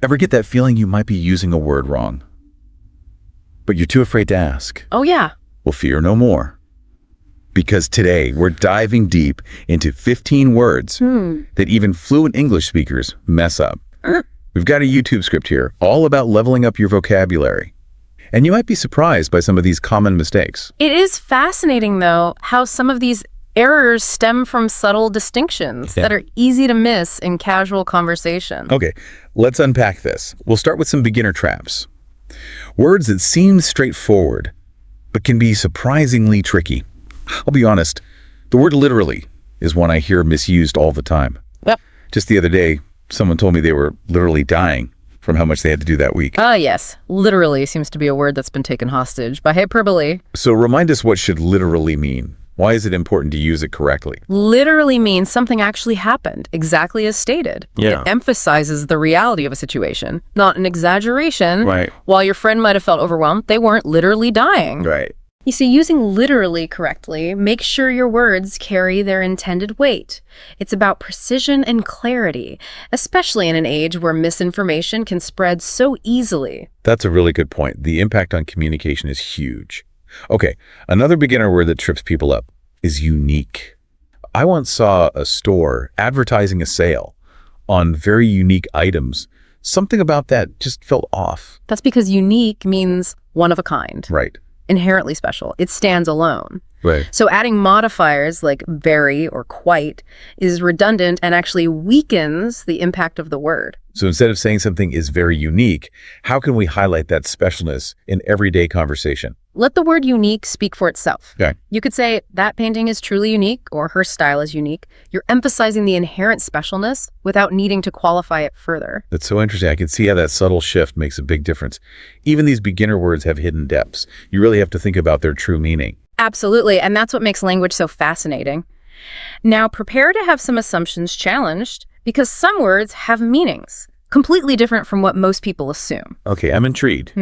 Ever get that feeling you might be using a word wrong, but you're too afraid to ask? Oh, yeah. Well, fear no more. Because today we're diving deep into 15 words that even fluent English speakers mess up. We've got a YouTube script here all about leveling up your vocabulary. And you might be surprised by some of these common mistakes. It is fascinating, though, how some of these errors stem from subtle distinctions that are easy to miss in casual conversation. Okay, let's unpack this. We'll start with some beginner traps. Words that seem straightforward, but can be surprisingly tricky. I'll be honest, the word literally is one I hear misused all the time. Yep. Just the other day, someone told me they were literally dying from how much they had to do that week. Yes. Literally seems to be a word that's been taken hostage by hyperbole. So remind us, what should literally mean? Why is it important to use it correctly? Literally means something actually happened, exactly as stated. Yeah. It emphasizes the reality of a situation, not an exaggeration. Right. While your friend might have felt overwhelmed, they weren't literally dying. Right. You see, using literally correctly makes sure your words carry their intended weight. It's about precision and clarity, especially in an age where misinformation can spread so easily. That's a really good point. The impact on communication is huge. Okay, another beginner word that trips people up is unique. I once saw a store advertising a sale on very unique items. Something about that just felt off. That's because unique means one of a kind. Right. Inherently special. It stands alone. Right. So adding modifiers like very or quite is redundant and actually weakens the impact of the word. So instead of saying something is very unique, how can we highlight that specialness in everyday conversation? Let the word unique speak for itself. Okay. You could say that painting is truly unique or her style is unique. You're emphasizing the inherent specialness without needing to qualify it further. That's so interesting. I can see how that subtle shift makes a big difference. Even these beginner words have hidden depths. You really have to think about their true meaning. Absolutely, and that's what makes language so fascinating. Now, prepare to have some assumptions challenged because some words have meanings completely different from what most people assume. Okay, I'm intrigued.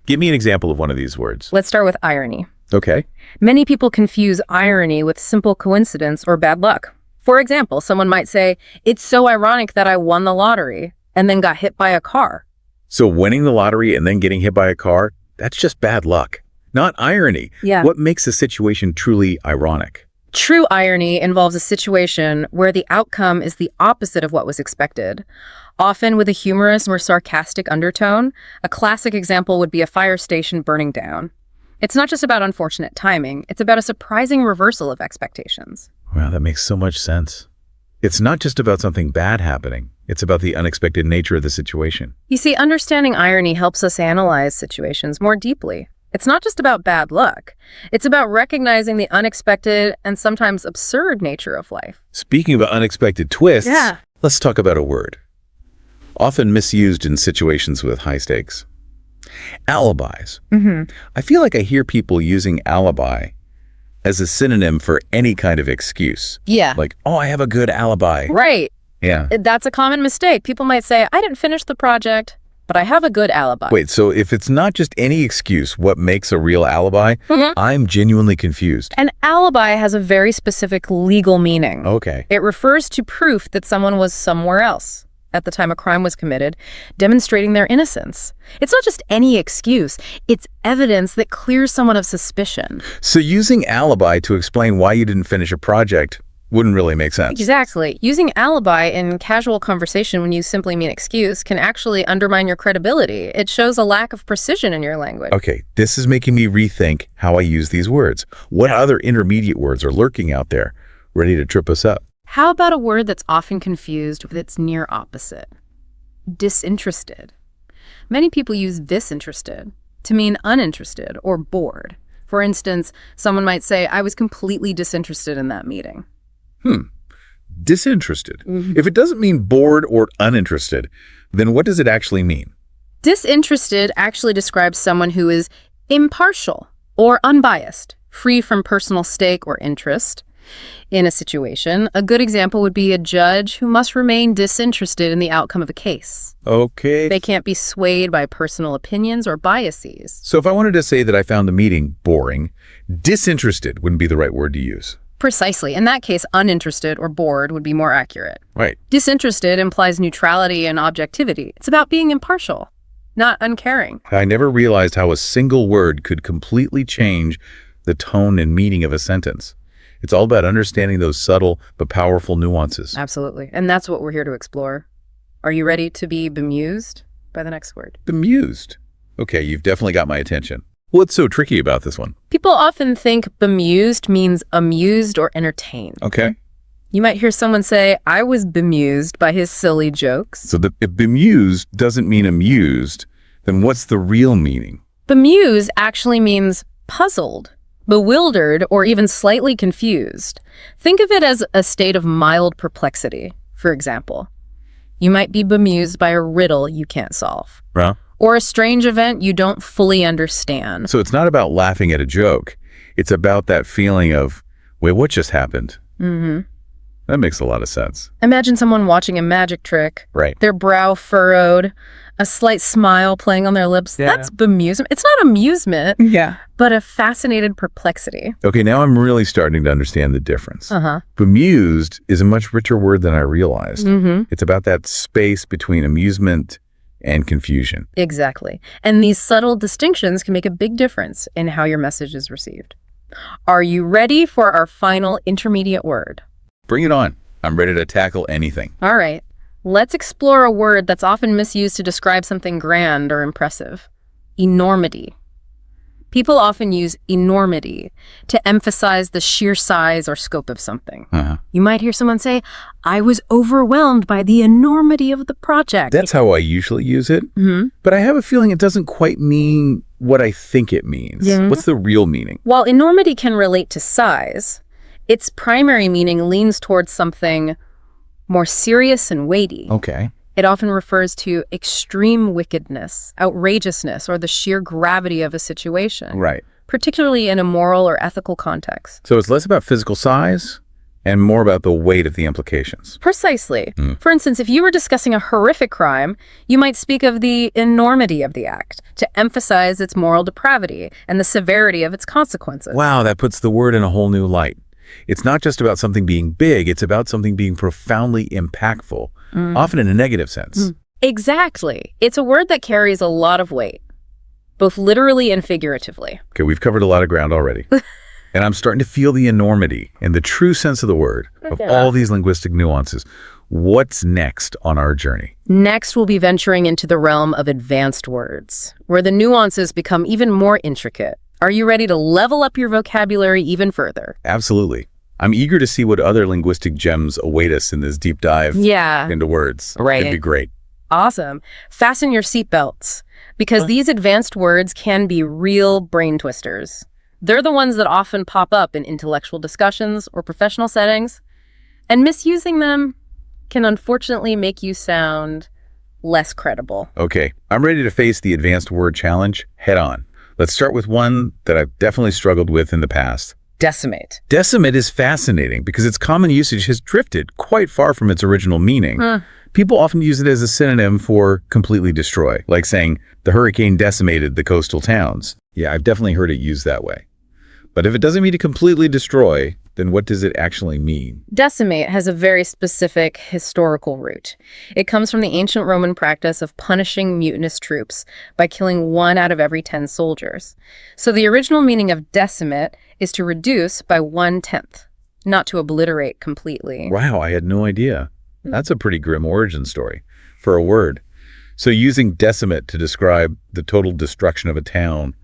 Give me an example of one of these words. Let's start with irony. Okay. Many people confuse irony with simple coincidence or bad luck. For example, someone might say, "It's so ironic that I won the lottery and then got hit by a car." So winning the lottery and then getting hit by a car, that's just bad luck, not irony. Yeah. What makes a situation truly ironic? True irony involves a situation where the outcome is the opposite of what was expected, often with a humorous or sarcastic undertone. A classic example would be a fire station burning down. It's not just about unfortunate timing, it's about a surprising reversal of expectations. Wow, that makes so much sense. It's not just about something bad happening. It's about the unexpected nature of the situation. You see, understanding irony helps us analyze situations more deeply. It's not just about bad luck. It's about recognizing the unexpected and sometimes absurd nature of life. Speaking of unexpected twists, Yeah. let's talk about a word, often misused in situations with high stakes. Alibis. I feel like I hear people using alibi as a synonym for any kind of excuse. Yeah. Like, oh, I have a good alibi. Right. Yeah. That's a common mistake. People might say, "I didn't finish the project, but I have a good alibi." Wait, so if it's not just any excuse, what makes a real alibi? I'm genuinely confused. An alibi has a very specific legal meaning. Okay. It refers to proof that someone was somewhere else at the time a crime was committed, demonstrating their innocence. It's not just any excuse. It's evidence that clears someone of suspicion. So using alibi to explain why you didn't finish a project wouldn't really make sense. Exactly. Using alibi in casual conversation when you simply mean excuse can actually undermine your credibility. It shows a lack of precision in your language. Okay, this is making me rethink how I use these words. What other intermediate words are lurking out there, ready to trip us up? How about a word that's often confused with its near opposite? Disinterested. Many people use disinterested to mean uninterested or bored. For instance, someone might say, "I was completely disinterested in that meeting." Disinterested. If it doesn't mean bored or uninterested, then what does it actually mean? Disinterested actually describes someone who is impartial or unbiased, free from personal stake or interest in a situation. A good example would be a judge who must remain disinterested in the outcome of a case. Okay. They can't be swayed by personal opinions or biases. So if I wanted to say that I found the meeting boring, disinterested wouldn't be the right word to use. Precisely. In that case, uninterested or bored would be more accurate. Right. Disinterested implies neutrality and objectivity. It's about being impartial, not uncaring. I never realized how a single word could completely change the tone and meaning of a sentence. It's all about understanding those subtle but powerful nuances. Absolutely. And that's what we're here to explore. Are you ready to be bemused by the next word? Bemused. Okay, you've definitely got my attention. What's so tricky about this one? People often think bemused means amused or entertained. Okay. You might hear someone say, I was bemused by his silly jokes. So if bemused doesn't mean amused, then what's the real meaning? Bemused actually means puzzled, bewildered, or even slightly confused. Think of it as a state of mild perplexity, for example. You might be bemused by a riddle you can't solve. Huh? Or a strange event you don't fully understand. So it's not about laughing at a joke. It's about that feeling of, wait, what just happened? Mm-hmm. That makes a lot of sense. Imagine someone watching a magic trick. Right. Their brow furrowed, a slight smile playing on their lips. Yeah. That's bemusement. It's not amusement, Yeah. but a fascinated perplexity. Okay, now I'm really starting to understand the difference. Uh-huh. Bemused is a much richer word than I realized. Mm-hmm. It's about that space between amusement and confusion. Exactly. And these subtle distinctions can make a big difference in how your message is received. Are you ready for our final intermediate word? Bring it on. I'm ready to tackle anything. All right. Let's explore a word that's often misused to describe something grand or impressive. Enormity. People often use enormity to emphasize the sheer size or scope of something. Uh-huh. You might hear someone say, I was overwhelmed by the enormity of the project. That's how I usually use it, Mhm. but I have a feeling it doesn't quite mean what I think it means. Yeah. What's the real meaning? While enormity can relate to size, its primary meaning leans towards something more serious and weighty. Okay. It often refers to extreme wickedness, outrageousness, or the sheer gravity of a situation, Right. particularly in a moral or ethical context. So it's less about physical size and more about the weight of the implications. Precisely. Mm. For instance, if you were discussing a horrific crime, you might speak of the enormity of the act to emphasize its moral depravity and the severity of its consequences. Wow, that puts the word in a whole new light. It's not just about something being big, it's about something being profoundly impactful, often in a negative sense. Exactly. It's a word that carries a lot of weight, both literally and figuratively. Okay, we've covered a lot of ground already. And I'm starting to feel the enormity and the true sense of the word, of all these linguistic nuances. What's next on our journey? Next, we'll be venturing into the realm of advanced words, where the nuances become even more intricate. Are you ready to level up your vocabulary even further? Absolutely. I'm eager to see what other linguistic gems await us in this deep dive Yeah. into words. Right. It'd be great. Awesome. Fasten your seatbelts, because these advanced words can be real brain twisters. They're the ones that often pop up in intellectual discussions or professional settings, and misusing them can unfortunately make you sound less credible. Okay, I'm ready to face the advanced word challenge head on. Let's start with one that I've definitely struggled with in the past. Decimate. Decimate is fascinating because its common usage has drifted quite far from its original meaning. People often use it as a synonym for completely destroy, like saying the hurricane decimated the coastal towns. Yeah, I've definitely heard it used that way. But if it doesn't mean to completely destroy, then what does it actually mean? Decimate has a very specific historical root. It comes from the ancient Roman practice of punishing mutinous troops by killing 1 out of every 10 soldiers. So the original meaning of decimate is to reduce by 1/10, not to obliterate completely. Wow, I had no idea. That's a pretty grim origin story for a word. So using decimate to describe the total destruction of a town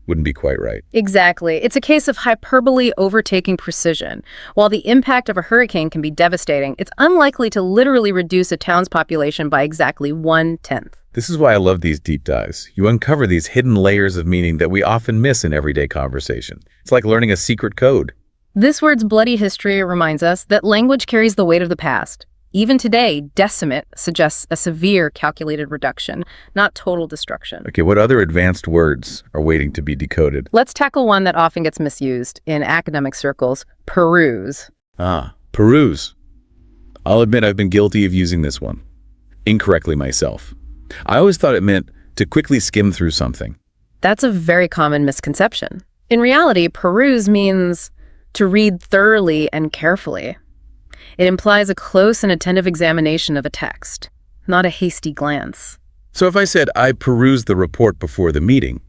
wouldn't be quite right. Exactly. It's a case of hyperbole overtaking precision. While the impact of a hurricane can be devastating, it's unlikely to literally reduce a town's population by exactly 1/10. This is why I love these deep dives. You uncover these hidden layers of meaning that we often miss in everyday conversation. It's like learning a secret code. This word's bloody history reminds us that language carries the weight of the past. Even today, decimate suggests a severe calculated reduction, not total destruction. Okay, what other advanced words are waiting to be decoded? Let's tackle one that often gets misused in academic circles: peruse. Peruse. I'll admit I've been guilty of using this one incorrectly myself. I always thought it meant to quickly skim through something. That's a very common misconception. In reality, peruse means To read thoroughly and carefully. It implies a close and attentive examination of a text, not a hasty glance. So if I said I perused the report before the meeting,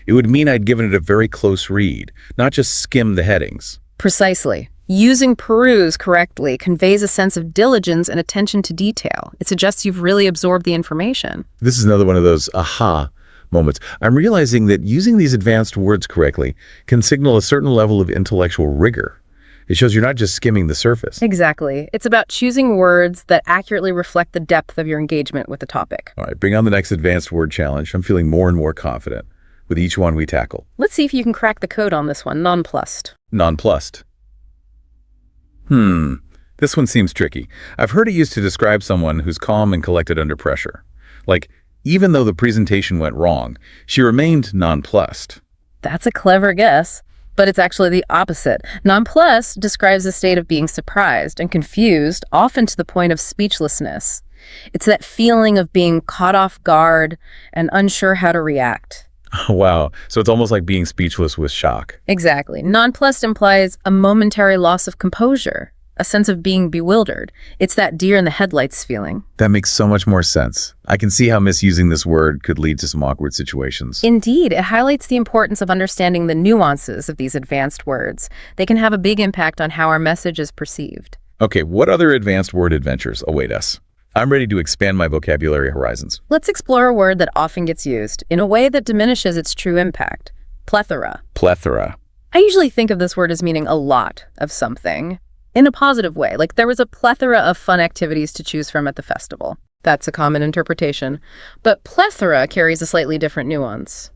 it would mean I'd given it a very close read, not just skimmed the headings. Precisely. Using peruse correctly conveys a sense of diligence and attention to detail. It suggests you've really absorbed the information. This is another one of those aha moments. I'm realizing that using these advanced words correctly can signal a certain level of intellectual rigor. It shows you're not just skimming the surface. Exactly. It's about choosing words that accurately reflect the depth of your engagement with the topic. All right, bring on the next advanced word challenge. I'm feeling more and more confident with each one we tackle. Let's see if you can crack the code on this one. Nonplussed. Nonplussed. This one seems tricky. I've heard it used to describe someone who's calm and collected under pressure. Like, even though the presentation went wrong, she remained nonplussed. That's a clever guess, but it's actually the opposite. Nonplussed describes a state of being surprised and confused, often to the point of speechlessness. It's that feeling of being caught off guard and unsure how to react. Wow, so it's almost like being speechless with shock. Exactly. Nonplussed implies a momentary loss of composure, a sense of being bewildered. It's that deer in the headlights feeling. That makes so much more sense. I can see how misusing this word could lead to some awkward situations. Indeed, it highlights the importance of understanding the nuances of these advanced words. They can have a big impact on how our message is perceived. Okay, what other advanced word adventures await us? I'm ready to expand my vocabulary horizons. Let's explore a word that often gets used in a way that diminishes its true impact. Plethora. Plethora. I usually think of this word as meaning a lot of something in a positive way, like there was a plethora of fun activities to choose from at the festival. That's a common interpretation. But plethora carries a slightly different nuance.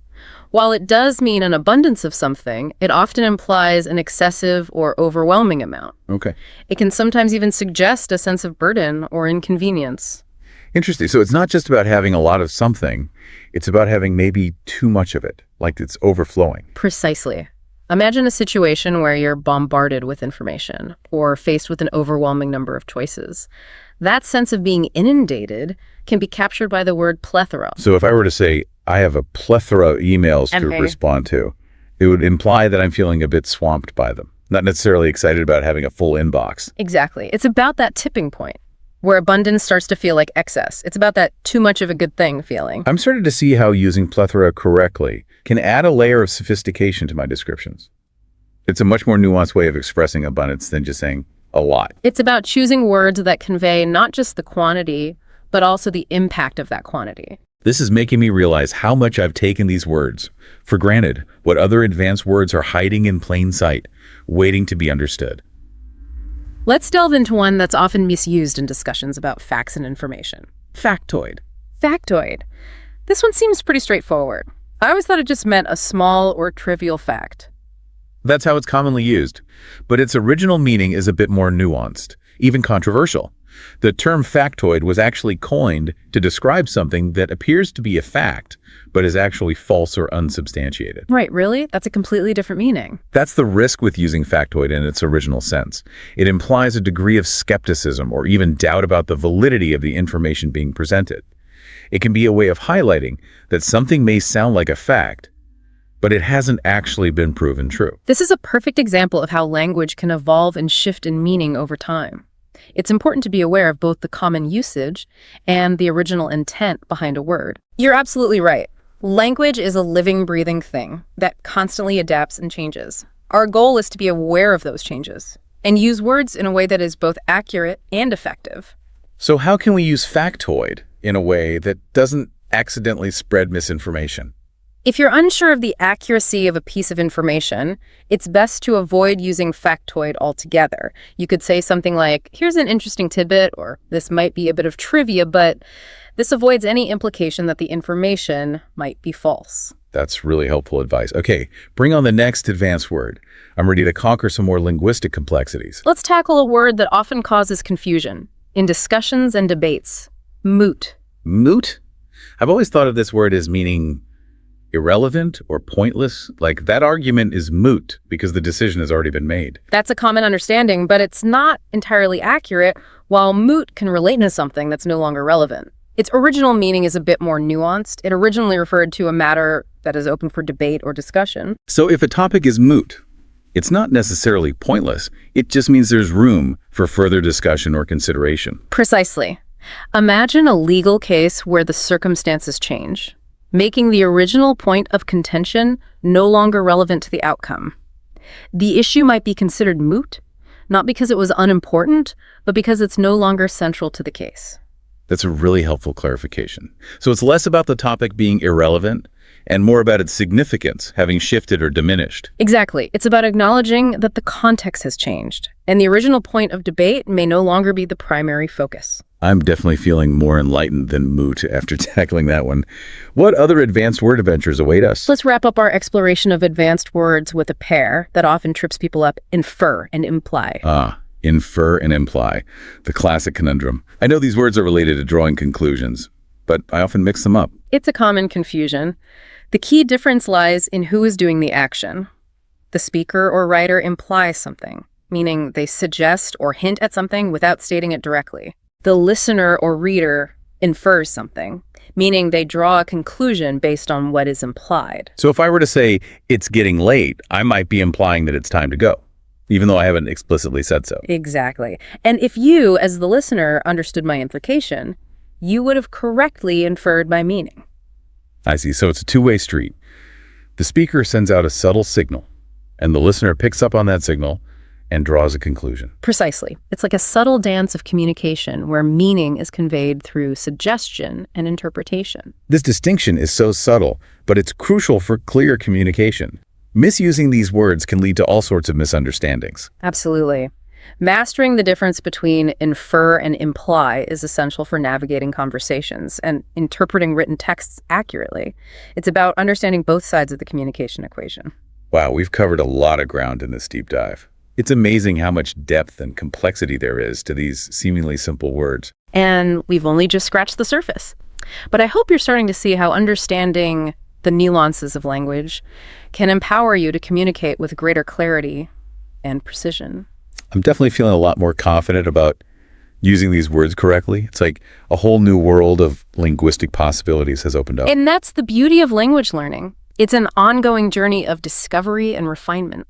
While it does mean an abundance of something, it often implies an excessive or overwhelming amount. Okay. It can sometimes even suggest a sense of burden or inconvenience. Interesting. So it's not just about having a lot of something, it's about having maybe too much of it, like it's overflowing. Precisely. Imagine a situation where you're bombarded with information or faced with an overwhelming number of choices. That sense of being inundated can be captured by the word plethora. So if I were to say, I have a plethora of emails to respond to, it would imply that I'm feeling a bit swamped by them, not necessarily excited about having a full inbox. Exactly. It's about that tipping point where abundance starts to feel like excess. It's about that too much of a good thing feeling. I'm starting to see how using plethora correctly can add a layer of sophistication to my descriptions. It's a much more nuanced way of expressing abundance than just saying a lot. It's about choosing words that convey not just the quantity, but also the impact of that quantity. This is making me realize how much I've taken these words for granted, what other advanced words are hiding in plain sight, waiting to be understood. Let's delve into one that's often misused in discussions about facts and information. Factoid. Factoid. This one seems pretty straightforward. I always thought it just meant a small or trivial fact. That's how it's commonly used, but its original meaning is a bit more nuanced, even controversial. The term factoid was actually coined to describe something that appears to be a fact, but is actually false or unsubstantiated. Right, really? That's a completely different meaning. That's the risk with using factoid in its original sense. It implies a degree of skepticism or even doubt about the validity of the information being presented. It can be a way of highlighting that something may sound like a fact, but it hasn't actually been proven true. This is a perfect example of how language can evolve and shift in meaning over time. It's important to be aware of both the common usage and the original intent behind a word. You're absolutely right. Language is a living, breathing thing that constantly adapts and changes. Our goal is to be aware of those changes and use words in a way that is both accurate and effective. So how can we use factoid in a way that doesn't accidentally spread misinformation? If you're unsure of the accuracy of a piece of information, it's best to avoid using factoid altogether. You could say something like, here's an interesting tidbit, or this might be a bit of trivia, but this avoids any implication that the information might be false. That's really helpful advice. Okay, bring on the next advanced word. I'm ready to conquer some more linguistic complexities. Let's tackle a word that often causes confusion in discussions and debates. Moot. Moot? I've always thought of this word as meaning irrelevant or pointless. Like that argument is moot because the decision has already been made. That's a common understanding, but it's not entirely accurate. While moot can relate to something that's no longer relevant, its original meaning is a bit more nuanced. It originally referred to a matter that is open for debate or discussion. So if a topic is moot, It's not necessarily pointless. It just means there's room for further discussion or consideration. Precisely. Imagine a legal case where the circumstances change, making the original point of contention no longer relevant to the outcome. The issue might be considered moot, not because it was unimportant, but because it's no longer central to the case. That's a really helpful clarification. So it's less about the topic being irrelevant and more about its significance having shifted or diminished. Exactly. It's about acknowledging that the context has changed, and the original point of debate may no longer be the primary focus. I'm definitely feeling more enlightened than moot after tackling that one. What other advanced word adventures await us? Let's wrap up our exploration of advanced words with a pair that often trips people up: infer and imply. Infer and imply, the classic conundrum. I know these words are related to drawing conclusions, but I often mix them up. It's a common confusion. The key difference lies in who is doing the action. The speaker or writer implies something, meaning they suggest or hint at something without stating it directly. The listener or reader infers something, meaning they draw a conclusion based on what is implied. So if I were to say, it's getting late, I might be implying that it's time to go, even though I haven't explicitly said so. Exactly. And if you, as the listener, understood my implication, you would have correctly inferred my meaning. I see. So it's a two-way street. The speaker sends out a subtle signal, and the listener picks up on that signal and draws a conclusion. Precisely. It's like a subtle dance of communication where meaning is conveyed through suggestion and interpretation. This distinction is so subtle, but it's crucial for clear communication. Misusing these words can lead to all sorts of misunderstandings. Absolutely. Mastering the difference between infer and imply is essential for navigating conversations and interpreting written texts accurately. It's about understanding both sides of the communication equation. Wow, we've covered a lot of ground in this deep dive. It's amazing how much depth and complexity there is to these seemingly simple words. And we've only just scratched the surface. But I hope you're starting to see how understanding the nuances of language can empower you to communicate with greater clarity and precision. I'm definitely feeling a lot more confident about using these words correctly. It's like a whole new world of linguistic possibilities has opened up. And that's the beauty of language learning. It's an ongoing journey of discovery and refinement.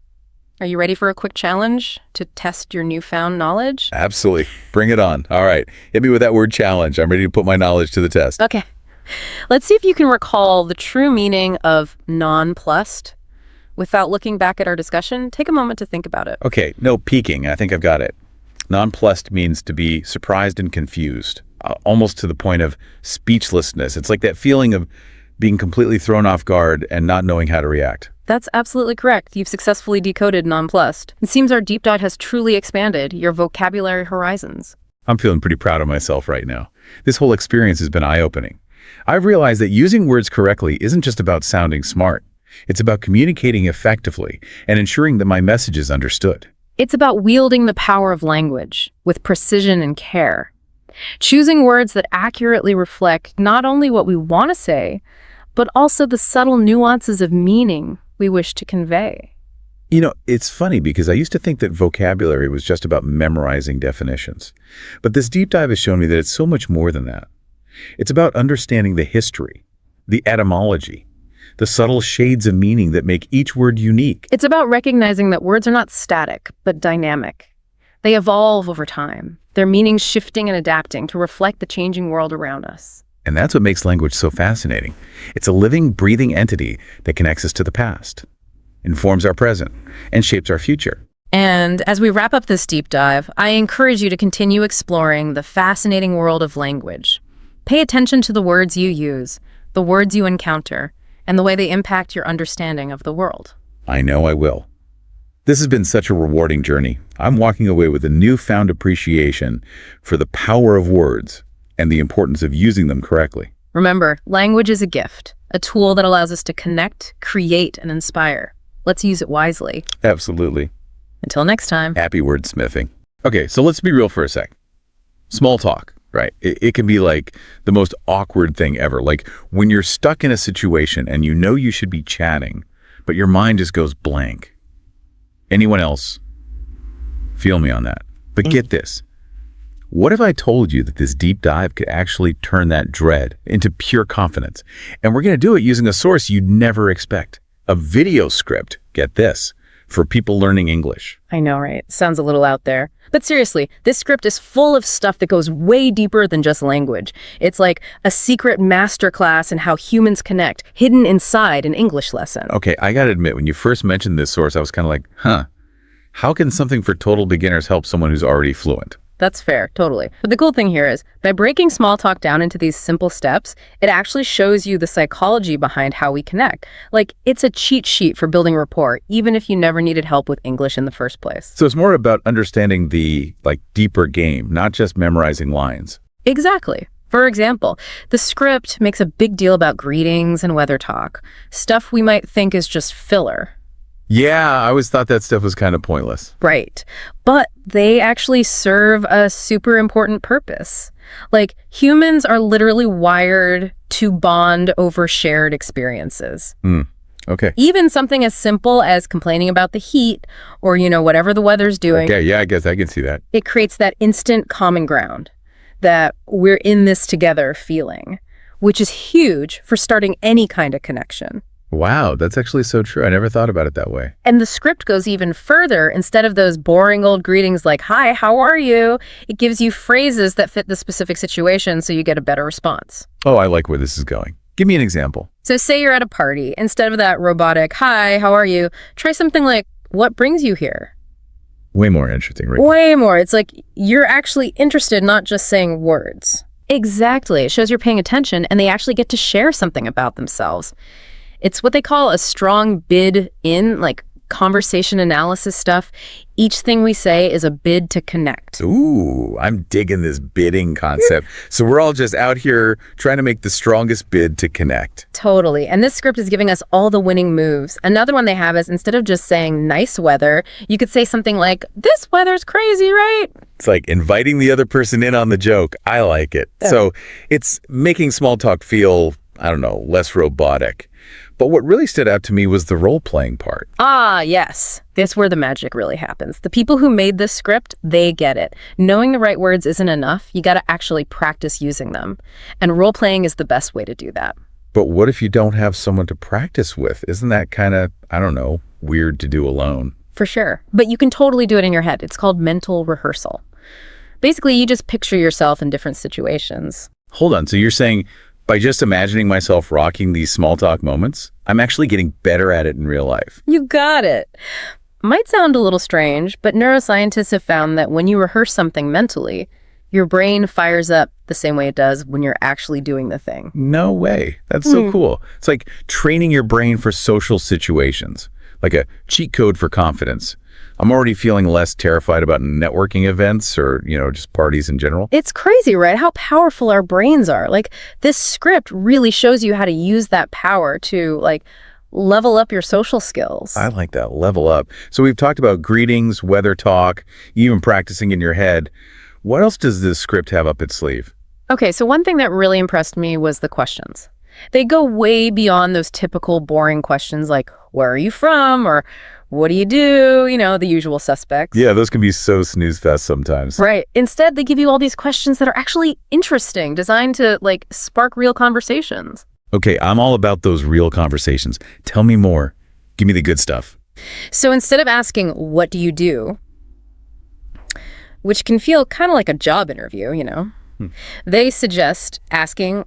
Are you ready for a quick challenge to test your newfound knowledge? Absolutely. Bring it on. All right. Hit me with that word challenge. I'm ready to put my knowledge to the test. Okay. Let's see if you can recall the true meaning of nonplussed. Without looking back at our discussion, take a moment to think about it. Okay. No peeking. I think I've got it. Nonplussed means to be surprised and confused, almost to the point of speechlessness. It's like that feeling of being completely thrown off guard and not knowing how to react. That's absolutely correct. You've successfully decoded nonplussed. It seems our deep dive has truly expanded your vocabulary horizons. I'm feeling pretty proud of myself right now. This whole experience has been eye-opening. I've realized that using words correctly isn't just about sounding smart. It's about communicating effectively and ensuring that my message is understood. It's about wielding the power of language with precision and care. Choosing words that accurately reflect not only what we want to say, but also the subtle nuances of meaning we wish to convey. You know, it's funny because I used to think that vocabulary was just about memorizing definitions. But this deep dive has shown me that it's so much more than that. It's about understanding the history, the etymology, the subtle shades of meaning that make each word unique. It's about recognizing that words are not static, but dynamic. They evolve over time, their meanings shifting and adapting to reflect the changing world around us. And that's what makes language so fascinating. It's a living, breathing entity that connects us to the past, informs our present, and shapes our future. And as we wrap up this deep dive, I encourage you to continue exploring the fascinating world of language. Pay attention to the words you use, the words you encounter, and the way they impact your understanding of the world. I know I will. This has been such a rewarding journey. I'm walking away with a newfound appreciation for the power of words and the importance of using them correctly. Remember, language is a gift, a tool that allows us to connect, create, and inspire. Let's use it wisely. Absolutely. Until next time. Happy wordsmithing. Okay, so let's be real for a sec. Small talk, right? It can be like the most awkward thing ever. Like when you're stuck in a situation and you know you should be chatting, but your mind just goes blank. Anyone else? Feel me on that. But get this. What if I told you that this deep dive could actually turn that dread into pure confidence? And we're going to do it using a source you'd never expect. A video script, get this, for people learning English. I know, right? Sounds a little out there. But seriously, this script is full of stuff that goes way deeper than just language. It's like a secret masterclass in how humans connect, hidden inside an English lesson. Okay, I gotta admit, when you first mentioned this source, I was kind of like, how can something for total beginners help someone who's already fluent? That's fair, totally. But the cool thing here is, by breaking small talk down into these simple steps, it actually shows you the psychology behind how we connect. Like, it's a cheat sheet for building rapport, even if you never needed help with English in the first place. So it's more about understanding the, deeper game, not just memorizing lines. Exactly. For example, the script makes a big deal about greetings and weather talk, stuff we might think is just filler. Yeah, I always thought that stuff was kind of pointless. Right. But they actually serve a super important purpose. Like, humans are literally wired to bond over shared experiences. Okay. Even something as simple as complaining about the heat or, whatever the weather's doing. Okay, yeah, I guess I can see that. It creates that instant common ground, that we're in this together feeling, which is huge for starting any kind of connection. Wow, that's actually so true. I never thought about it that way. And the script goes even further. Instead of those boring old greetings like, "Hi, how are you?" it gives you phrases that fit the specific situation so you get a better response. Oh, I like where this is going. Give me an example. So say you're at a party. Instead of that robotic, "Hi, how are you?" try something like, "What brings you here?" Way more interesting, right? Way more. It's like you're actually interested, not just saying words. Exactly. It shows you're paying attention and they actually get to share something about themselves. It's what they call a strong bid in, like conversation analysis stuff. Each thing we say is a bid to connect. Ooh, I'm digging this bidding concept. So we're all just out here trying to make the strongest bid to connect. Totally. And this script is giving us all the winning moves. Another one they have is, instead of just saying nice weather, you could say something like, "This weather's crazy, right?" It's like inviting the other person in on the joke. I like it. Yeah. So it's making small talk feel, I don't know, less robotic. But what really stood out to me was the role-playing part. Ah, yes. That's where the magic really happens. The people who made this script, they get it. Knowing the right words isn't enough. You got to actually practice using them. And role-playing is the best way to do that. But what if you don't have someone to practice with? Isn't that kind of, I don't know, weird to do alone? For sure. But you can totally do it in your head. It's called mental rehearsal. Basically, you just picture yourself in different situations. Hold on. So you're saying by just imagining myself rocking these small talk moments, I'm actually getting better at it in real life? You got it. Might sound a little strange, but neuroscientists have found that when you rehearse something mentally, your brain fires up the same way it does when you're actually doing the thing. No way. That's so cool. It's like training your brain for social situations, like a cheat code for confidence. I'm already feeling less terrified about networking events or, just parties in general. It's crazy, right? How powerful our brains are. Like, this script really shows you how to use that power to, level up your social skills. I like that, level up. So we've talked about greetings, weather talk, even practicing in your head. What else does this script have up its sleeve? Okay, so one thing that really impressed me was the questions. They go way beyond those typical boring questions like, "Where are you from?" or "What do you do?" The usual suspects. Yeah, those can be so snooze fest sometimes. Right. Instead, they give you all these questions that are actually interesting, designed to, spark real conversations. Okay, I'm all about those real conversations. Tell me more. Give me the good stuff. So instead of asking, "What do you do?" which can feel kind of like a job interview, they suggest asking,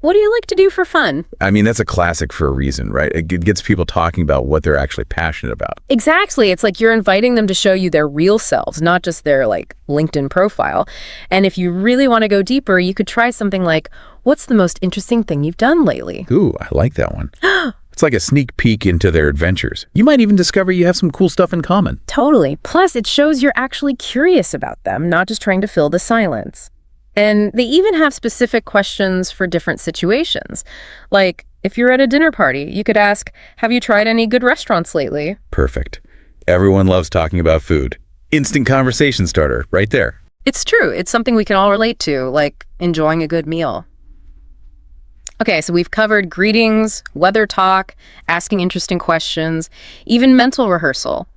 "What do you like to do for fun?" I mean, that's a classic for a reason, right? It gets people talking about what they're actually passionate about. Exactly. It's like you're inviting them to show you their real selves, not just their LinkedIn profile. And if you really want to go deeper, you could try something like, "What's the most interesting thing you've done lately?" Ooh, I like that one. It's like a sneak peek into their adventures. You might even discover you have some cool stuff in common. Totally. Plus, it shows you're actually curious about them, not just trying to fill the silence. And they even have specific questions for different situations. Like, if you're at a dinner party, you could ask, "Have you tried any good restaurants lately?" Perfect. Everyone loves talking about food. Instant conversation starter, right there. It's true. It's something we can all relate to, like enjoying a good meal. Okay, so we've covered greetings, weather talk, asking interesting questions, even mental rehearsal.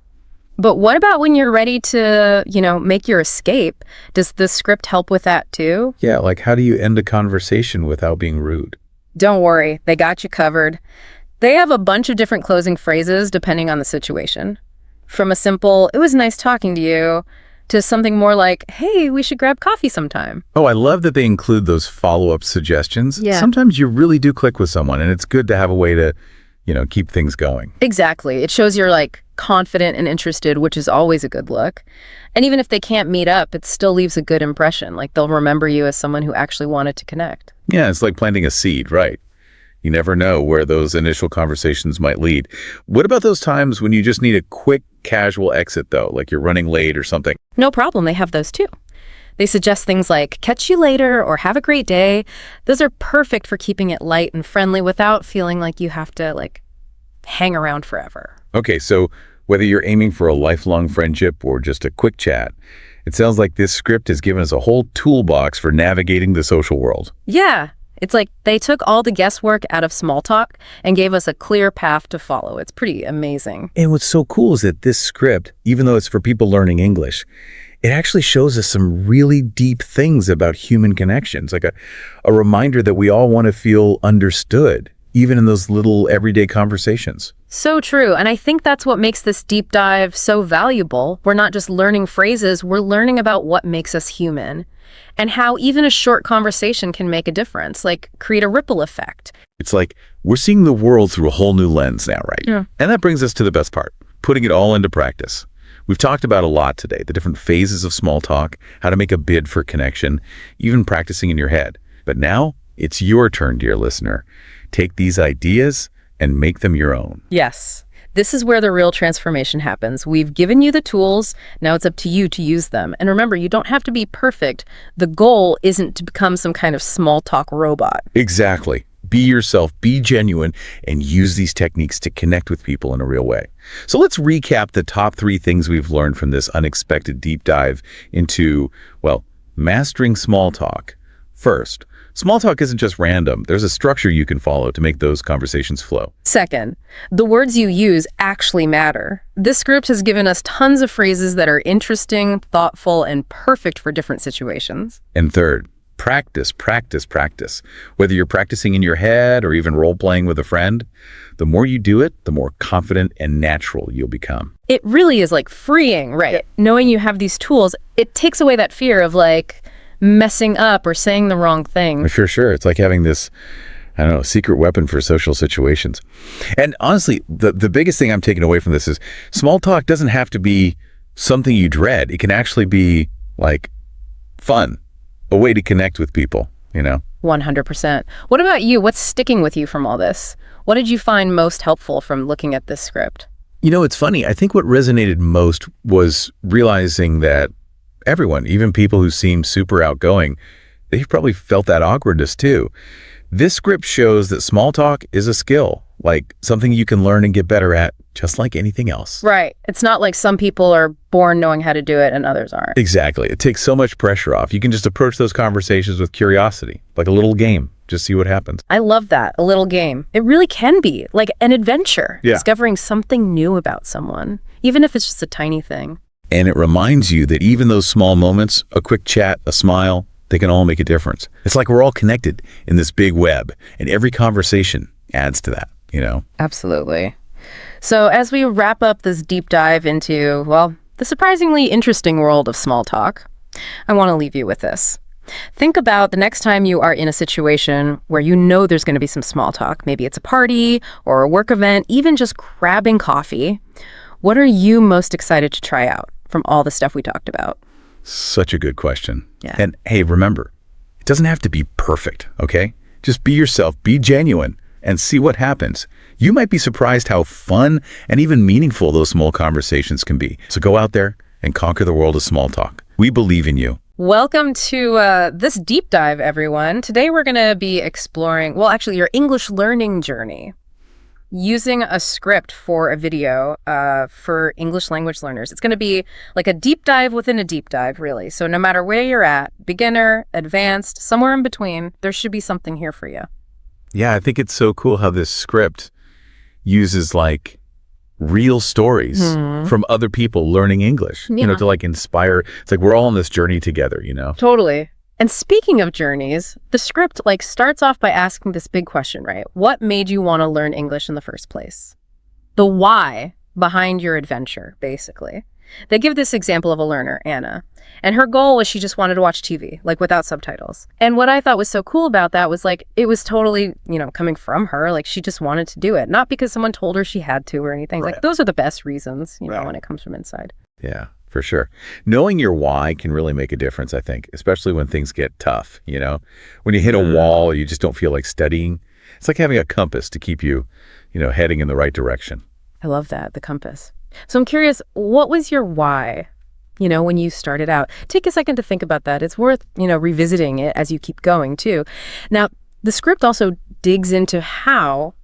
But what about when you're ready to, make your escape? Does the script help with that too? Yeah, like how do you end a conversation without being rude? Don't worry, they got you covered. They have a bunch of different closing phrases depending on the situation. From a simple, "It was nice talking to you," to something more like, "Hey, we should grab coffee sometime." Oh, I love that they include those follow-up suggestions. Yeah. Sometimes you really do click with someone, and it's good to have a way to, keep things going. Exactly. It shows you're like confident and interested, which is always a good look. And even if they can't meet up, it still leaves a good impression. Like they'll remember you as someone who actually wanted to connect. Yeah, it's like planting a seed, right? You never know where those initial conversations might lead. What about those times when you just need a quick, casual exit, though, like you're running late or something? No problem. They have those too. They suggest things like "catch you later" or "have a great day." Those are perfect for keeping it light and friendly without feeling like you have to hang around forever. Okay, so whether you're aiming for a lifelong friendship or just a quick chat, it sounds like this script has given us a whole toolbox for navigating the social world. Yeah. It's like they took all the guesswork out of small talk and gave us a clear path to follow. It's pretty amazing. And what's so cool is that this script, even though it's for people learning English, it actually shows us some really deep things about human connections, like a reminder that we all want to feel understood, even in those little everyday conversations. So true. And I think that's what makes this deep dive so valuable. We're not just learning phrases, we're learning about what makes us human and how even a short conversation can make a difference, like create a ripple effect. It's like we're seeing the world through a whole new lens now, right? Yeah. And that brings us to the best part, putting it all into practice. We've talked about a lot today, the different phases of small talk, how to make a bid for connection, even practicing in your head. But now it's your turn, dear listener. Take these ideas and make them your own. Yes. This is where the real transformation happens. We've given you the tools. Now it's up to you to use them. And remember, you don't have to be perfect. The goal isn't to become some kind of small talk robot. Exactly. Be yourself, be genuine, and use these techniques to connect with people in a real way. So let's recap the top 3 things we've learned from this unexpected deep dive into, mastering small talk. First, small talk isn't just random. There's a structure you can follow to make those conversations flow. Second, the words you use actually matter. This script has given us tons of phrases that are interesting, thoughtful, and perfect for different situations. And third, practice, practice, practice. Whether you're practicing in your head or even role-playing with a friend, the more you do it, the more confident and natural you'll become. It really is freeing, right? Yeah. Knowing you have these tools, it takes away that fear of messing up or saying the wrong thing. For sure. It's like having this, secret weapon for social situations. And honestly, the biggest thing I'm taking away from this is small talk doesn't have to be something you dread. It can actually be fun, a way to connect with people, 100%. What about you? What's sticking with you from all this? What did you find most helpful from looking at this script? It's funny. I think what resonated most was realizing that everyone, even people who seem super outgoing, they've probably felt that awkwardness too. This script shows that small talk is a skill, like something you can learn and get better at, just like anything else. Right. It's not like some people are born knowing how to do it and others aren't. Exactly. It takes so much pressure off. You can just approach those conversations with curiosity, like a little game. Just see what happens. I love that. A little game. It really can be like an adventure, Yeah. Discovering something new about someone, even if it's just a tiny thing. And it reminds you that even those small moments, a quick chat, a smile, they can all make a difference. It's like we're all connected in this big web, and every conversation adds to that, Absolutely. So as we wrap up this deep dive into, the surprisingly interesting world of small talk, I want to leave you with this. Think about the next time you are in a situation where there's going to be some small talk. Maybe it's a party or a work event, even just grabbing coffee. What are you most excited to try out from all the stuff we talked about? Such a good question. Yeah. And hey, remember, it doesn't have to be perfect, okay? Just be yourself, be genuine, and see what happens. You might be surprised how fun and even meaningful those small conversations can be. So go out there and conquer the world of small talk. We believe in you. Welcome to this deep dive, everyone. Today we're going to be exploring, your English learning journey. Using a script for a video for English language learners. It's going to be like a deep dive within a deep dive, really. So no matter where you're at, beginner, advanced, somewhere in between, there should be something here for you. Yeah, I think it's so cool how this script uses real stories from other people learning English, Yeah. to inspire. It's like we're all on this journey together, Totally. And speaking of journeys, the script starts off by asking this big question, right? What made you want to learn English in the first place? The why behind your adventure, basically. They give this example of a learner, Anna, and her goal was she just wanted to watch TV, like without subtitles. And what I thought was so cool about that was like, it was totally, coming from her, like she just wanted to do it, not because someone told her she had to or anything. Right. Like those are the best reasons, Right. when it comes from inside. Yeah, for sure. Knowing your why can really make a difference, I think, especially when things get tough, When you hit a wall, you just don't feel like studying. It's like having a compass to keep you, heading in the right direction. I love that, the compass. So I'm curious, what was your why, when you started out? Take a second to think about that. It's worth, revisiting it as you keep going, too. Now, the script also digs into how,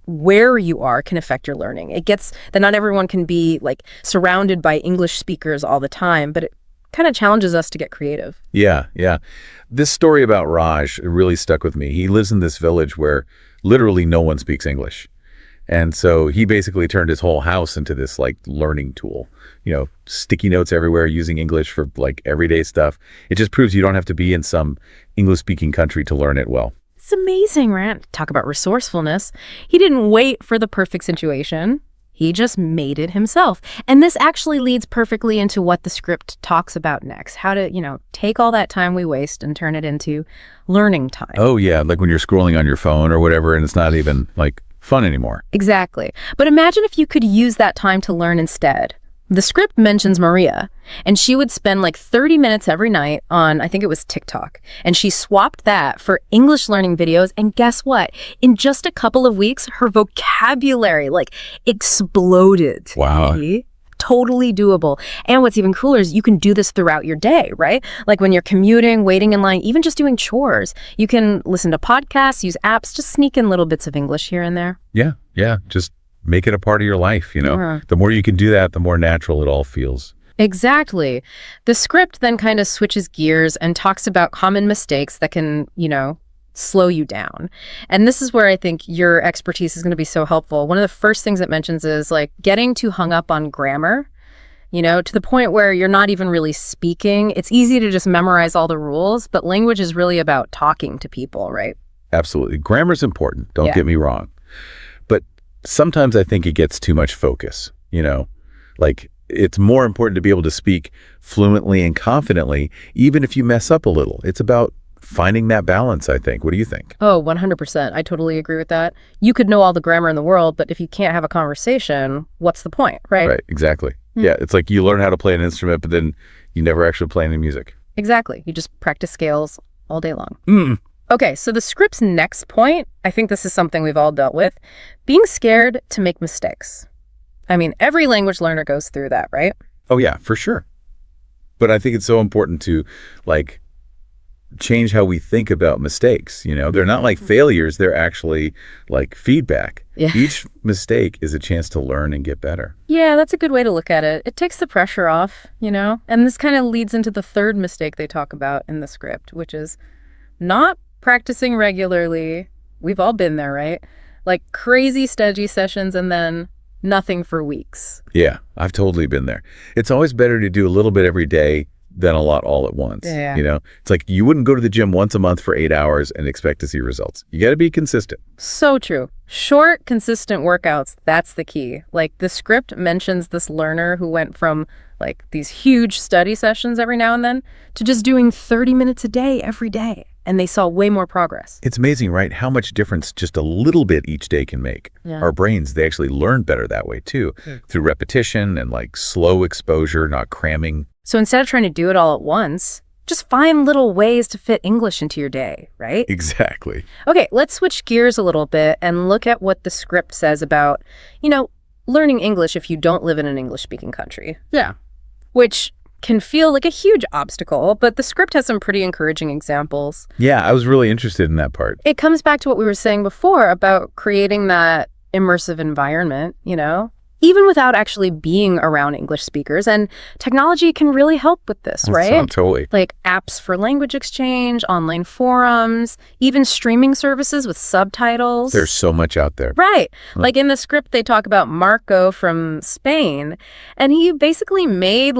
where you are can affect your learning. It gets that not everyone can be, surrounded by English speakers all the time, but it kind of challenges us to get creative. Yeah. This story about Raj really stuck with me. He lives in this village where literally no one speaks English. And so he basically turned his whole house into this learning tool, sticky notes everywhere, using English for everyday stuff. It just proves you don't have to be in some English speaking country to learn it well. It's amazing, right? Talk about resourcefulness. He didn't wait for the perfect situation. He just made it himself. And this actually leads perfectly into what the script talks about next. How to, take all that time we waste and turn it into learning time. Oh, yeah. Like when you're scrolling on your phone or whatever, and it's not even fun anymore. Exactly. But imagine if you could use that time to learn instead. The script mentions Maria, and she would spend 30 minutes every night on, I think it was TikTok, and she swapped that for English learning videos, and guess what? In just a couple of weeks, her vocabulary, exploded. Wow. See? Totally doable. And what's even cooler is you can do this throughout your day, right? Like when you're commuting, waiting in line, even just doing chores. You can listen to podcasts, use apps, just sneak in little bits of English here and there. Yeah. Just make it a part of your life, The more you can do that, the more natural it all feels. Exactly. The script then kind of switches gears and talks about common mistakes that can, slow you down. And this is where I think your expertise is going to be so helpful. One of the first things it mentions is getting too hung up on grammar, to the point where you're not even really speaking. It's easy to just memorize all the rules, but language is really about talking to people, right? Absolutely. Grammar's important. Don't Yeah. get me wrong. But sometimes I think it gets too much focus, it's more important to be able to speak fluently and confidently, even if you mess up a little. It's about finding that balance, I think. What do you think? Oh, 100%. I totally agree with that. You could know all the grammar in the world, but if you can't have a conversation, what's the point, right? Right, exactly. Yeah, it's like you learn how to play an instrument, but then you never actually play any music. Exactly. You just practice scales all day long. Okay, so the script's next point, I think this is something we've all dealt with, being scared to make mistakes. I mean, every language learner goes through that, right? Oh, yeah, for sure. But I think it's so important to, change how we think about mistakes. They're not failures, they're actually feedback. Yeah. Each mistake is a chance to learn and get better. Yeah, that's a good way to look at it. It takes the pressure off, And this kind of leads into the third mistake they talk about in the script, which is not practicing regularly. We've all been there, right? Crazy study sessions and then nothing for weeks. Yeah, I've totally been there. It's always better to do a little bit every day than a lot all at once. Yeah. It's like you wouldn't go to the gym once a month for 8 hours and expect to see results. You got to be consistent. So true. Short, consistent workouts, that's the key. The script mentions this learner who went from these huge study sessions every now and then to just doing 30 minutes a day every day. And they saw way more progress. It's amazing, right? How much difference just a little bit each day can make. Yeah. Our brains, they actually learn better that way too, through repetition and slow exposure, not cramming. So instead of trying to do it all at once, just find little ways to fit English into your day, right? Exactly. Okay, let's switch gears a little bit and look at what the script says about, learning English if you don't live in an English-speaking country. Yeah. Which can feel like a huge obstacle, but the script has some pretty encouraging examples. Yeah, I was really interested in that part. It comes back to what we were saying before about creating that immersive environment, even without actually being around English speakers. And technology can really help with this, right? Totally. Apps for language exchange, online forums, even streaming services with subtitles. There's so much out there. Right. In the script, they talk about Marco from Spain, and he basically made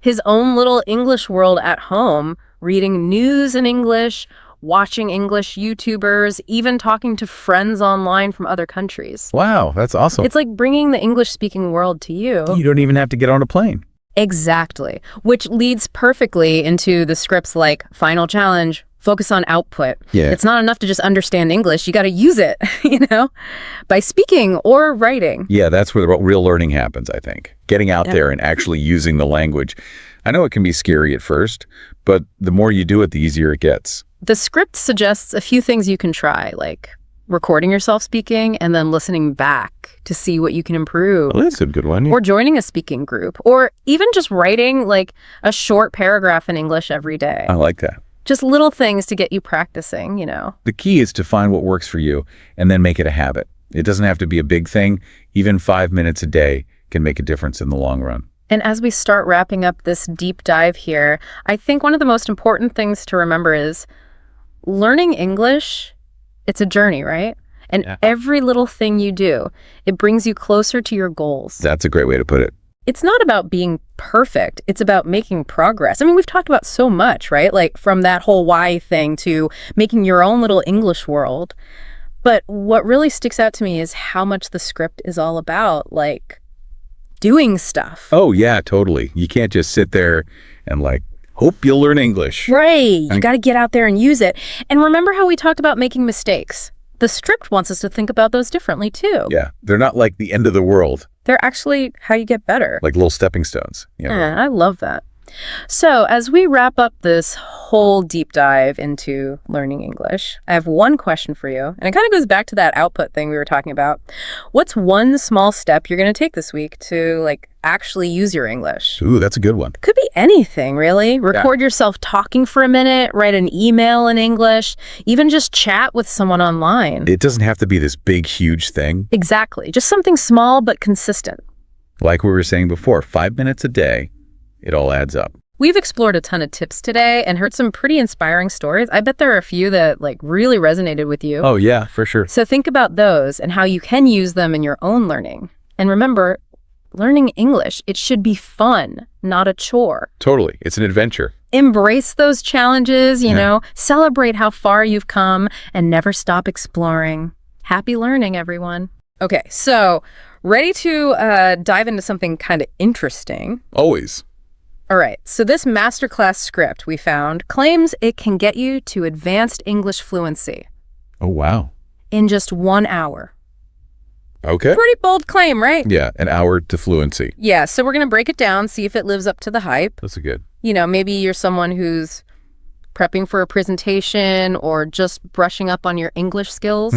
his own little English world at home, reading news in English, watching English YouTubers, even talking to friends online from other countries. Wow, that's awesome. It's like bringing the English-speaking world to you. You don't even have to get on a plane. Exactly, which leads perfectly into the scripts like Final Challenge, focus on output. Yeah. It's not enough to just understand English. You got to use it, by speaking or writing. Yeah, that's where the real learning happens, I think. Getting out there and actually using the language. I know it can be scary at first, but the more you do it, the easier it gets. The script suggests a few things you can try, like recording yourself speaking and then listening back to see what you can improve. Well, that's a good one. Or joining a speaking group, or even just writing like a short paragraph in English every day. I like that. Just little things to get you practicing, The key is to find what works for you and then make it a habit. It doesn't have to be a big thing. Even 5 minutes a day can make a difference in the long run. And as we start wrapping up this deep dive here, I think one of the most important things to remember is learning English, it's a journey, right? And every little thing you do, it brings you closer to your goals. That's a great way to put it. It's not about being perfect. It's about making progress. I mean, we've talked about so much, right? Like from that whole why thing to making your own little English world. But what really sticks out to me is how much the script is all about, like, doing stuff. Oh, yeah, totally. You can't just sit there and hope you'll learn English. Right. You got to get out there and use it. And remember how we talked about making mistakes? The script wants us to think about those differently, too. Yeah, they're not like the end of the world. They're actually how you get better. Like little stepping stones. I love that. So as we wrap up this whole deep dive into learning English, I have one question for you. And it kind of goes back to that output thing we were talking about. What's one small step you're going to take this week to actually use your English? Ooh, that's a good one. Could be anything, really. Record yourself talking for a minute, write an email in English, even just chat with someone online. It doesn't have to be this big, huge thing. Exactly. Just something small but consistent. Like we were saying before, 5 minutes a day, it all adds up. We've explored a ton of tips today and heard some pretty inspiring stories. I bet there are a few that really resonated with you. Oh, yeah, for sure. So think about those and how you can use them in your own learning. And remember, learning English, it should be fun, not a chore. Totally. It's an adventure. Embrace those challenges, celebrate how far you've come and never stop exploring. Happy learning, everyone. Okay, so ready to dive into something kind of interesting. Always. All right, so this masterclass script we found claims it can get you to advanced English fluency. Oh, wow. In just 1 hour. Okay. Pretty bold claim, right? Yeah, an hour to fluency. Yeah, so we're going to break it down, see if it lives up to the hype. That's good. Maybe you're someone who's prepping for a presentation or just brushing up on your English skills.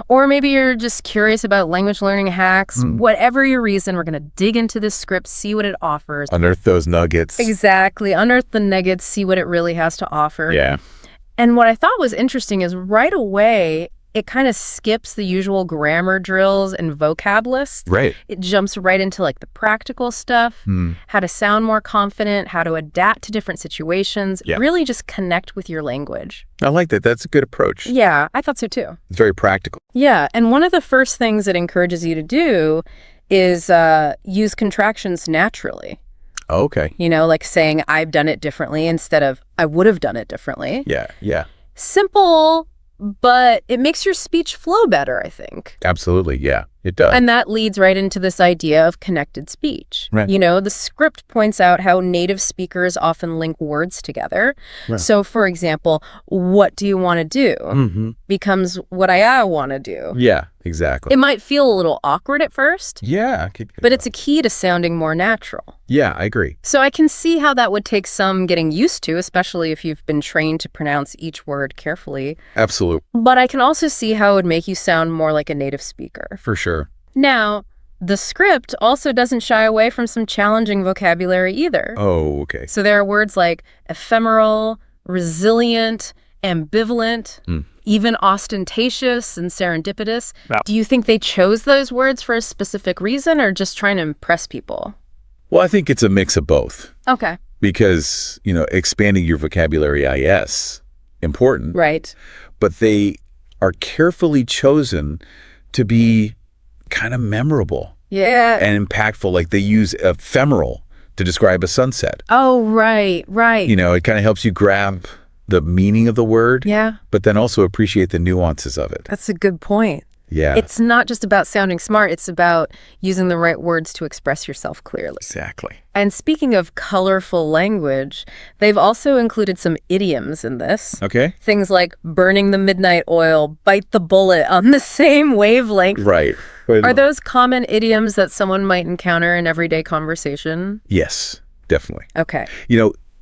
Or maybe you're just curious about language learning hacks. Whatever your reason, we're going to dig into this script, see what it offers. Unearth those nuggets. Exactly. Unearth the nuggets, see what it really has to offer. Yeah. And what I thought was interesting is right away, it kind of skips the usual grammar drills and vocab lists. Right. It jumps right into the practical stuff, how to sound more confident, how to adapt to different situations, really just connect with your language. I like that. That's a good approach. Yeah, I thought so too. It's very practical. Yeah, and one of the first things it encourages you to do is use contractions naturally. Okay. Like saying, I've done it differently instead of, I would have done it differently. Yeah. Simple, but it makes your speech flow better, I think. Absolutely, yeah, it does. And that leads right into this idea of connected speech. Right. The script points out how native speakers often link words together. Right. So, for example, what do you want to do becomes what I want to do. Yeah, exactly. It might feel a little awkward at first, Yeah. but it's a key to sounding more natural. Yeah, I agree. So I can see how that would take some getting used to, especially if you've been trained to pronounce each word carefully. Absolutely. But I can also see how it would make you sound more like a native speaker. For sure. Now, the script also doesn't shy away from some challenging vocabulary either. Oh, okay. So there are words like ephemeral, resilient, ambivalent, even ostentatious and serendipitous. Wow. Do you think they chose those words for a specific reason or just trying to impress people? Well, I think it's a mix of both. Okay. Because, expanding your vocabulary is important. Right. But they are carefully chosen to be kind of memorable. Yeah. And impactful. Like they use ephemeral to describe a sunset. Oh, right. It kind of helps you grab the meaning of the word, Yeah, but then also appreciate the nuances of it. that's a good point. Yeah, It's not just about sounding smart, it's about using the right words to express yourself clearly. exactly. And speaking of colorful language, they've also included some idioms in this. Okay. Things like burning the midnight oil, bite the bullet on the same wavelength. Right. Are those common idioms that someone might encounter in everyday conversation? Yes, definitely. Okay,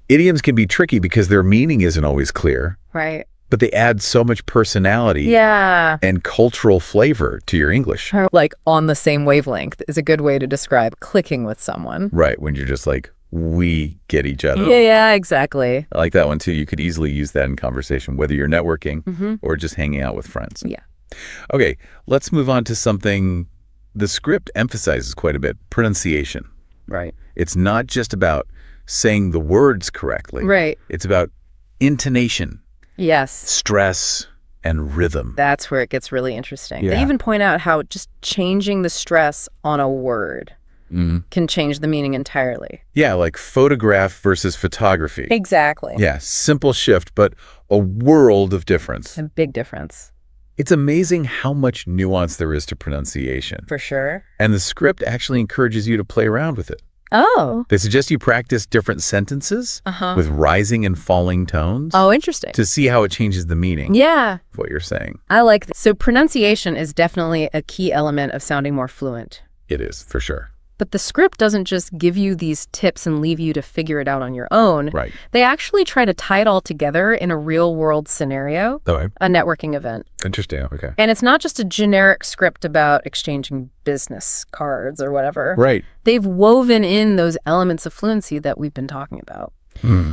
Idioms can be tricky because their meaning isn't always clear, right. but they add so much personality Yeah. and cultural flavor to your English. Like on the same wavelength is a good way to describe clicking with someone. Right, when you're just like, we get each other. Yeah, exactly. I like that one too. You could easily use that in conversation, whether you're networking or just hanging out with friends. Yeah. Okay, let's move on to something the script emphasizes quite a bit, pronunciation. Right. It's not just about saying the words correctly. Right. It's about intonation, Yes. stress, and rhythm. That's where it gets really interesting. Yeah. They even point out how just changing the stress on a word can change the meaning entirely. Yeah, like photograph versus photography. Exactly. Yeah, simple shift, but a world of difference. A big difference. It's amazing how much nuance there is to pronunciation. For sure. And the script actually encourages you to play around with it. Oh. They suggest you practice different sentences with rising and falling tones Oh, interesting. to see how it changes the meaning Yeah. of what you're saying. I like that. So pronunciation is definitely a key element of sounding more fluent. It is, for sure. But the script doesn't just give you these tips and leave you to figure it out on your own. Right. They actually try to tie it all together in a real-world scenario, Okay. a networking event. Interesting. Okay. And it's not just a generic script about exchanging business cards or whatever. Right. They've woven in those elements of fluency that we've been talking about.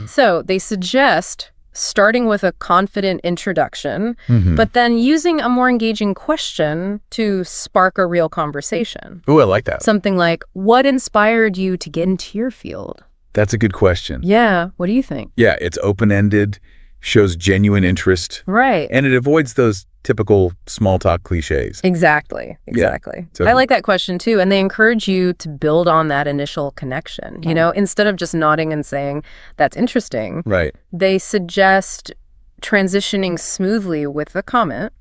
So they suggest starting with a confident introduction, but then using a more engaging question to spark a real conversation. Ooh, I like that. Something like, what inspired you to get into your field? That's a good question. Yeah, what do you think? Yeah, it's open-ended, shows genuine interest, Right. and it avoids those typical small talk cliches. Exactly. So- I like that question too. And they encourage you to build on that initial connection. Instead of just nodding and saying, that's interesting, Right. they suggest transitioning smoothly with a comment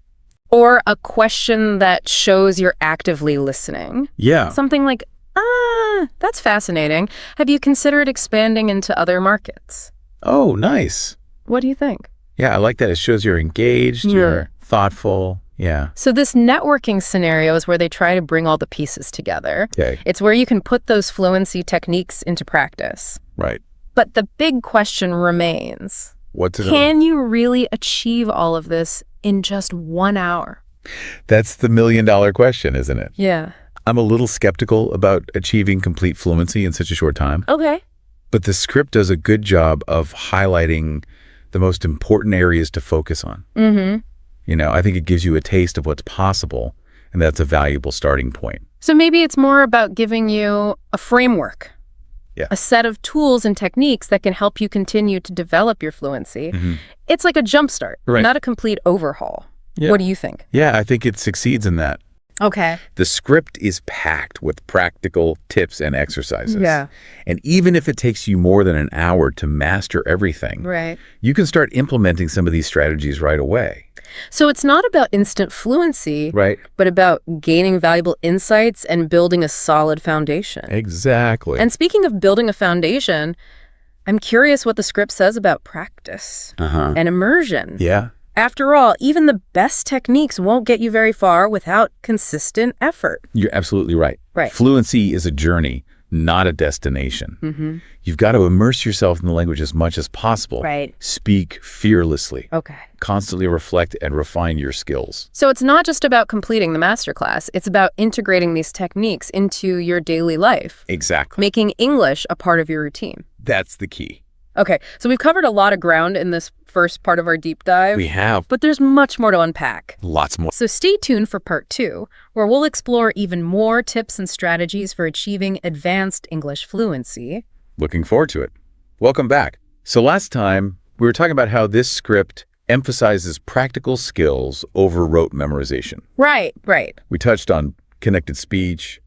or a question that shows you're actively listening. Yeah. Something like, that's fascinating. Have you considered expanding into other markets? Oh, nice. What do you think? Yeah, I like that. It shows you're engaged, you're thoughtful. Yeah. So this networking scenario is where they try to bring all the pieces together. Okay. It's where you can put those fluency techniques into practice. Right. But the big question remains, What's it? can you really achieve all of this in just 1 hour? That's the million-dollar question, isn't it? Yeah. I'm a little skeptical about achieving complete fluency in such a short time, Okay. but the script does a good job of highlighting the most important areas to focus on. I think it gives you a taste of what's possible, and that's a valuable starting point. So maybe it's more about giving you a framework, a set of tools and techniques that can help you continue to develop your fluency. It's like a jumpstart, not a complete overhaul. Yeah. What do you think? Yeah, I think it succeeds in that. Okay. The script is packed with practical tips and exercises. Yeah. And even if it takes you more than an hour to master everything, Right. you can start implementing some of these strategies right away. So it's not about instant fluency, Right. but about gaining valuable insights and building a solid foundation. Exactly. And speaking of building a foundation, I'm curious what the script says about practice and immersion. Yeah. After all, even the best techniques won't get you very far without consistent effort. You're absolutely right. Right. Fluency is a journey, not a destination. You've got to immerse yourself in the language as much as possible. Right. Speak fearlessly. Okay. Constantly reflect and refine your skills. So it's not just about completing the masterclass. It's about integrating these techniques into your daily life, Exactly. making English a part of your routine. That's the key. Okay, so we've covered a lot of ground in this first part of our deep dive. We have But there's much more to unpack. lots more. So stay tuned for part 2, where we'll explore even more tips and strategies for achieving advanced English fluency. Looking forward to it. Welcome back. So last time, we were talking about how this script emphasizes practical skills over rote memorization. Right. We touched on connected speech,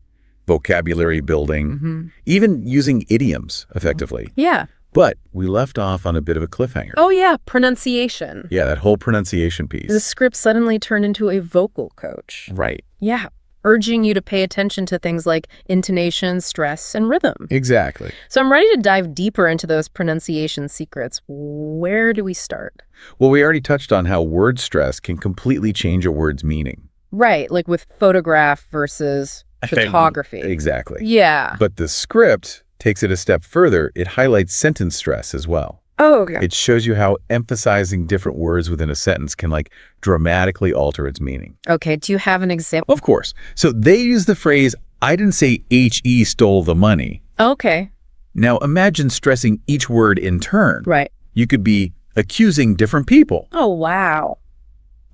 vocabulary building, even using idioms effectively. Yeah. But we left off on a bit of a cliffhanger. Oh yeah, pronunciation. Yeah, that whole pronunciation piece. The script suddenly turned into a vocal coach. Right. Yeah, urging you to pay attention to things like intonation, stress, and rhythm. Exactly. So I'm ready to dive deeper into those pronunciation secrets. Where do we start? Well, we already touched on how word stress can completely change a word's meaning. Right, like with photograph versus photography. Exactly. Yeah. But the script takes it a step further. It highlights sentence stress as well. Oh, okay. It shows you how emphasizing different words within a sentence can dramatically alter its meaning. Okay, do you have an example? Of course. So they use the phrase, I didn't say H.E. stole the money. Okay. Now imagine stressing each word in turn. Right. You could be accusing different people. Oh, wow.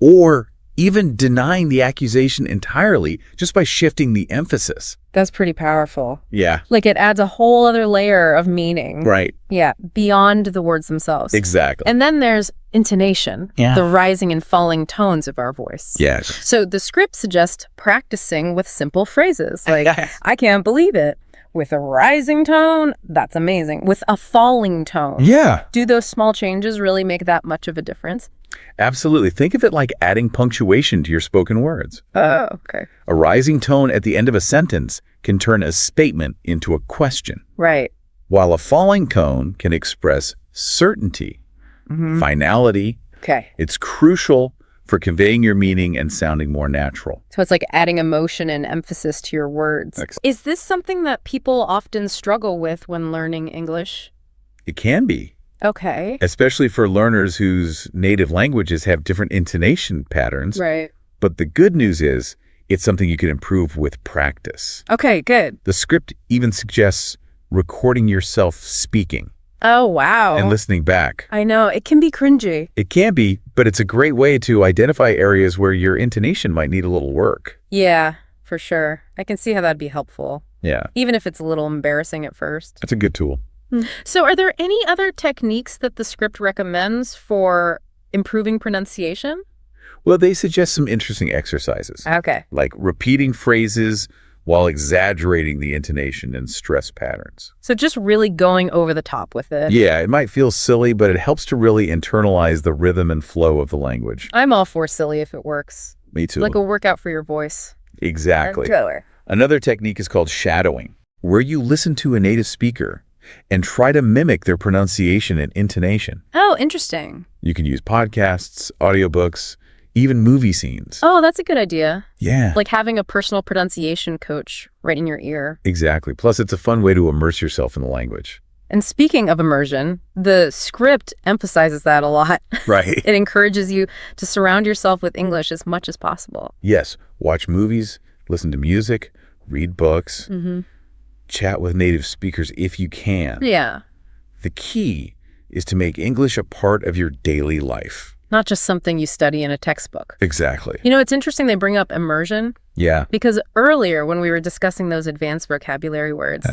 Or even denying the accusation entirely just by shifting the emphasis. That's pretty powerful. Yeah. Like it adds a whole other layer of meaning. Right. Yeah, beyond the words themselves. Exactly. And then there's intonation, Yeah. the rising and falling tones of our voice. Yes. So the script suggests practicing with simple phrases like, I can't believe it. With a rising tone, that's amazing. With a falling tone. Yeah. Do those small changes really make that much of a difference? Absolutely. Think of it like adding punctuation to your spoken words. Oh, okay. A rising tone at the end of a sentence can turn a statement into a question, Right. while a falling tone can express certainty, finality. Okay. It's crucial for conveying your meaning and sounding more natural. So it's like adding emotion and emphasis to your words. Excellent. Is this something that people often struggle with when learning English? It can be, Okay. especially for learners whose native languages have different intonation patterns. Right. But the good news is it's something you can improve with practice. Okay, good. The script even suggests recording yourself speaking Oh, wow. and listening back. I know. It can be cringy. It can be, but it's a great way to identify areas where your intonation might need a little work. Yeah, for sure. I can see how that'd be helpful, Yeah, even if it's a little embarrassing at first. that's a good tool. So are there any other techniques that the script recommends for improving pronunciation? Well, they suggest some interesting exercises, Okay. like repeating phrases while exaggerating the intonation and stress patterns. So just really going over the top with it. Yeah, it might feel silly, but it helps to really internalize the rhythm and flow of the language. I'm all for silly if it works. Me too. Like a workout for your voice. Exactly. Totally. Another technique is called shadowing, where you listen to a native speaker and try to mimic their pronunciation and intonation. Oh, interesting. You can use podcasts, audiobooks, even movie scenes. Oh, that's a good idea. Yeah, Like having a personal pronunciation coach right in your ear. exactly. Plus, it's a fun way to immerse yourself in the language. And speaking of immersion, the script emphasizes that a lot. Right. It encourages you to surround yourself with English as much as possible. Yes, watch movies, listen to music, read books, chat with native speakers if you can. Yeah. The key is to make English a part of your daily life. Not just something you study in a textbook. Exactly. You know, it's interesting they bring up immersion Yeah. because earlier when we were discussing those advanced vocabulary words,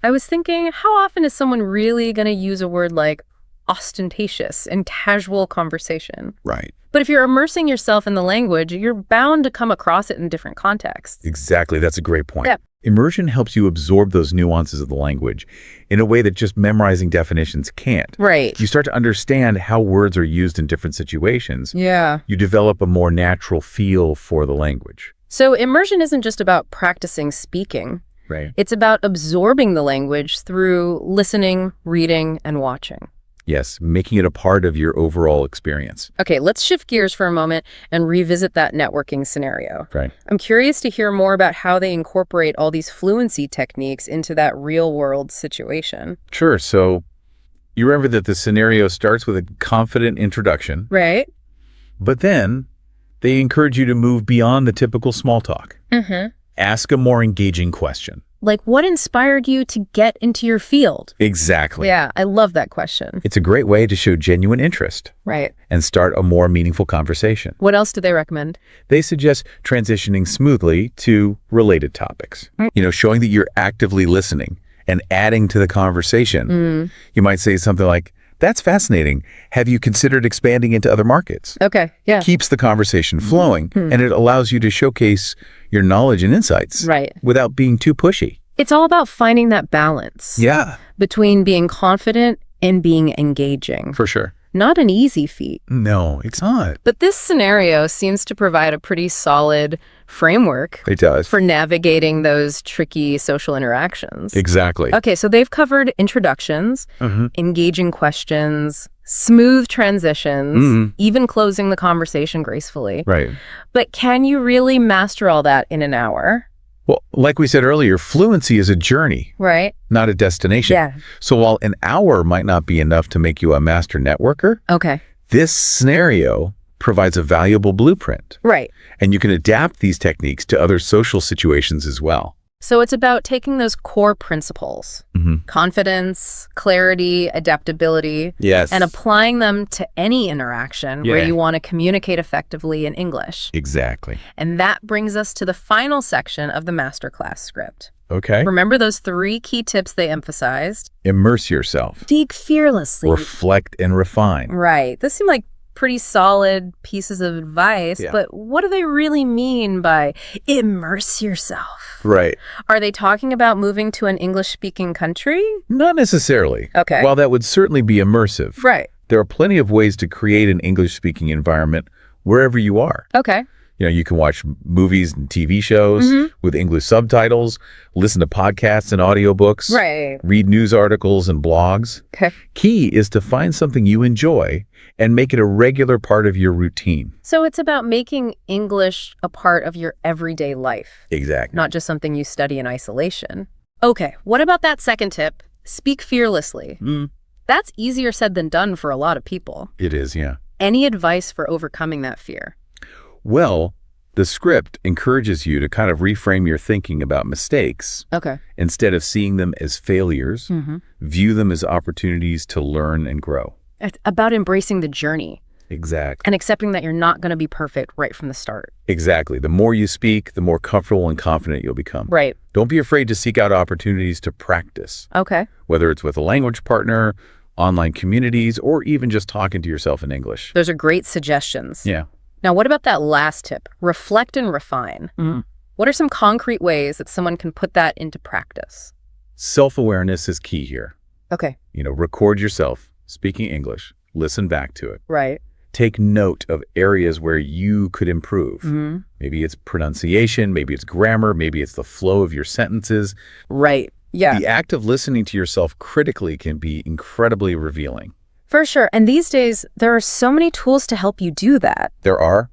I was thinking, how often is someone really going to use a word like ostentatious in casual conversation? Right. But if you're immersing yourself in the language, you're bound to come across it in different contexts. Exactly. That's a great point. Yeah. Immersion helps you absorb those nuances of the language in a way that just memorizing definitions can't. Right. You start to understand how words are used in different situations. Yeah. You develop a more natural feel for the language. So immersion isn't just about practicing speaking. Right. It's about absorbing the language through listening, reading, and watching. Yes, making it a part of your overall experience. Okay, let's shift gears for a moment and revisit that networking scenario. Right. I'm curious to hear more about how they incorporate all these fluency techniques into that real-world situation. Sure. So you remember that the scenario starts with a confident introduction, Right? but then they encourage you to move beyond the typical small talk. Mm-hmm. Ask a more engaging question. Like, what inspired you to get into your field? Exactly. Yeah, I love that question. It's a great way to show genuine interest Right. and start a more meaningful conversation. What else do they recommend? They suggest transitioning smoothly to related topics. Showing that you're actively listening and adding to the conversation. You might say something like, "That's fascinating. Have you considered expanding into other markets?" Okay, yeah. Keeps the conversation flowing, and it allows you to showcase your knowledge and insights Right. without being too pushy. It's all about finding that balance Yeah. between being confident and being engaging. For sure. Not an easy feat. No, it's not. But this scenario seems to provide a pretty solid framework It does. for navigating those tricky social interactions. Exactly. Okay, so they've covered introductions, engaging questions, smooth transitions, even closing the conversation gracefully. Right. But can you really master all that in an hour? Well, like we said earlier, fluency is a journey, Right? not a destination. Yeah. So while an hour might not be enough to make you a master networker, Okay. this scenario provides a valuable blueprint. Right. And you can adapt these techniques to other social situations as well. So it's about taking those core principles, confidence, clarity, adaptability, Yes. and applying them to any interaction where Yeah. you want to communicate effectively in English. Exactly. And that brings us to the final section of the masterclass script. Okay. Remember those 3 key tips they emphasized? Immerse yourself. Speak fearlessly. Reflect and refine. Right. This seemed like pretty solid pieces of advice, Yeah. but what do they really mean by immerse yourself? Right. Are they talking about moving to an English-speaking country? Not necessarily. Okay. While that would certainly be immersive, Right. there are plenty of ways to create an English-speaking environment wherever you are. Okay. You know, you can watch movies and TV shows with English subtitles, listen to podcasts and audiobooks, Right. read news articles and blogs. Okay. Key is to find something you enjoy and make it a regular part of your routine. So it's about making English a part of your everyday life, Exactly. not just something you study in isolation. Okay, what about that second tip? Speak fearlessly. That's easier said than done for a lot of people. It is, yeah. Any advice for overcoming that fear? Well, the script encourages you to kind of reframe your thinking about mistakes. Okay. Instead of seeing them as failures, view them as opportunities to learn and grow. It's about embracing the journey Exactly. and accepting that you're not going to be perfect right from the start. Exactly. The more you speak, the more comfortable and confident you'll become. Right. Don't be afraid to seek out opportunities to practice, Okay. whether it's with a language partner, online communities, or even just talking to yourself in English. Those are great suggestions. Yeah. Now, what about that last tip? Reflect and refine. What are some concrete ways that someone can put that into practice? Self-awareness is key here. Okay. You know, record yourself speaking English, listen back to it. Right. Take note of areas where you could improve. Maybe it's pronunciation, maybe it's grammar, maybe it's the flow of your sentences. Right. Yeah. The act of listening to yourself critically can be incredibly revealing. For sure. And these days, there are so many tools to help you do that. There are.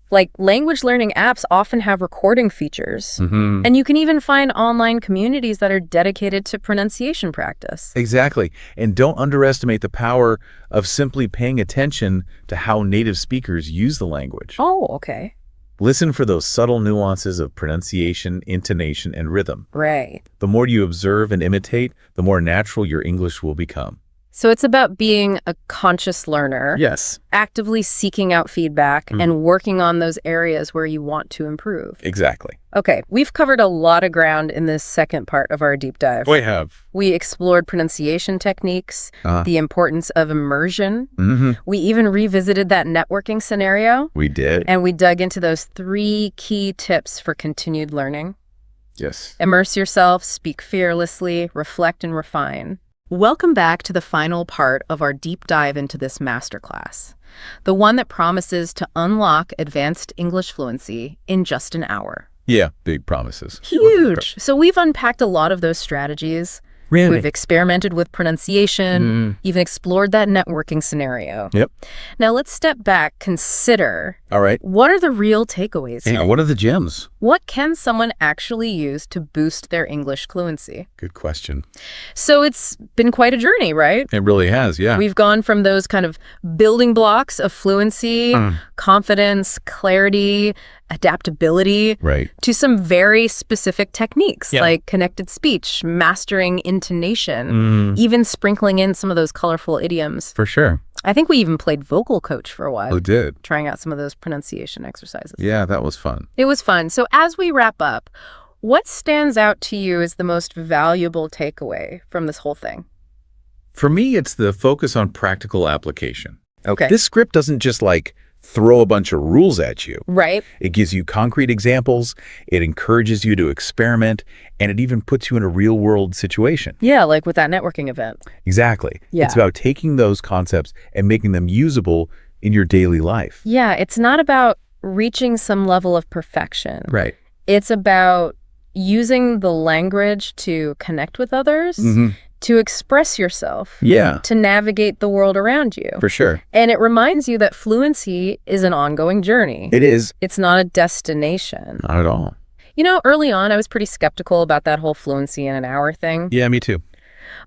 Like language learning apps often have recording features. And you can even find online communities that are dedicated to pronunciation practice. Exactly. And don't underestimate the power of simply paying attention to how native speakers use the language. Oh, okay. Listen for those subtle nuances of pronunciation, intonation, and rhythm. Right. The more you observe and imitate, the more natural your English will become. So it's about being a conscious learner, Yes, actively seeking out feedback, and working on those areas where you want to improve. exactly. Okay, we've covered a lot of ground in this second part of our deep dive. We have. We explored pronunciation techniques, the importance of immersion. We even revisited that networking scenario, We did. and we dug into those 3 key tips for continued learning. Yes. Immerse yourself, speak fearlessly, reflect and refine. Welcome back to the final part of our deep dive into this masterclass, the one that promises to unlock advanced English fluency in just an hour. Yeah, big promises. Huge! So we've unpacked a lot of those strategies. Really? We've experimented with pronunciation, even explored that networking scenario. Yep. Now let's step back, consider, All right. what are the real takeaways here? What are the gems? What can someone actually use to boost their English fluency? Good question. So it's been quite a journey, right? It really has, yeah. We've gone from those kind of building blocks of fluency, confidence, clarity, adaptability, Right. to some very specific techniques Yeah. like connected speech, mastering intonation, even sprinkling in some of those colorful idioms. For sure. I think we even played vocal coach for a while, Oh, did. trying out some of those pronunciation exercises. Yeah, that was fun. It was fun. So as we wrap up, what stands out to you as the most valuable takeaway from this whole thing? For me, it's the focus on practical application. Okay. This script doesn't just throw a bunch of rules at you. Right. It gives you concrete examples, it encourages you to experiment, and it even puts you in a real-world situation. Yeah, like with that networking event. Exactly. Yeah. It's about taking those concepts and making them usable in your daily life. Yeah, it's not about reaching some level of perfection. Right. It's about using the language to connect with others, to express yourself, Yeah, to navigate the world around you. for sure. And it reminds you that fluency is an ongoing journey. It is. It's not a destination. Not at all. You know, early on, I was pretty skeptical about that whole fluency in an hour thing. Yeah, me too.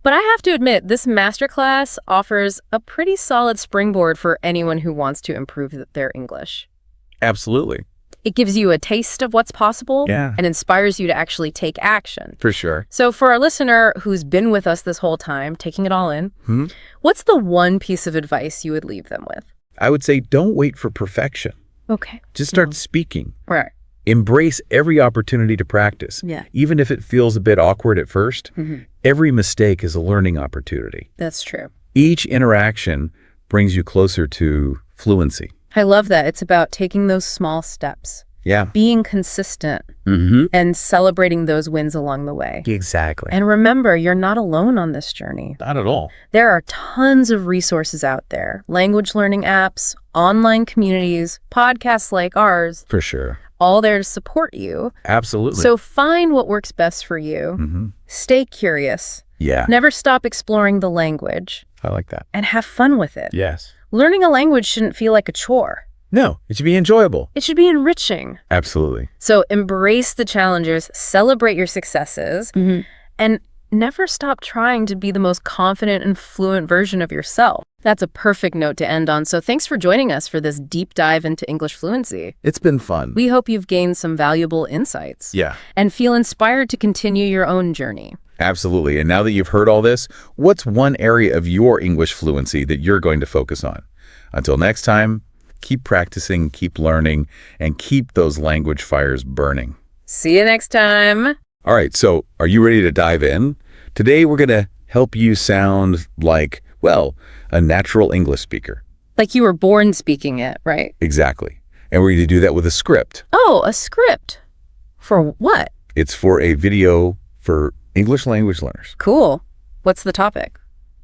But I have to admit, this masterclass offers a pretty solid springboard for anyone who wants to improve their English. Absolutely. It gives you a taste of what's possible Yeah. and inspires you to actually take action. For sure. So for our listener who's been with us this whole time, taking it all in, what's the one piece of advice you would leave them with? I would say don't wait for perfection. Okay. Just start speaking. Right. Embrace every opportunity to practice. Yeah. Even if it feels a bit awkward at first, every mistake is a learning opportunity. That's true. Each interaction brings you closer to fluency. I love that. It's about taking those small steps, Yeah. being consistent, and celebrating those wins along the way. Exactly. And remember, you're not alone on this journey. Not at all. There are tons of resources out there, language learning apps, online communities, podcasts like ours, For sure. all there to support you. Absolutely. So find what works best for you. Stay curious. Yeah. Never stop exploring the language I like that. and have fun with it. Yes. Learning a language shouldn't feel like a chore. No, it should be enjoyable. It should be enriching. Absolutely. So embrace the challenges, celebrate your successes, and never stop trying to be the most confident and fluent version of yourself. That's a perfect note to end on. So thanks for joining us for this deep dive into English fluency. It's been fun. We hope you've gained some valuable insights. Yeah. And feel inspired to continue your own journey. Absolutely. And now that you've heard all this, what's one area of your English fluency that you're going to focus on? Until next time, keep practicing, keep learning, and keep those language fires burning. See you next time. All right, so are you ready to dive in? Today, we're going to help you sound like, well, a natural English speaker. Like you were born speaking it, right? Exactly. And we're going to do that with a script. Oh, a script. For what? It's for a video for English language learners. Cool. What's the topic?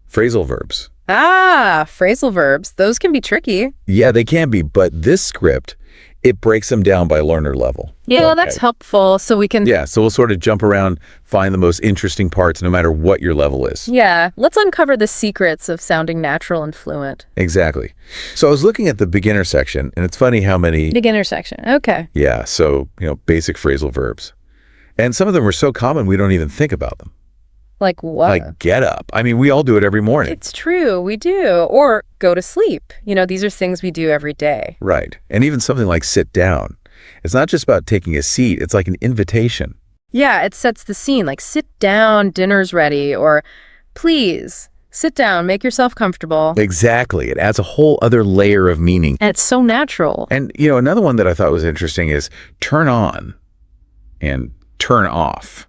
Phrasal verbs. Ah, phrasal verbs. Those can be tricky. Yeah, they can be, but this script, it breaks them down by learner level. Yeah, that's helpful. So we can... Yeah, so we'll sort of jump around, find the most interesting parts no matter what your level is. Yeah, let's uncover the secrets of sounding natural and fluent. Exactly. So I was looking at the beginner section, and it's funny how many... Beginner section. Okay. Yeah, so, basic phrasal verbs. And some of them are so common we don't even think about them. Like what? Like get up. I mean, we all do it every morning. It's true, we do. Or go to sleep. These are things we do every day. Right. And even something like sit down. It's not just about taking a seat. It's like an invitation. Yeah, it sets the scene. Like sit down, dinner's ready. Or please, sit down, make yourself comfortable. Exactly. It adds a whole other layer of meaning. And it's so natural. And, another one that I thought was interesting is turn on and turn off.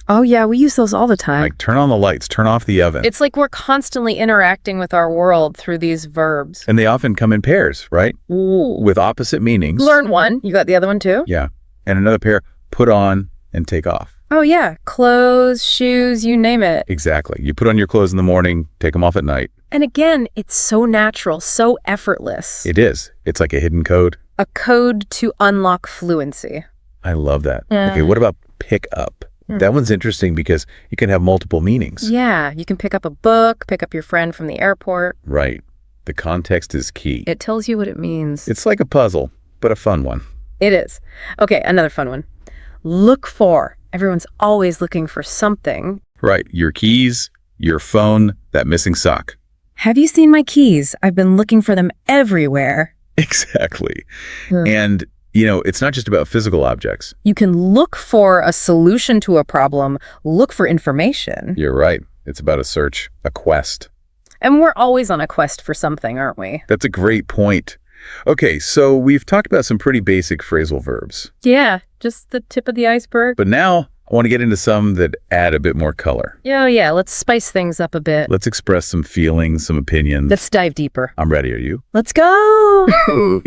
Oh, yeah, we use those all the time. Like turn on the lights, turn off the oven. It's like we're constantly interacting with our world through these verbs. And they often come in pairs, right? Ooh. With opposite meanings. Learn one. You got the other one too? Yeah. And another pair, put on and take off. Oh, yeah. Clothes, shoes, you name it. Exactly. You put on your clothes in the morning, take them off at night. And again, it's so natural, so effortless. It is. It's like a hidden code. A code to unlock fluency. I love that. Okay, what about pick up? That one's interesting because it can have multiple meanings. Yeah, you can pick up a book, pick up your friend from the airport. Right. The context is key. It tells you what it means. It's like a puzzle, but a fun one. It is. Okay, another fun one. Look for. Everyone's always looking for something. Right. Your keys, your phone, that missing sock. Have you seen my keys? I've been looking for them everywhere. Exactly. And it's not just about physical objects. You can look for a solution to a problem, look for information. You're right. It's about a search, a quest. And we're always on a quest for something, aren't we? That's a great point. Okay, so we've talked about some pretty basic phrasal verbs. Yeah, just the tip of the iceberg. But now I want to get into some that add a bit more color. Yeah, let's spice things up a bit. Let's express some feelings, some opinions. Let's dive deeper. I'm ready. Are you? Let's go!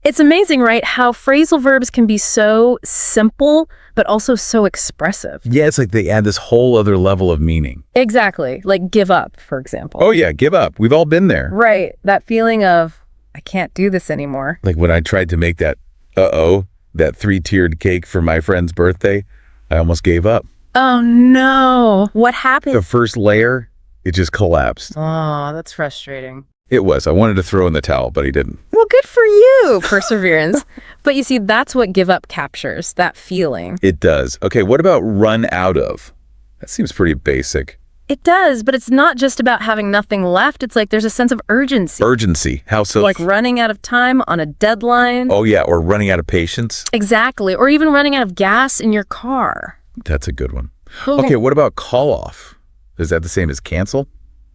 It's amazing, right, how phrasal verbs can be so simple, but also so expressive. Yeah, it's like they add this whole other level of meaning. Exactly. Like give up, for example. Oh yeah, give up. We've all been there. Right. That feeling of, I can't do this anymore. Like when I tried to make that, that 3-tiered cake for my friend's birthday, I almost gave up. Oh no. What happened? The first layer, it just collapsed. Oh, that's frustrating. It was. I wanted to throw in the towel, but he didn't. Well, good for you, perseverance. But you see, that's what give up captures, that feeling. It does. Okay, what about run out of? That seems pretty basic. It does, but it's not just about having nothing left. It's like there's a sense of urgency. Urgency. How so? Like running out of time on a deadline. Oh yeah, or running out of patience. Exactly. Or even running out of gas in your car. That's a good one. Okay, what about call off? Is that the same as cancel?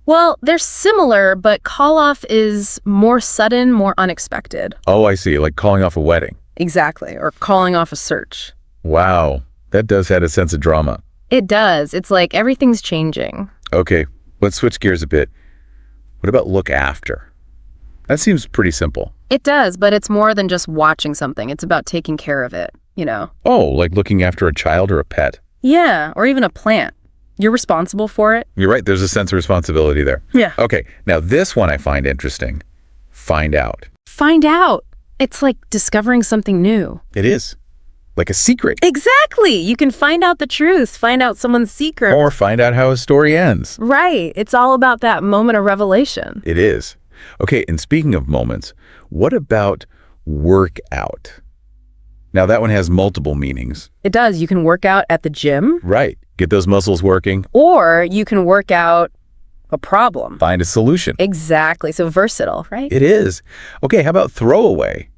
Well, they're similar, but call off is more sudden, more unexpected. Oh, I see. Like calling off a wedding. Exactly. Or calling off a search. Wow. That does add a sense of drama. It does. It's like everything's changing. Okay, let's switch gears a bit. What about look after? That seems pretty simple. It does, but it's more than just watching something. It's about taking care of it, you know? Oh, like looking after a child or a pet. Yeah, or even a plant. You're responsible for it. You're right. There's a sense of responsibility there. Yeah. Okay. Now this one I find interesting. Find out. Find out. It's like discovering something new. It is. Like a secret. Exactly. You can find out the truth, find out someone's secret. Or find out how a story ends. Right. It's all about that moment of revelation. It is. Okay. And speaking of moments, what about work out? Now that one has multiple meanings. It does. You can work out at the gym. Right. Get those muscles working. Or you can work out a problem. Find a solution. Exactly. So versatile, right? It is. Okay, how about throwaway?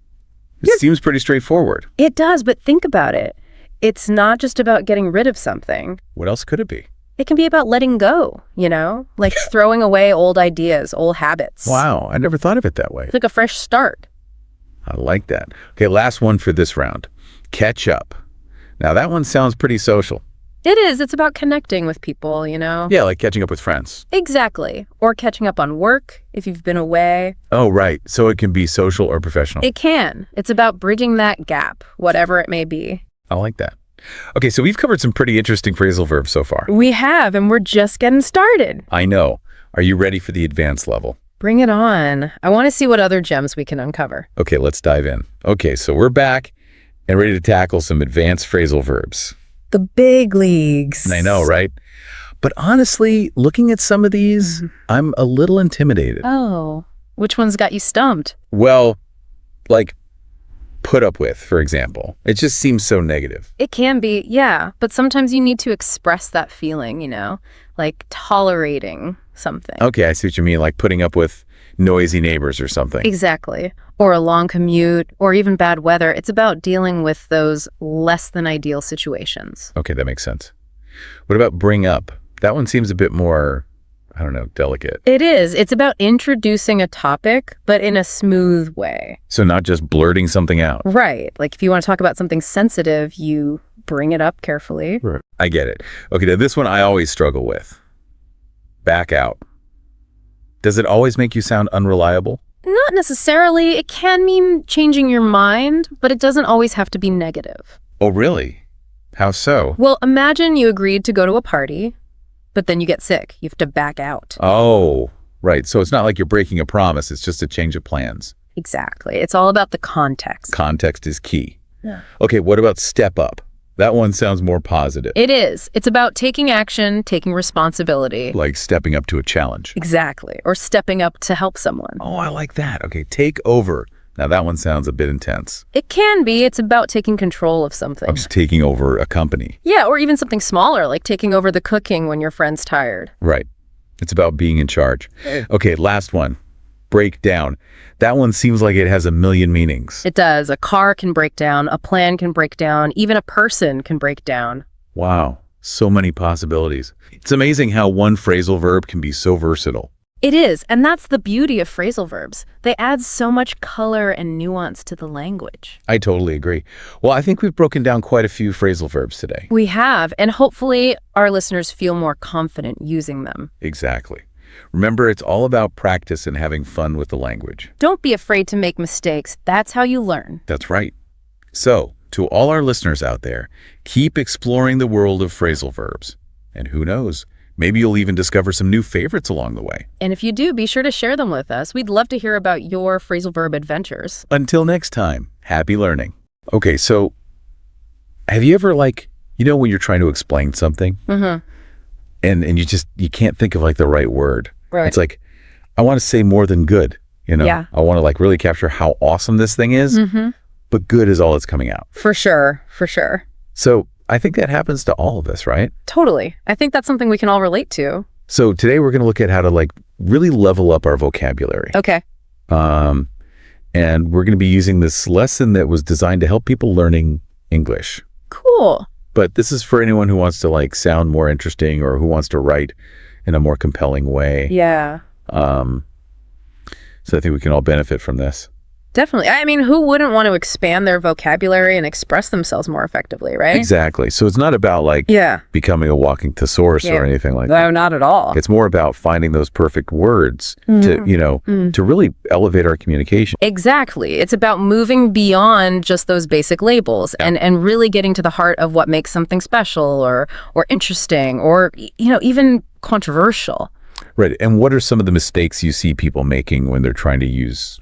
It seems pretty straightforward. It does, but think about it. It's not just about getting rid of something. What else could it be? It can be about letting go, you know? Like throwing away old ideas, old habits. Wow, I never thought of it that way. It's like a fresh start. I like that. Okay, last one for this round. Catch up. Now that one sounds pretty social. It is. It's about connecting with people, you know? Yeah, like catching up with friends. Exactly. Or catching up on work if you've been away. Oh, right. So it can be social or professional. It can. It's about bridging that gap, whatever it may be. I like that. Okay, so we've covered some pretty interesting phrasal verbs so far. We have, and we're just getting started. I know. Are you ready for the advanced level? Bring it on. I want to see what other gems we can uncover. Okay, let's dive in. Okay, so we're back and ready to tackle some advanced phrasal verbs. The big leagues. I know, right? But honestly, looking at some of these, I'm a little intimidated. Oh, which one's got you stumped? Well, like put up with, for example. It just seems so negative. It can be, yeah. But sometimes you need to express that feeling, you know, like tolerating something. Okay, I see what you mean, like putting up with noisy neighbors or something. Exactly. Or a long commute, or even bad weather. It's about dealing with those less than ideal situations. Okay, that makes sense. What about bring up? That one seems a bit more, I don't know, delicate. It is. It's about introducing a topic, but in a smooth way. So not just blurting something out. Right. Like if you want to talk about something sensitive, you bring it up carefully. Right. I get it. Okay, now this one I always struggle with. Back out. Does it always make you sound unreliable? Not necessarily. It can mean changing your mind, but it doesn't always have to be negative. Oh, really? How so? Well, imagine you agreed to go to a party, but then you get sick. You have to back out. Oh, right. So it's not like you're breaking a promise. It's just a change of plans. Exactly. It's all about the context. Context is key. Yeah. Okay, what about step up? That one sounds more positive. It is. It's about taking action, taking responsibility. Like stepping up to a challenge. Exactly. Or stepping up to help someone. Oh, I like that. Okay, take over. Now that one sounds a bit intense. It can be. It's about taking control of something. I'm just taking over a company. Yeah, or even something smaller, like taking over the cooking when your friend's tired. Right. It's about being in charge. Okay, last one. Break down. That one seems like it has a million meanings. It does. A car can break down. A plan can break down. Even a person can break down. Wow. So many possibilities. It's amazing how one phrasal verb can be so versatile. It is, and that's the beauty of phrasal verbs. They add so much color and nuance to the language. I totally agree. Well, I think we've broken down quite a few phrasal verbs today. We have, and hopefully our listeners feel more confident using them. Exactly. Remember, it's all about practice and having fun with the language. Don't be afraid to make mistakes. That's how you learn. That's right. So, to all our listeners out there, keep exploring the world of phrasal verbs. And who knows, maybe you'll even discover some new favorites along the way. And if you do, be sure to share them with us. We'd love to hear about your phrasal verb adventures. Until next time, happy learning. Okay, so have you ever when you're trying to explain something and you can't think of the right word. Right. It's like, I want to say more than good, Yeah. I want to really capture how awesome this thing is, but good is all that's coming out. For sure. So I think that happens to all of us, right? Totally. I think that's something we can all relate to. So today we're going to look at how to really level up our vocabulary. Okay. And we're going to be using this lesson that was designed to help people learning English. Cool. But this is for anyone who wants to sound more interesting or who wants to write in a more compelling way. Yeah. So I think we can all benefit from this. Definitely. I mean, who wouldn't want to expand their vocabulary and express themselves more effectively, right? Exactly. So it's not about becoming a walking thesaurus or anything like that. No, not at all. It's more about finding those perfect words to really elevate our communication. Exactly. It's about moving beyond just those basic labels and really getting to the heart of what makes something special or interesting or, even controversial. Right. And what are some of the mistakes you see people making when they're trying to use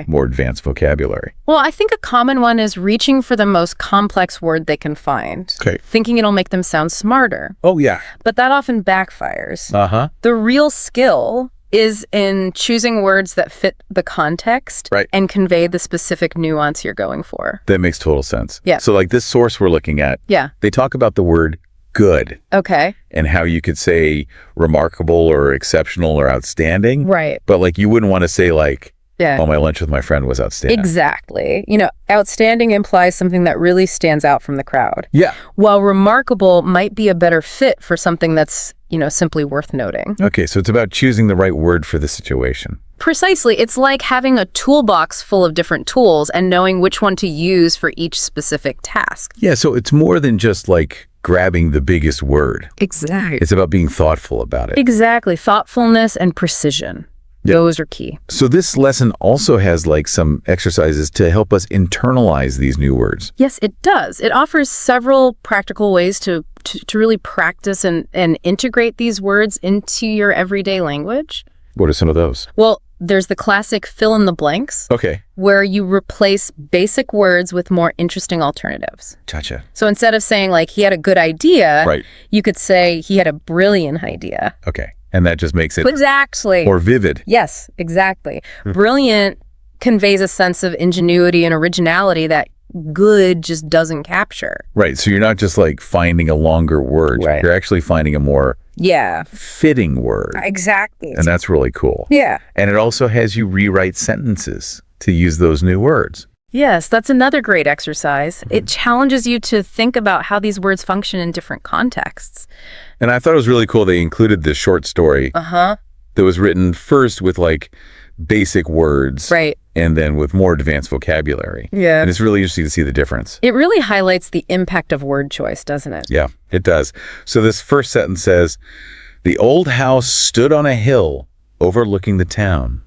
more advanced vocabulary? Well, I think a common one is reaching for the most complex word they can find, thinking it'll make them sound smarter. Oh, yeah. But that often backfires. Uh-huh. The real skill is in choosing words that fit the context and convey the specific nuance you're going for. That makes total sense. Yeah. So this source we're looking at, they talk about the word good. Okay. And how you could say remarkable or exceptional or outstanding. Right. But you wouldn't want to say oh, my lunch with my friend was outstanding. Exactly. Outstanding implies something that really stands out from the crowd. Yeah. While remarkable might be a better fit for something that's, simply worth noting. Okay, so it's about choosing the right word for the situation. Precisely. It's like having a toolbox full of different tools and knowing which one to use for each specific task. Yeah, so it's more than just grabbing the biggest word. Exactly. It's about being thoughtful about it. Exactly. Thoughtfulness and precision. Yep. Those are key. So this lesson also has some exercises to help us internalize these new words. Yes, it does. It offers several practical ways to really practice and integrate these words into your everyday language. What are some of those? Well, there's the classic fill in the blanks. Okay. Where you replace basic words with more interesting alternatives. Gotcha. So instead of saying he had a good idea, you could say he had a brilliant idea. Okay. And that just makes it exactly more vivid. Yes, exactly. Brilliant conveys a sense of ingenuity and originality that good just doesn't capture. Right. So you're not just finding a longer word. Right. You're actually finding a more fitting word. Exactly. And that's really cool. Yeah. And it also has you rewrite sentences to use those new words. Yes, that's another great exercise. It challenges you to think about how these words function in different contexts. And I thought it was really cool they included this short story that was written first with basic words. Right. And then with more advanced vocabulary. Yeah. And it's really interesting to see the difference. It really highlights the impact of word choice, doesn't it? Yeah, it does. So this first sentence says, "The old house stood on a hill overlooking the town.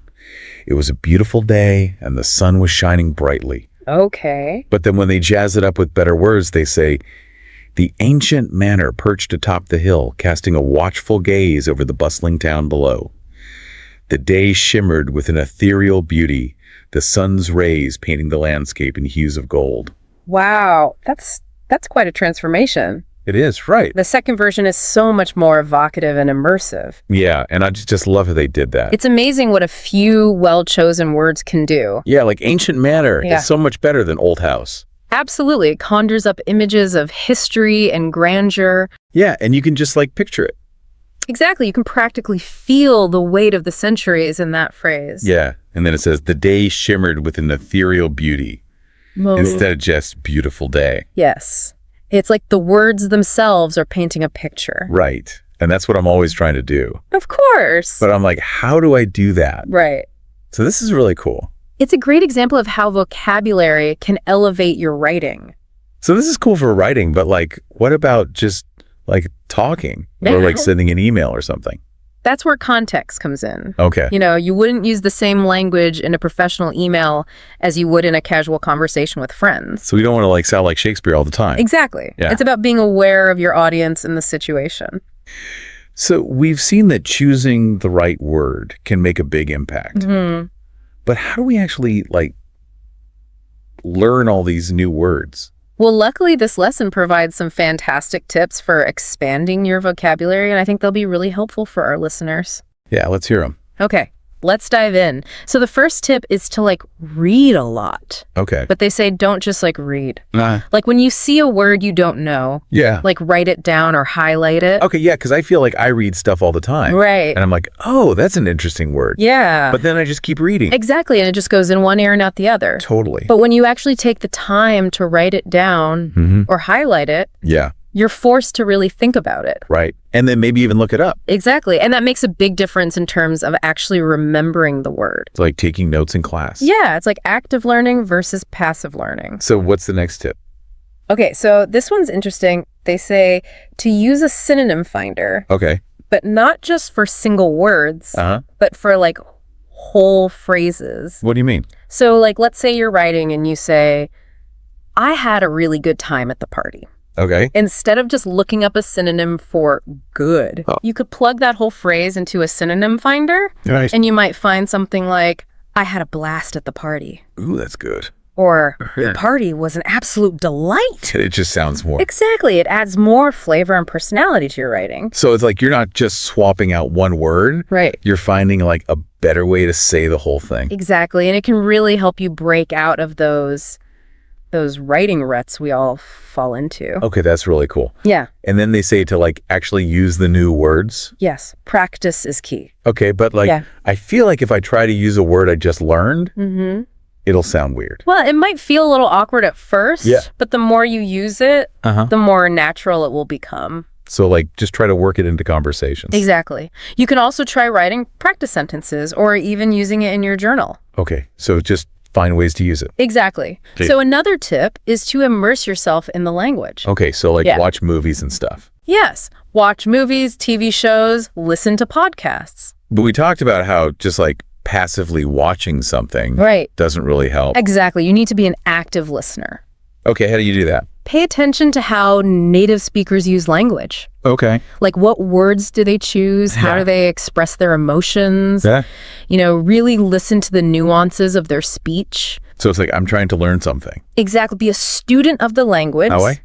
It was a beautiful day and the sun was shining brightly." Okay. But then when they jazz it up with better words, they say, "The ancient manor perched atop the hill, casting a watchful gaze over the bustling town below. The day shimmered with an ethereal beauty, the sun's rays painting the landscape in hues of gold." Wow, that's quite a transformation. It is, right. The second version is so much more evocative and immersive. Yeah, and I just love how they did that. It's amazing what a few well-chosen words can do. Yeah, ancient manor is so much better than old house. Absolutely. It conjures up images of history and grandeur. Yeah, and you can just picture it. Exactly. You can practically feel the weight of the centuries in that phrase. Yeah, and then it says, "The day shimmered with an ethereal beauty," instead of just beautiful day. Yes. It's like the words themselves are painting a picture. Right. And that's what I'm always trying to do. Of course. But I'm like, how do I do that? Right. So this is really cool. It's a great example of how vocabulary can elevate your writing. So this is cool for writing, but like, what about just like talking or like sending an email or something? That's where context comes in. Okay. You know, you wouldn't use the same language in a professional email as you would in a casual conversation with friends. So we don't want to like sound like Shakespeare all the time. Exactly. Yeah. It's about being aware of your audience and the situation. So we've seen that choosing the right word can make a big impact. Mm-hmm. But how do we actually like learn all these new words? Well, luckily, this lesson provides some fantastic tips for expanding your vocabulary, and I think they'll be really helpful for our listeners. Yeah, let's hear them. Okay, let's dive in. So the first tip is to read a lot. Okay. But they say don't just read. Like when you see a word you don't know, Yeah. write it down or highlight it. Okay, yeah, because I feel like I read stuff all the time. Right. And I'm like, oh, that's an interesting word. Yeah. But then I just keep reading. Exactly, and it just goes in one ear and out the other. Totally. But when you actually take the time to write it down or highlight it, Yeah, you're forced to really think about it. right. And then maybe even look it up. Exactly. And that makes a big difference in terms of actually remembering the word. It's like taking notes in class. Yeah, it's like active learning versus passive learning. So what's the next tip? Okay, so this one's interesting. They say to use a synonym finder, Okay. but not just for single words, Uh-huh. but for whole phrases. What do you mean? So let's say you're writing and you say, I had a really good time at the party. Okay. Instead of just looking up a synonym for good, you could plug that whole phrase into a synonym finder, Right. and you might find something like, I had a blast at the party. Ooh, that's good. Or, the party was an absolute delight. It just sounds more. Exactly. It adds more flavor and personality to your writing. So it's like you're not just swapping out one word. Right. You're finding like a better way to say the whole thing. Exactly. And it can really help you break out of those writing ruts we all fall into. Okay, that's really cool. Yeah. And then they say to actually use the new words. Yes. Practice is key. Okay, but Yeah. I feel like if I try to use a word I just learned, it'll sound weird. Well, it might feel a little awkward at first, Yeah. but the more you use it, the more natural it will become. So just try to work it into conversations. Exactly. You can also try writing practice sentences or even using it in your journal. Okay, so just find ways to use it. Exactly. Okay. So another tip is to immerse yourself in the language. Okay, so Yeah. watch movies and stuff. Yes. Watch movies, TV shows, listen to podcasts. But we talked about how just passively watching something Right. doesn't really help. Exactly. You need to be an active listener. Okay, how do you do that? Pay attention to how native speakers use language. Okay. What words do they choose? How do they express their emotions? Yeah. Really listen to the nuances of their speech. So it's I'm trying to learn something. Exactly. Be a student of the language. Oh, I?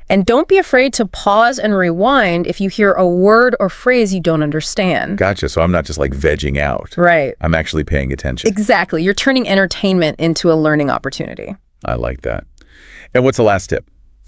And don't be afraid to pause and rewind if you hear a word or phrase you don't understand. Gotcha. So I'm not just vegging out. Right. I'm actually paying attention. Exactly. You're turning entertainment into a learning opportunity. I like that. And what's the last tip?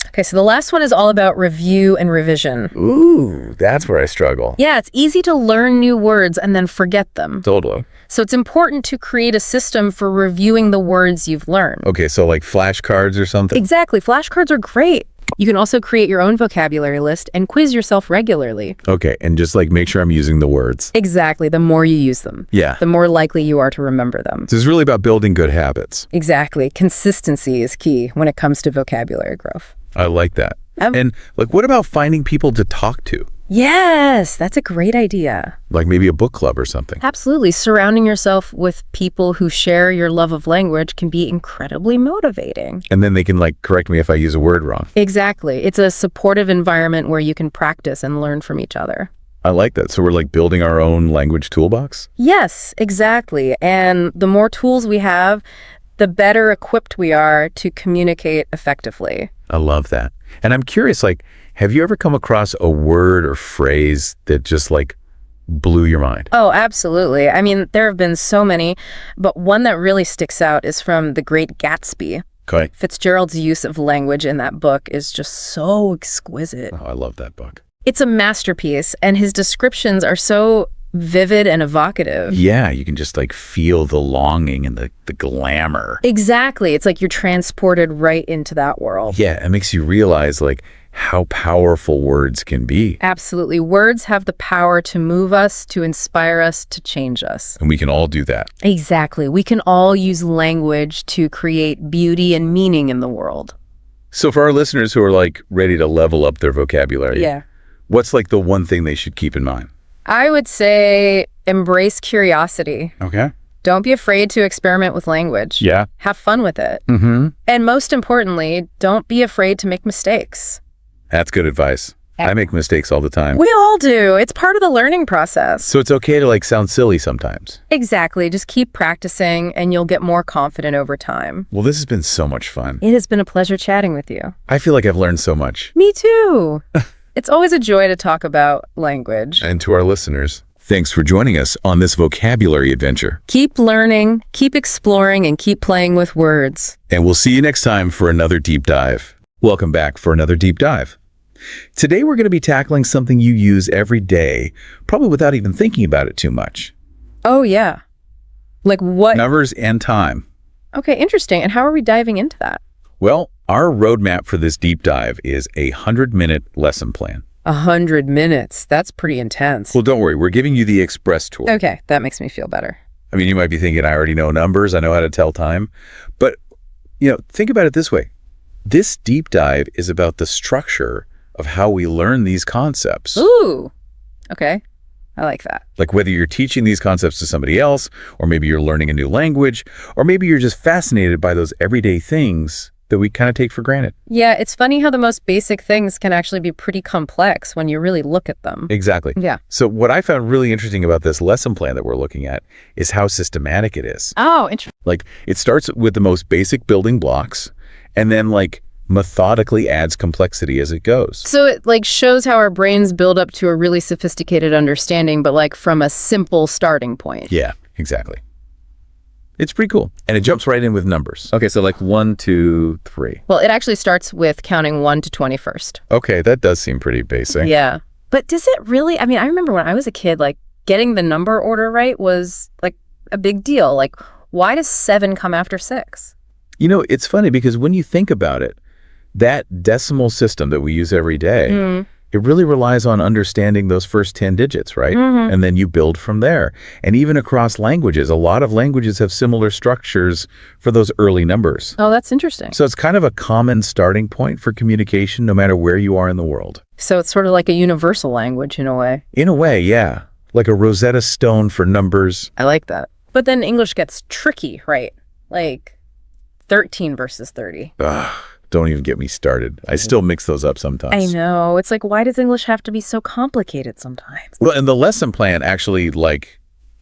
Okay, so the last one is all about review and revision. Ooh, that's where I struggle. Yeah, it's easy to learn new words and then forget them. Totally. So it's important to create a system for reviewing the words you've learned. Okay, so flashcards or something? Exactly. Flashcards are great. You can also create your own vocabulary list and quiz yourself regularly. Okay, and just make sure I'm using the words. Exactly. The more you use them, Yeah. the more likely you are to remember them. This is really about building good habits. Exactly. Consistency is key when it comes to vocabulary growth. I like that. And what about finding people to talk to? Yes, that's a great idea. Maybe a book club or something. Absolutely. Surrounding yourself with people who share your love of language can be incredibly motivating. And then they can correct me if I use a word wrong. Exactly. It's a supportive environment where you can practice and learn from each other. I like that. So we're building our own language toolbox? Yes, exactly. And the more tools we have, the better equipped we are to communicate effectively. I love that. And I'm curious, have you ever come across a word or phrase that just blew your mind? Oh, absolutely. I mean, there have been so many, but one that really sticks out is from The Great Gatsby. Okay. Fitzgerald's use of language in that book is just so exquisite. Oh, I love that book. It's a masterpiece, and his descriptions are so vivid and evocative. Yeah, you can just feel the longing and the glamour. Exactly. It's you're transported right into that world. Yeah, it makes you realize how powerful words can be. Absolutely. Words have the power to move us, to inspire us, to change us. And we can all do that. Exactly. We can all use language to create beauty and meaning in the world. So for our listeners who are like ready to level up their vocabulary, Yeah. what's like the one thing they should keep in mind? I would say embrace curiosity. Okay. Don't be afraid to experiment with language. Yeah. Have fun with it. Mm-hmm. And most importantly, don't be afraid to make mistakes. That's good advice. I make mistakes all the time. We all do. It's part of the learning process. So it's okay to like sound silly sometimes. Exactly. Just keep practicing and you'll get more confident over time. Well, this has been so much fun. It has been a pleasure chatting with you. I feel like I've learned so much. Me too. It's always a joy to talk about language. And to our listeners, thanks for joining us on this vocabulary adventure. Keep learning, keep exploring, and keep playing with words. And we'll see you next time for another deep dive. Welcome back for another deep dive. Today we're going to be tackling something you use every day, probably without even thinking about it too much. Oh, yeah. Like what? Numbers and time. Okay, interesting. And how are we diving into that? Well, our roadmap for this deep dive is a 100-minute lesson plan. 100 minutes. That's pretty intense. Well, don't worry. We're giving you the express tour. Okay, that makes me feel better. I mean, you might be thinking, I already know numbers. I know how to tell time. But, think about it this way. This deep dive is about the structure of how we learn these concepts. Ooh, okay. I like that. Like whether you're teaching these concepts to somebody else, or maybe you're learning a new language, or maybe you're just fascinated by those everyday things that we kind of take for granted. Yeah, it's funny how the most basic things can actually be pretty complex when you really look at them. Exactly. Yeah. So what I found really interesting about this lesson plan that we're looking at is how systematic it is. Oh, interesting. Like it starts with the most basic building blocks and then like methodically adds complexity as it goes. So it like shows how our brains build up to a really sophisticated understanding, but like from a simple starting point. Yeah, exactly. It's pretty cool. And it jumps right in with numbers. Okay, so like 1, 2, 3. Well, it actually starts with counting 1 to 20 first. Okay, that does seem pretty basic. Yeah. But does it really? I mean, I remember when I was a kid, like getting the number order right was like a big deal. Like, why does 7 come after 6? It's funny because when you think about it, that decimal system that we use every day, it really relies on understanding those first 10 digits, right? And then you build from there. And even across languages, a lot of languages have similar structures for those early numbers. Oh, that's interesting. So it's kind of a common starting point for communication no matter where you are in the world. So it's sort of like a universal language in a way. In a way, yeah. Like a Rosetta Stone for numbers. I like that. But then English gets tricky, right? Like 13 versus 30. Ugh. Don't even get me started. I still mix those up sometimes. I know. It's like, why does English have to be so complicated sometimes? Well, and the lesson plan actually like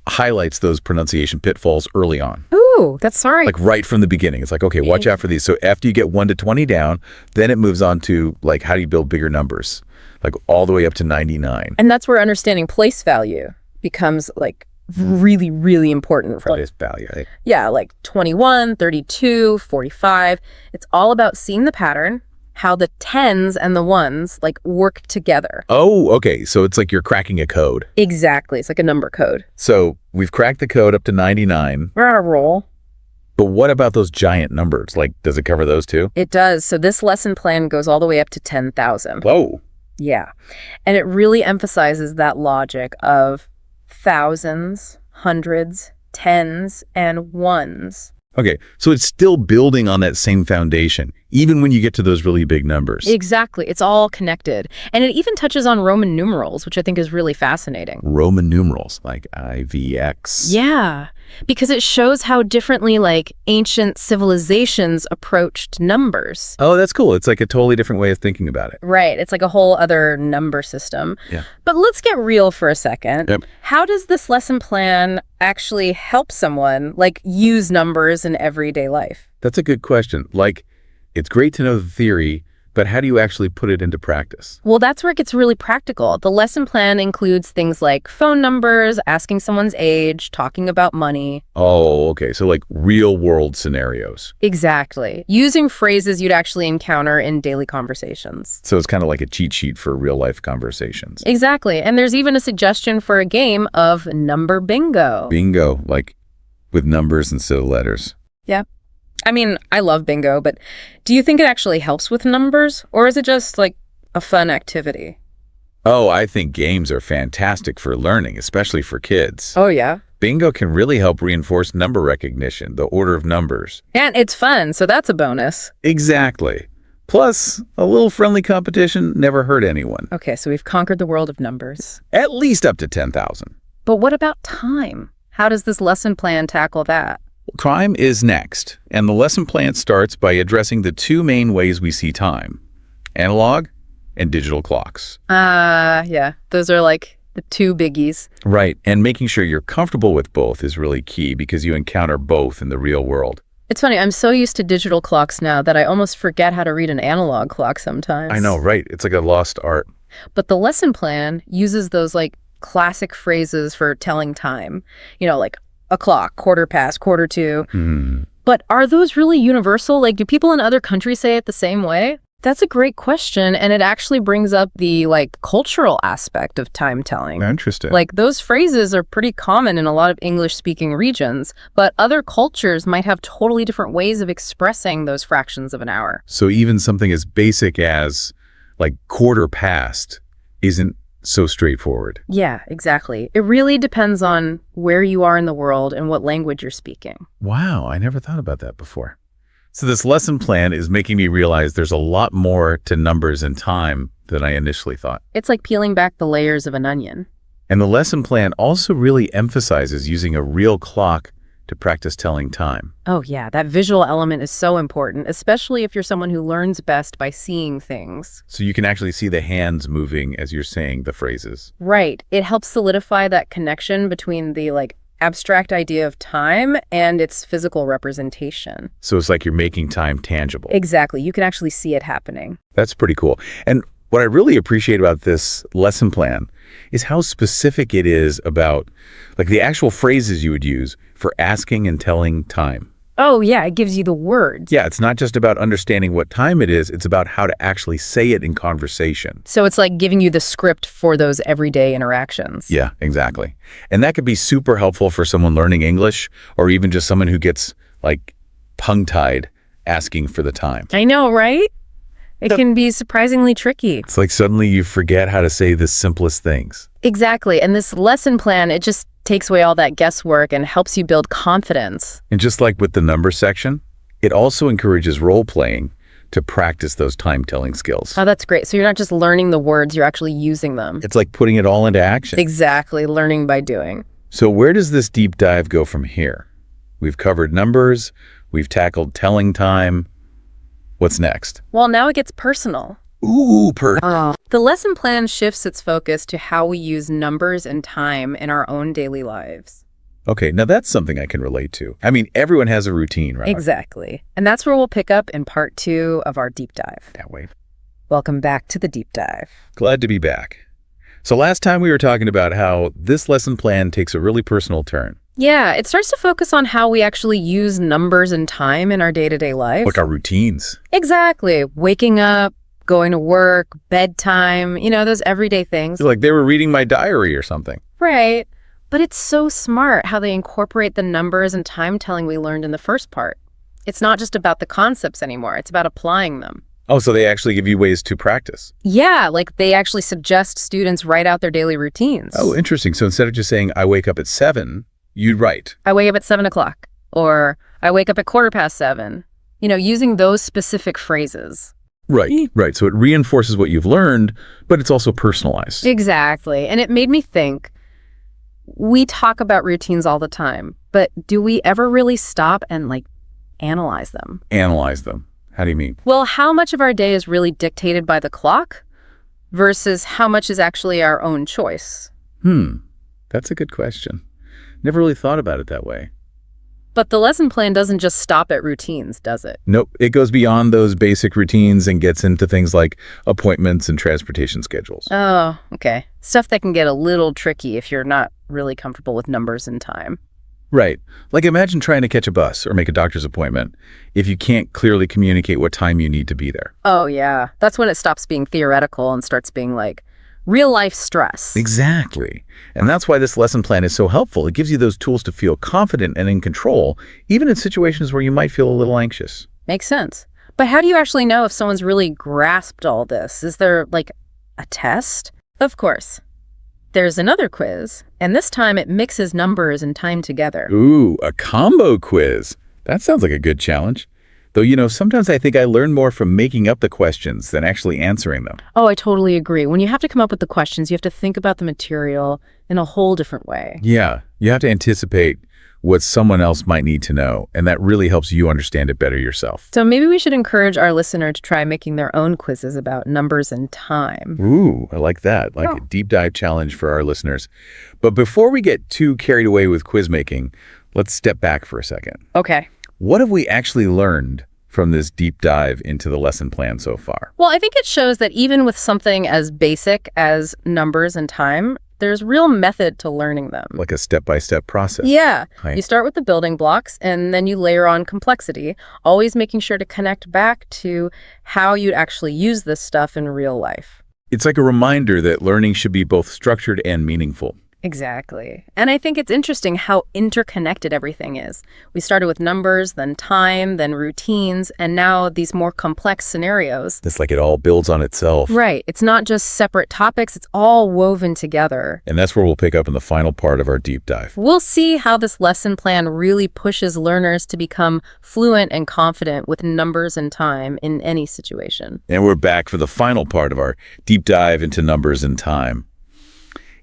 highlights those pronunciation pitfalls early on. Ooh, that's sorry. Like right from the beginning. It's like, okay, watch out for these. So after you get 1 to 20 down, then it moves on to like, how do you build bigger numbers? Like all the way up to 99. And that's where understanding place value becomes like really, really important. For Place value. Right? Yeah, like 21, 32, 45. It's all about seeing the pattern, how the 10s and the 1s like work together. Oh, okay. So it's like you're cracking a code. Exactly. It's like a number code. So we've cracked the code up to 99. We're on a roll. But what about those giant numbers? Like, does it cover those too? It does. So this lesson plan goes all the way up to 10,000. Whoa. Yeah. And it really emphasizes that logic of thousands, hundreds, tens, and ones. Okay, so it's still building on that same foundation, even when you get to those really big numbers. Exactly. It's all connected. And it even touches on Roman numerals, which I think is really fascinating. Roman numerals, like IVX. Yeah, because it shows how differently like ancient civilizations approached numbers. Oh, that's cool. It's like a totally different way of thinking about it. Right. It's like a whole other number system. Yeah. But let's get real for a second. Yep. How does this lesson plan actually help someone like use numbers in everyday life? That's a good question. Like, it's great to know the theory, but how do you actually put it into practice? Well, that's where it gets really practical. The lesson plan includes things like phone numbers, asking someone's age, talking about money. Oh, okay. So like real world scenarios. Exactly. Using phrases you'd actually encounter in daily conversations. So it's kind of like a cheat sheet for real life conversations. Exactly. And there's even a suggestion for a game of number bingo. Bingo, like with numbers instead of letters. Yeah. I mean, I love bingo, but do you think it actually helps with numbers? Or is it just like A fun activity. Oh, I think games are fantastic for learning, especially for kids. Oh, yeah. Bingo can really help reinforce number recognition, the order of numbers. And it's fun, so that's a bonus. Exactly. Plus, a little friendly competition never hurt anyone. Okay, so we've conquered the world of numbers. At least up to 10,000. But what about time? How does this lesson plan tackle that? Time is next, and the lesson plan starts by addressing the two main ways we see time: analog and digital clocks. Yeah, those are like the two biggies. Right, and making sure you're comfortable with both is really key because you encounter both in the real world. It's funny, I'm so used to digital clocks now that I almost forget how to read an analog clock sometimes. I know, right? It's like a lost art. But the lesson plan uses those like classic phrases for telling time, like o'clock, quarter past, quarter to. But are those really universal? Like, do people in other countries say it the same way? That's a great question, and it actually brings up the cultural aspect of time telling. Interesting. Like, those phrases are pretty common in a lot of English-speaking regions, but other cultures might have totally different ways of expressing those fractions of an hour. So even something as basic as quarter past isn't so straightforward. Yeah, exactly. It really depends on where you are in the world and what language you're speaking. Wow, I never thought about that before. So this lesson plan is making me realize there's a lot more to numbers and time than I initially thought. It's like peeling back the layers of an onion. And the lesson plan also really emphasizes using a real clock to practice telling time. Oh yeah, that visual element is so important, especially if you're someone who learns best by seeing things. So you can actually see the hands moving as you're saying the phrases. Right. It helps solidify that connection between the abstract idea of time and its physical representation. So it's like you're making time tangible. Exactly. You can actually see it happening. That's pretty cool. And what I really appreciate about this lesson plan is how specific it is about the actual phrases you would use for asking and telling time. Oh yeah, it gives you the words. Yeah, it's not just about understanding what time it is, it's about how to actually say it in conversation. So it's like giving you the script for those everyday interactions. Yeah, exactly. And that could be super helpful for someone learning English or even just someone who gets tongue-tied asking for the time. I know, right? It can be surprisingly tricky. It's like suddenly you forget how to say the simplest things. Exactly. And this lesson plan, it just takes away all that guesswork and helps you build confidence. And just like with the number section, it also encourages role-playing to practice those time-telling skills. Oh, that's great. So you're not just learning the words, you're actually using them. It's like putting it all into action. Exactly. Learning by doing. So where does this deep dive go from here? We've covered numbers. We've tackled telling time. What's next? Well, now it gets personal. Ooh, The lesson plan shifts its focus to how we use numbers and time in our own daily lives. Okay, now that's something I can relate to. I mean, everyone has a routine, right? Exactly. And that's where we'll pick up in part 2 of our deep dive. Can't wait. Welcome back to the deep dive. Glad to be back. So last time we were talking about how this lesson plan takes a really personal turn. Yeah, it starts to focus on how we actually use numbers and time in our day-to-day life. Like our routines. Exactly. Waking up, going to work, bedtime, those everyday things. Like they were reading my diary or something. Right. But it's so smart how they incorporate the numbers and time telling we learned in the first part. It's not just about the concepts anymore. It's about applying them. Oh, so they actually give you ways to practice. Yeah, they actually suggest students write out their daily routines. Oh, interesting. So instead of just saying, I wake up at 7, you'd write. I wake up at 7 o'clock, or I wake up at 7:15. Using those specific phrases. Right, right. So it reinforces what you've learned, but it's also personalized. Exactly. And it made me think, we talk about routines all the time, but do we ever really stop and analyze them? Analyze them. How do you mean? Well, how much of our day is really dictated by the clock versus how much is actually our own choice? That's a good question. Never really thought about it that way. But the lesson plan doesn't just stop at routines, does it? Nope. It goes beyond those basic routines and gets into things like appointments and transportation schedules. Oh, okay. Stuff that can get a little tricky if you're not really comfortable with numbers and time. Right. Like imagine trying to catch a bus or make a doctor's appointment if you can't clearly communicate what time you need to be there. Oh, yeah. That's when it stops being theoretical and starts being real life stress. Exactly. And that's why this lesson plan is so helpful. It gives you those tools to feel confident and in control, even in situations where you might feel a little anxious. Makes sense. But how do you actually know if someone's really grasped all this? Is there, like, a test? Of course. There's another quiz, and this time it mixes numbers and time together. Ooh, a combo quiz. That sounds like a good challenge. Though, sometimes I think I learn more from making up the questions than actually answering them. Oh, I totally agree. When you have to come up with the questions, you have to think about the material in a whole different way. Yeah, you have to anticipate what someone else might need to know, and that really helps you understand it better yourself. So maybe we should encourage our listener to try making their own quizzes about numbers and time. Ooh, I like that. Like a deep dive challenge for our listeners. But before we get too carried away with quiz making, let's step back for a second. Okay. What have we actually learned from this deep dive into the lesson plan so far? Well, I think it shows that even with something as basic as numbers and time, there's real method to learning them. Like a step-by-step process. Yeah. Right. You start with the building blocks and then you layer on complexity, always making sure to connect back to how you'd actually use this stuff in real life. It's like a reminder that learning should be both structured and meaningful. Exactly. And I think it's interesting how interconnected everything is. We started with numbers, then time, then routines, and now these more complex scenarios. It's like it all builds on itself. Right. It's not just separate topics, it's all woven together. And that's where we'll pick up in the final part of our deep dive. We'll see how this lesson plan really pushes learners to become fluent and confident with numbers and time in any situation. And we're back for the final part of our deep dive into numbers and time.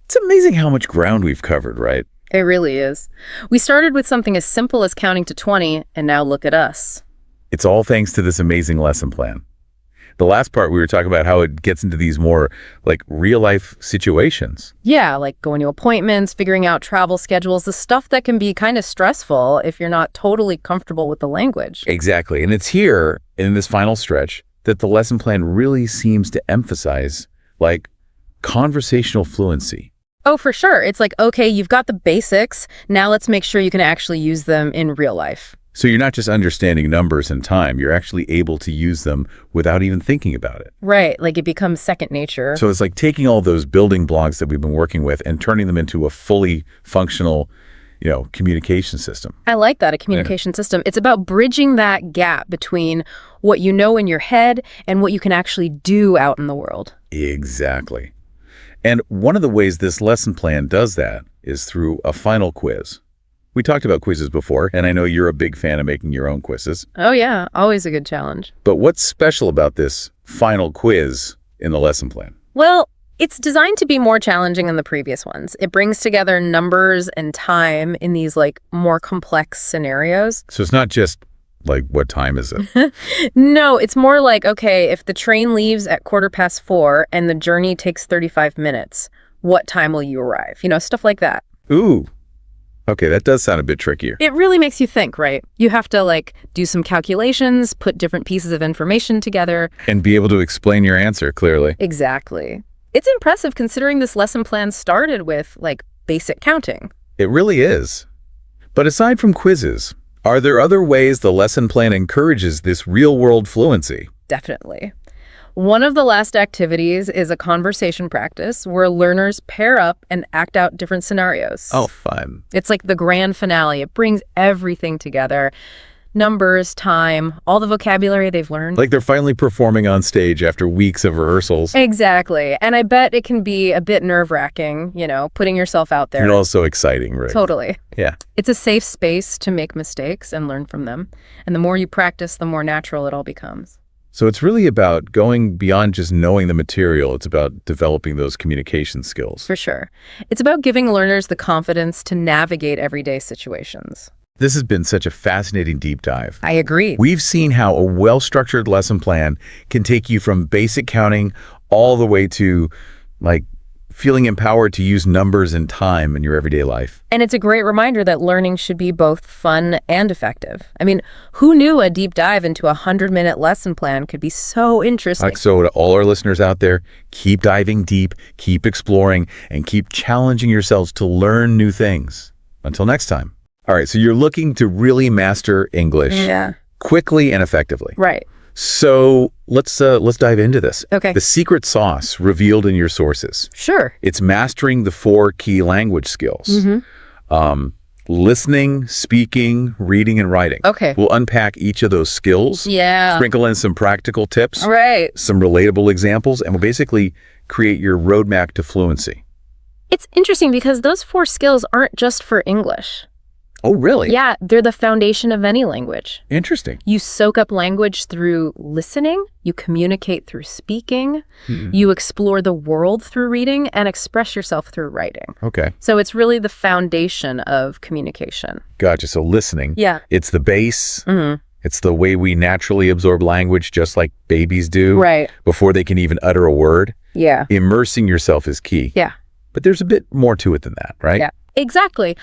It's amazing how much ground we've covered, right? It really is. We started with something as simple as counting to 20, and now look at us. It's all thanks to this amazing lesson plan. The last part, we were talking about how it gets into these more like real-life situations. Yeah, like going to appointments, figuring out travel schedules, the stuff that can be kind of stressful if you're not totally comfortable with the language. Exactly. And it's here, in this final stretch, that the lesson plan really seems to emphasize, like, conversational fluency. Oh, for sure. It's like, okay, you've got the basics. Now let's make sure you can actually use them in real life. So you're not just understanding numbers and time, you're actually able to use them without even thinking about it. Right, like it becomes second nature. So it's like taking all those building blocks that we've been working with and turning them into a fully functional, communication system. I like that, a communication system. It's about bridging that gap between what you know in your head and what you can actually do out in the world. Exactly. And one of the ways this lesson plan does that is through a final quiz. We talked about quizzes before, and I know you're a big fan of making your own quizzes. Oh yeah, always a good challenge. But what's special about this final quiz in the lesson plan? Well, it's designed to be more challenging than the previous ones. It brings together numbers and time in these more complex scenarios. So it's not just like, what time is it? No, it's more like, okay, if the train leaves at 4:15 and the journey takes 35 minutes, what time will you arrive? Stuff like that. Ooh. Okay, that does sound a bit trickier. It really makes you think, right? You have to do some calculations, put different pieces of information together. And be able to explain your answer clearly. Exactly. It's impressive considering this lesson plan started with basic counting. It really is. But aside from quizzes, are there other ways the lesson plan encourages this real-world fluency? Definitely. One of the last activities is a conversation practice where learners pair up and act out different scenarios. Oh, fun. It's like the grand finale. It brings everything together. Numbers, time, all the vocabulary they've learned. Like they're finally performing on stage after weeks of rehearsals. Exactly. And I bet it can be a bit nerve-wracking, putting yourself out there. And also exciting, right? Totally. Yeah. It's a safe space to make mistakes and learn from them. And the more you practice, the more natural it all becomes. So it's really about going beyond just knowing the material. It's about developing those communication skills. For sure. It's about giving learners the confidence to navigate everyday situations. This has been such a fascinating deep dive. I agree. We've seen how a well-structured lesson plan can take you from basic counting all the way to, feeling empowered to use numbers and time in your everyday life. And it's a great reminder that learning should be both fun and effective. I mean, who knew a deep dive into a 100-minute lesson plan could be so interesting? So to all our listeners out there, keep diving deep, keep exploring, and keep challenging yourselves to learn new things. Until next time. All right, so you're looking to really master English quickly and effectively. Right. So let's dive into this. Okay. The secret sauce revealed in your sources. Sure. It's mastering the 4 key language skills. listening, speaking, reading, and writing. Okay. We'll unpack each of those skills, Yeah. sprinkle in some practical tips, Right. some relatable examples, and we'll basically create your roadmap to fluency. It's interesting because those 4 skills aren't just for English. Oh, really? Yeah, they're the foundation of any language. Interesting. You soak up language through listening, you communicate through speaking, you explore the world through reading, and express yourself through writing. Okay. So it's really the foundation of communication. Gotcha. So listening. Yeah. It's the base. Mm-hmm. It's the way we naturally absorb language, just like babies do. Right. Before they can even utter a word. Yeah. Immersing yourself is key. Yeah. But there's a bit more to it than that, right? Yeah. Exactly.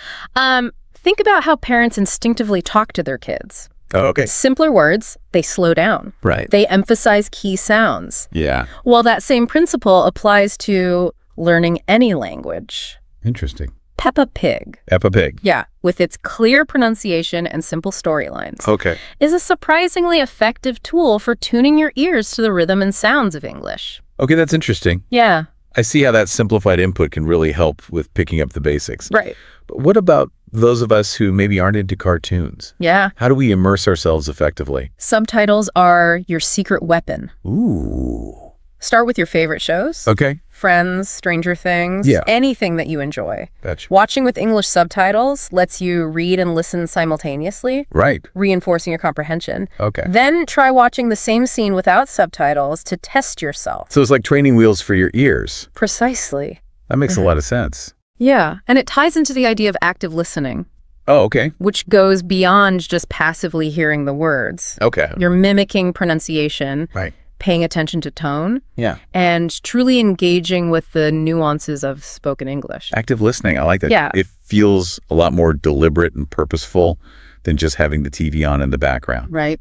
Think about how parents instinctively talk to their kids. Oh, okay. Simpler words, they slow down. Right. They emphasize key sounds. Yeah. Well, that same principle applies to learning any language. Interesting. Peppa Pig. Peppa Pig. Yeah, with its clear pronunciation and simple storylines, Okay. is a surprisingly effective tool for tuning your ears to the rhythm and sounds of English. Okay, that's interesting. Yeah. I see how that simplified input can really help with picking up the basics. Right. But what about those of us who maybe aren't into cartoons? Yeah. How do we immerse ourselves effectively? Subtitles are your secret weapon. Ooh. Start with your favorite shows. Okay. Friends, Stranger Things, Yeah. anything that you enjoy. Gotcha. Watching with English subtitles lets you read and listen simultaneously, Right. reinforcing your comprehension. Okay. Then try watching the same scene without subtitles to test yourself. So it's like training wheels for your ears. Precisely. That makes a lot of sense. Yeah, and it ties into the idea of active listening, Oh, okay. which goes beyond just passively hearing the words. Okay. You're mimicking pronunciation, Right. paying attention to tone, Yeah. and truly engaging with the nuances of spoken English. Active listening. I like that. Yeah. It feels a lot more deliberate and purposeful than just having the TV on in the background. Right.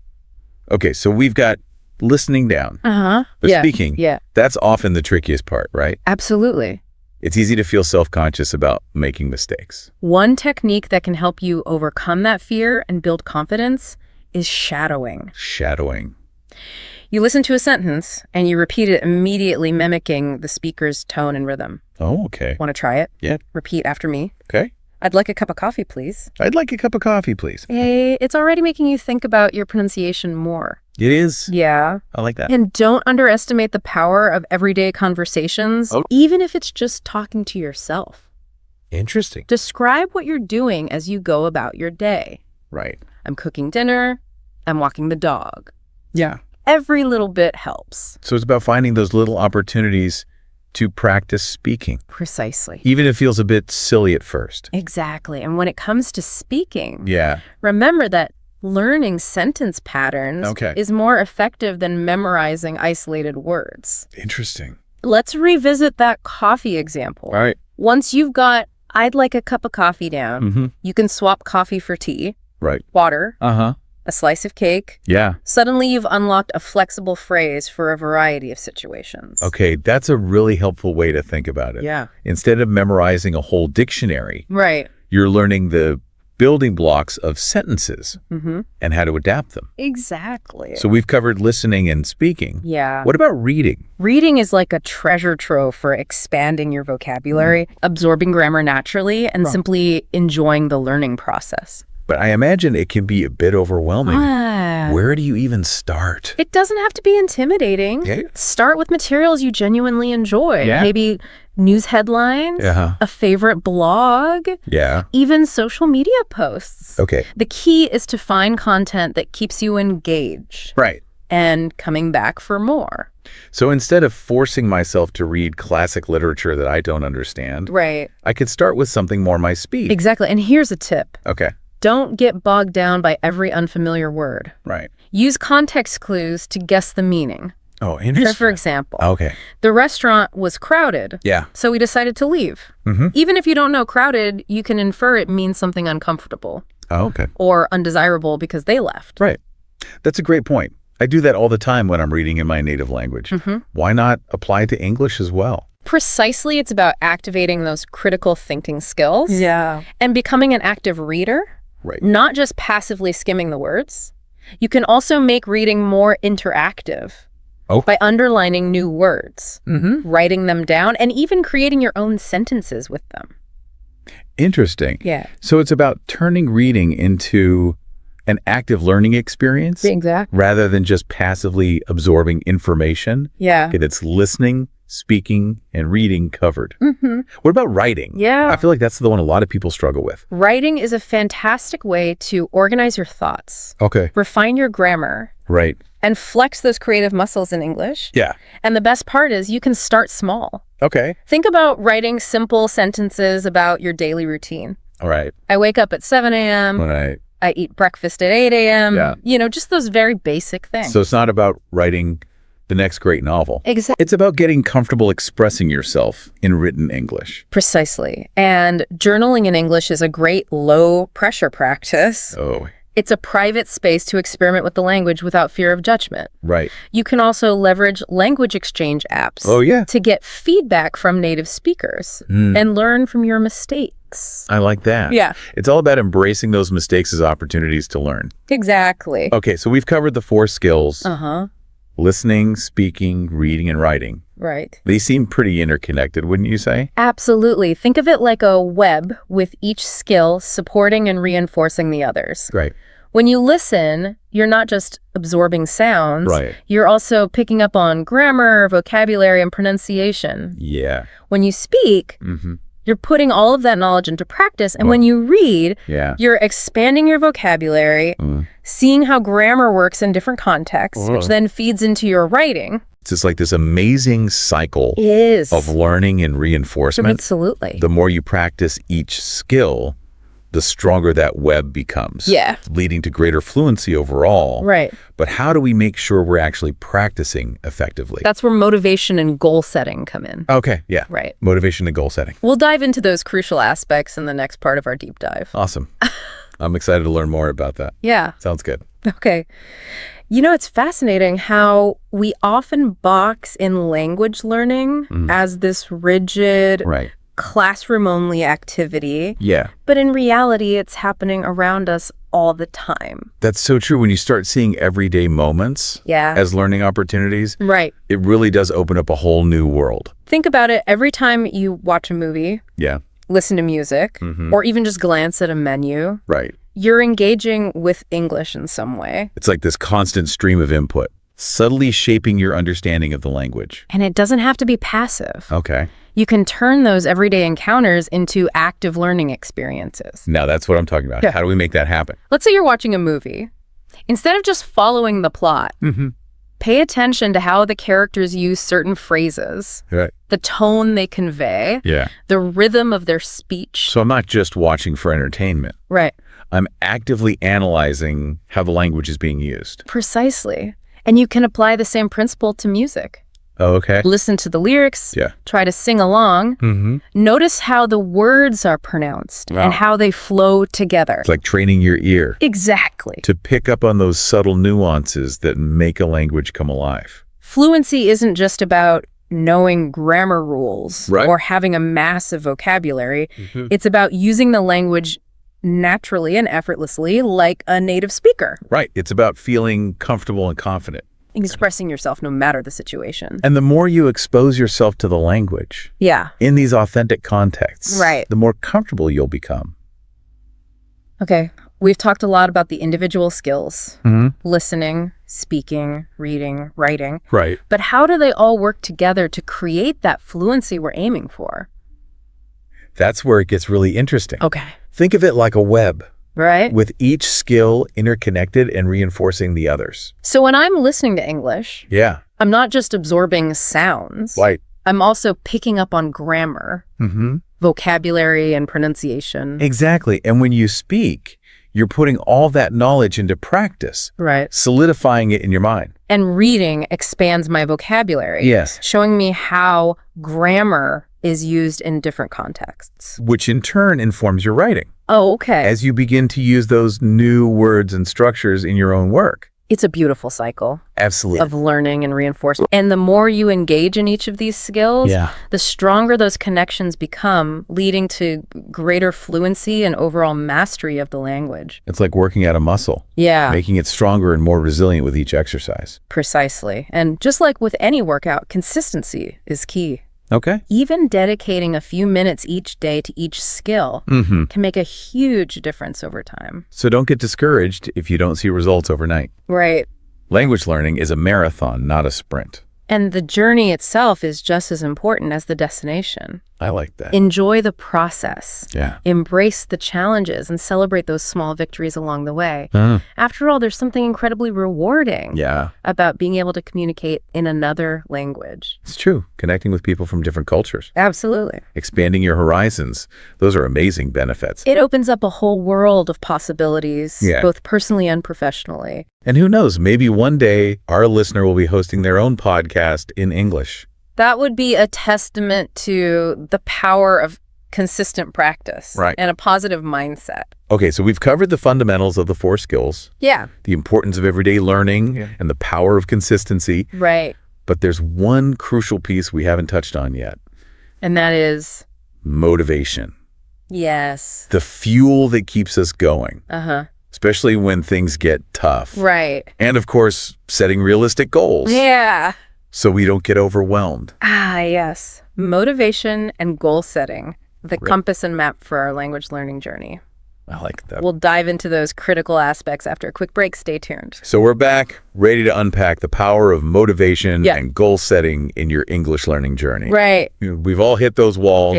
Okay, so we've got listening down. Uh-huh. But Yeah. speaking, Yeah, that's often the trickiest part, right? absolutely. It's easy to feel self-conscious about making mistakes. One technique that can help you overcome that fear and build confidence is shadowing. Shadowing. You listen to a sentence and you repeat it immediately, mimicking the speaker's tone and rhythm. Oh, okay. Want to try it? Yeah. Repeat after me. Okay. I'd like a cup of coffee, please. I'd like a cup of coffee, please. Hey, it's already making you think about your pronunciation more. It is. Yeah. I like that. And don't underestimate the power of everyday conversations, Oh. even if it's just talking to yourself. Interesting. Describe what you're doing as you go about your day. Right. I'm cooking dinner. I'm walking the dog. Yeah. Every little bit helps. So it's about finding those little opportunities to practice speaking, Precisely. even if it feels a bit silly at first. Exactly. And when it comes to speaking, Yeah. remember that learning sentence patterns Okay. is more effective than memorizing isolated words. Interesting. Let's revisit that coffee example. All right. Once you've got, I'd like a cup of coffee down, Mm-hmm. you can swap coffee for tea, Right. water, Uh-huh. a slice of cake. Yeah. Suddenly you've unlocked a flexible phrase for a variety of situations. Okay, that's a really helpful way to think about it. Yeah. Instead of memorizing a whole dictionary, Right. you're learning the building blocks of sentences Mm-hmm. and how to adapt them. Exactly. So we've covered listening and speaking. Yeah. What about reading? Reading is like a treasure trove for expanding your vocabulary, absorbing grammar naturally, and simply enjoying the learning process. But I imagine it can be a bit overwhelming. Ah. Where do you even start? It doesn't have to be intimidating. Yeah. Start with materials you genuinely enjoy. Yeah. Maybe news headlines, Uh-huh. a favorite blog, Yeah. even social media posts. Okay. The key is to find content that keeps you engaged Right. and coming back for more. So instead of forcing myself to read classic literature that I don't understand, Right. I could start with something more my speed. Exactly. And here's a tip. Okay. Don't get bogged down by every unfamiliar word. Right. Use context clues to guess the meaning. Oh, So interesting. for example, Okay. the restaurant was crowded, Yeah. so we decided to leave. Mm-hmm. Even if you don't know crowded, you can infer it means something uncomfortable Oh, okay. or undesirable because they left. Right. That's a great point. I do that all the time when I'm reading in my native language. Mhm. Why not apply to English as well? Precisely, it's about activating those critical thinking skills and becoming an active reader, Right. not just passively skimming the words. You can also make reading more interactive by underlining new words, Mm-hmm. writing them down, and even creating your own sentences with them. Interesting. Yeah. So it's about turning reading into an active learning experience Exactly. rather than just passively absorbing information. Yeah. Okay, that's listening, speaking, and reading covered. What about writing? Yeah. I feel like that's the one a lot of people struggle with. Writing is a fantastic way to organize your thoughts, Okay. refine your grammar, Right. and flex those creative muscles in English. Yeah. And the best part is you can start small. Okay. Think about writing simple sentences about your daily routine. All right. I wake up at 7 a.m. Right. I eat breakfast at 8 a.m. Yeah. You know, just those very basic things. So it's not about writing the next great novel. Exactly. It's about getting comfortable expressing yourself in written English. Precisely. And journaling in English is a great low-pressure practice. Oh, It's a private space to experiment with the language without fear of judgment. right. You can also leverage language exchange apps Oh, yeah. to get feedback from native speakers and learn from your mistakes. I like that. Yeah. It's all about embracing those mistakes as opportunities to learn. Exactly. Okay, so we've covered the 4 skills: Uh-huh. listening, speaking, reading, and writing. Right. They seem pretty interconnected, wouldn't you say? Absolutely. Think of it like a web with each skill supporting and reinforcing the others. Right. When you listen, you're not just absorbing sounds. Right. You're also picking up on grammar, vocabulary, and pronunciation. Yeah. When you speak, you're putting all of that knowledge into practice. And when you read, Yeah. you're expanding your vocabulary, seeing how grammar works in different contexts, which then feeds into your writing. It's just like this amazing cycle It is. of learning and reinforcement. Absolutely. The more you practice each skill, the stronger that web becomes. Yeah. Leading to greater fluency overall. Right. But how do we make sure we're actually practicing effectively? That's where motivation and goal setting come in. Okay, yeah. Right. Motivation and goal setting. We'll dive into those crucial aspects in the next part of our deep dive. Awesome. I'm excited to learn more about that. Yeah. Sounds good. Okay. You know, it's fascinating how we often box in language learning as this rigid, Right. classroom-only activity. Yeah. But in reality, it's happening around us all the time. That's so true. When you start seeing everyday moments Yeah. as learning opportunities, Right. it really does open up a whole new world. Think about it. Every time you watch a movie, Yeah. listen to music, or even just glance at a menu, Right. you're engaging with English in some way. It's like this constant stream of input, subtly shaping your understanding of the language. And it doesn't have to be passive. Okay. You can turn those everyday encounters into active learning experiences. Now that's what I'm talking about. Yeah. How do we make that happen? Let's say you're watching a movie. Instead of just following the plot, pay attention to how the characters use certain phrases, Right. the tone they convey, Yeah. the rhythm of their speech. So I'm not just watching for entertainment. Right. I'm actively analyzing how the language is being used. Precisely. And you can apply the same principle to music. Oh, okay. Listen to the lyrics, Yeah. try to sing along, notice how the words are pronounced and how they flow together. It's like training your ear Exactly. to pick up on those subtle nuances that make a language come alive. Fluency isn't just about knowing grammar rules Right. or having a massive vocabulary. It's about using the language naturally and effortlessly like a native speaker, Right. It's about feeling comfortable and confident. expressing yourself no matter the situation. And the more you expose yourself to the language Yeah. in these authentic contexts, Right. the more comfortable you'll become. Okay. We've talked a lot about the individual skills, listening, speaking, reading, writing. Right. But how do they all work together to create that fluency we're aiming for? That's where it gets really interesting. Okay. Think of it like a web, Right? with each skill interconnected and reinforcing the others. So when I'm listening to English, Yeah. I'm not just absorbing sounds. Right. I'm also picking up on grammar, vocabulary, and pronunciation. Exactly. And when you speak, you're putting all that knowledge into practice, Right. solidifying it in your mind. And reading expands my vocabulary. Yes. Showing me how grammar is used in different contexts. Which in turn informs your writing Oh, okay. as you begin to use those new words and structures in your own work. It's a beautiful cycle Absolutely. of learning and reinforcement. And the more you engage in each of these skills, Yeah. the stronger those connections become, leading to greater fluency and overall mastery of the language. It's like working out a muscle, Yeah, making it stronger and more resilient with each exercise. precisely. And just like with any workout, consistency is key. Okay. Even dedicating a few minutes each day to each skill can make a huge difference over time. So don't get discouraged if you don't see results overnight. Right. Language learning is a marathon, not a sprint. And the journey itself is just as important as the destination. I like that. Enjoy the process. Yeah. Embrace the challenges and celebrate those small victories along the way. After all, there's something incredibly rewarding about being able to communicate in another language. It's true. Connecting with people from different cultures. Absolutely. Expanding your horizons. Those are amazing benefits. It opens up a whole world of possibilities, both personally and professionally. And who knows, maybe one day our listener will be hosting their own podcast in English. That would be a testament to the power of consistent practice and a positive mindset. Okay, so we've covered the fundamentals of the 4 skills. Yeah. The importance of everyday learning and the power of consistency. Right. But there's one crucial piece we haven't touched on yet. And that is? Motivation. Yes. The fuel that keeps us going. Especially when things get tough. Right. And of course, setting realistic goals. Yeah. So we don't get overwhelmed. Ah, yes. Motivation and goal setting, the compass and map for our language learning journey. I like that. We'll dive into those critical aspects after a quick break. Stay tuned. So we're back, ready to unpack the power of motivation and goal setting in your English learning journey. Right. We've all hit those walls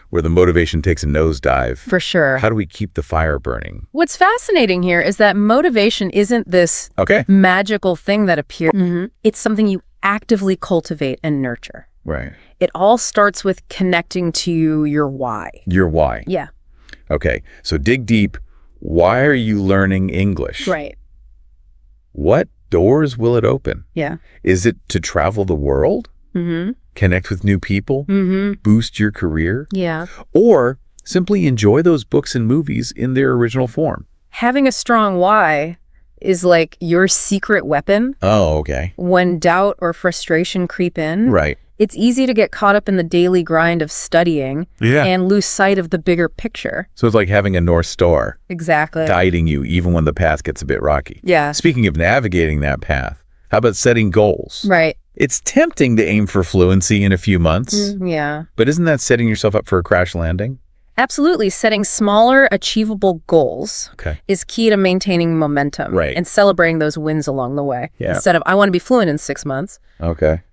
where the motivation takes a nosedive. For sure. How do we keep the fire burning? What's fascinating here is that motivation isn't this magical thing that appears. It's something you actively cultivate and nurture. Right. It all starts with connecting to your why. Your why. Yeah. Okay, so dig deep. Why are you learning English? Right. What doors will it open? Yeah. Is it to travel the world? Connect with new people? Boost your career? Yeah. Or simply enjoy those books and movies in their original form? Having a strong why is like your secret weapon. Oh, okay. When doubt or frustration creep in, it's easy to get caught up in the daily grind of studying and lose sight of the bigger picture. So it's like having a North Star. Exactly. Guiding you even when the path gets a bit rocky. Yeah. Speaking of navigating that path, how about setting goals? Right. It's tempting to aim for fluency in a few months. Yeah. But isn't that setting yourself up for a crash landing? Absolutely. Setting smaller, achievable goals is key to maintaining momentum and celebrating those wins along the way. Instead of, I want to be fluent in 6 months.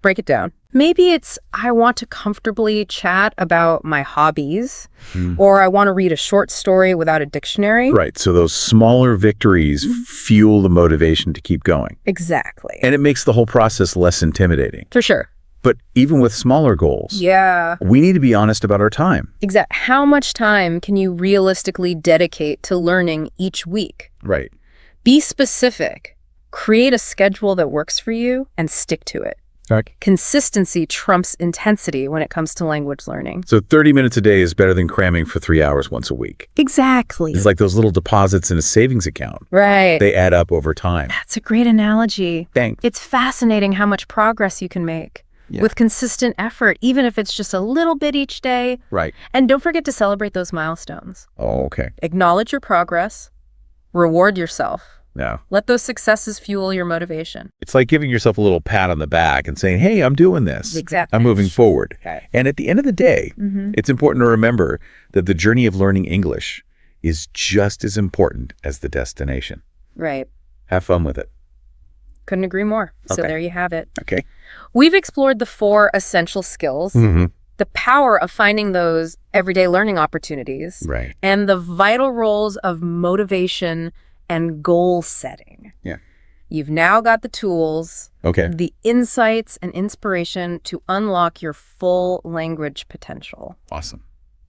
Break it down. Maybe it's, I want to comfortably chat about my hobbies, or I want to read a short story without a dictionary. Right. So those smaller victories fuel the motivation to keep going. Exactly. And it makes the whole process less intimidating. For sure. But even with smaller goals, we need to be honest about our time. Exactly. How much time can you realistically dedicate to learning each week? Right. Be specific. Create a schedule that works for you and stick to it. Consistency trumps intensity when it comes to language learning. So 30 minutes a day is better than cramming for 3 hours once a week. Exactly. It's like those little deposits in a savings account. Right. They add up over time. That's a great analogy. Thanks. It's fascinating how much progress you can make with consistent effort, even if it's just a little bit each day. Right. And don't forget to celebrate those milestones. Oh, okay. Acknowledge your progress. Reward yourself. Yeah. Let those successes fuel your motivation. It's like giving yourself a little pat on the back and saying, hey, I'm doing this. Exactly. I'm moving forward. And at the end of the day, it's important to remember that the journey of learning English is just as important as the destination. Right. Have fun with it. Couldn't agree more. So there you have it. Okay. We've explored the 4 essential skills, the power of finding those everyday learning opportunities, and the vital roles of motivation and goal setting. Yeah. You've now got the tools, Okay. the insights and inspiration to unlock your full language potential. Awesome.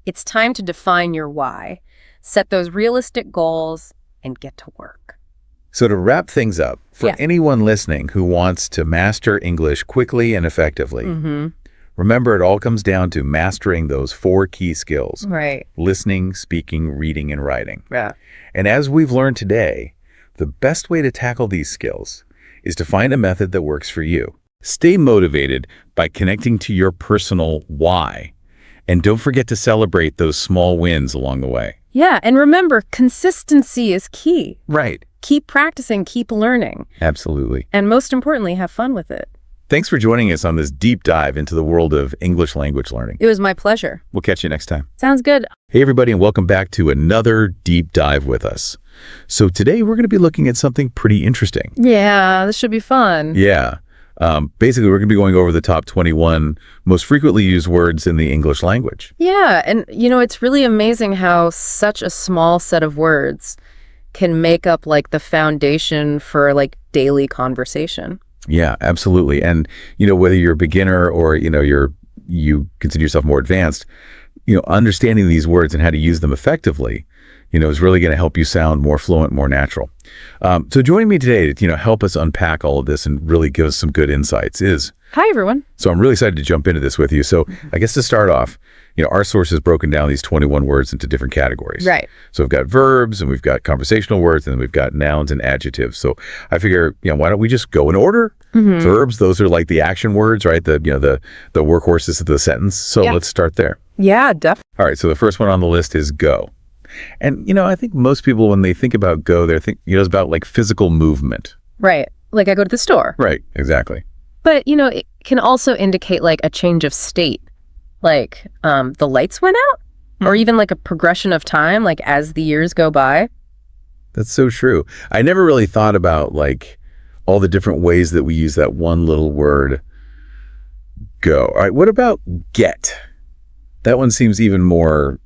It's time to define your why, set those realistic goals, and get to work. So to wrap things up, for Yeah. anyone listening who wants to master English quickly and effectively, remember it all comes down to mastering those 4 key skills: Right. listening, speaking, reading, and writing. Yeah. And as we've learned today, the best way to tackle these skills is to find a method that works for you. Stay motivated by connecting to your personal why. And don't forget to celebrate those small wins along the way. Yeah, and remember, consistency is key. Right. Keep practicing, keep learning, Absolutely. and most importantly, have fun with it. Thanks for joining us on this deep dive into the world of English language learning. It was my pleasure. We'll catch you next time. Sounds good. Hey, everybody, and welcome back to another deep dive with us. So today we're going to be looking at something pretty interesting. Yeah, this should be fun. Yeah. Basically, we're going to be going over the top 21 most frequently used words in the English language. Yeah, and it's really amazing how such a small set of words can make up like the foundation for like daily conversation. Yeah, absolutely. And, whether you're a beginner or, you consider yourself more advanced, understanding these words and how to use them effectively, is really going to help you sound more fluent, more natural. So joining me today to, help us unpack all of this and really give us some good insights is... Hi, everyone. So I'm really excited to jump into this with you. So I guess to start off, our source has broken down these 21 words into different categories. Right. So we've got verbs and we've got conversational words and then we've got nouns and adjectives. So I figure, why don't we just go in order? Verbs, those are like the action words, right? The workhorses of the sentence. So let's start there. Yeah, definitely. All right. So the first one on the list is go. And, I think most people, when they think about go, they're thinking, it's about like physical movement. Right. Like I go to the store. Right. Exactly. But, it can also indicate like a change of state. Like the lights went out or even like a progression of time, like as the years go by. That's so true. I never really thought about like all the different ways that we use that one little word, go. All right. What about get? That one seems even more,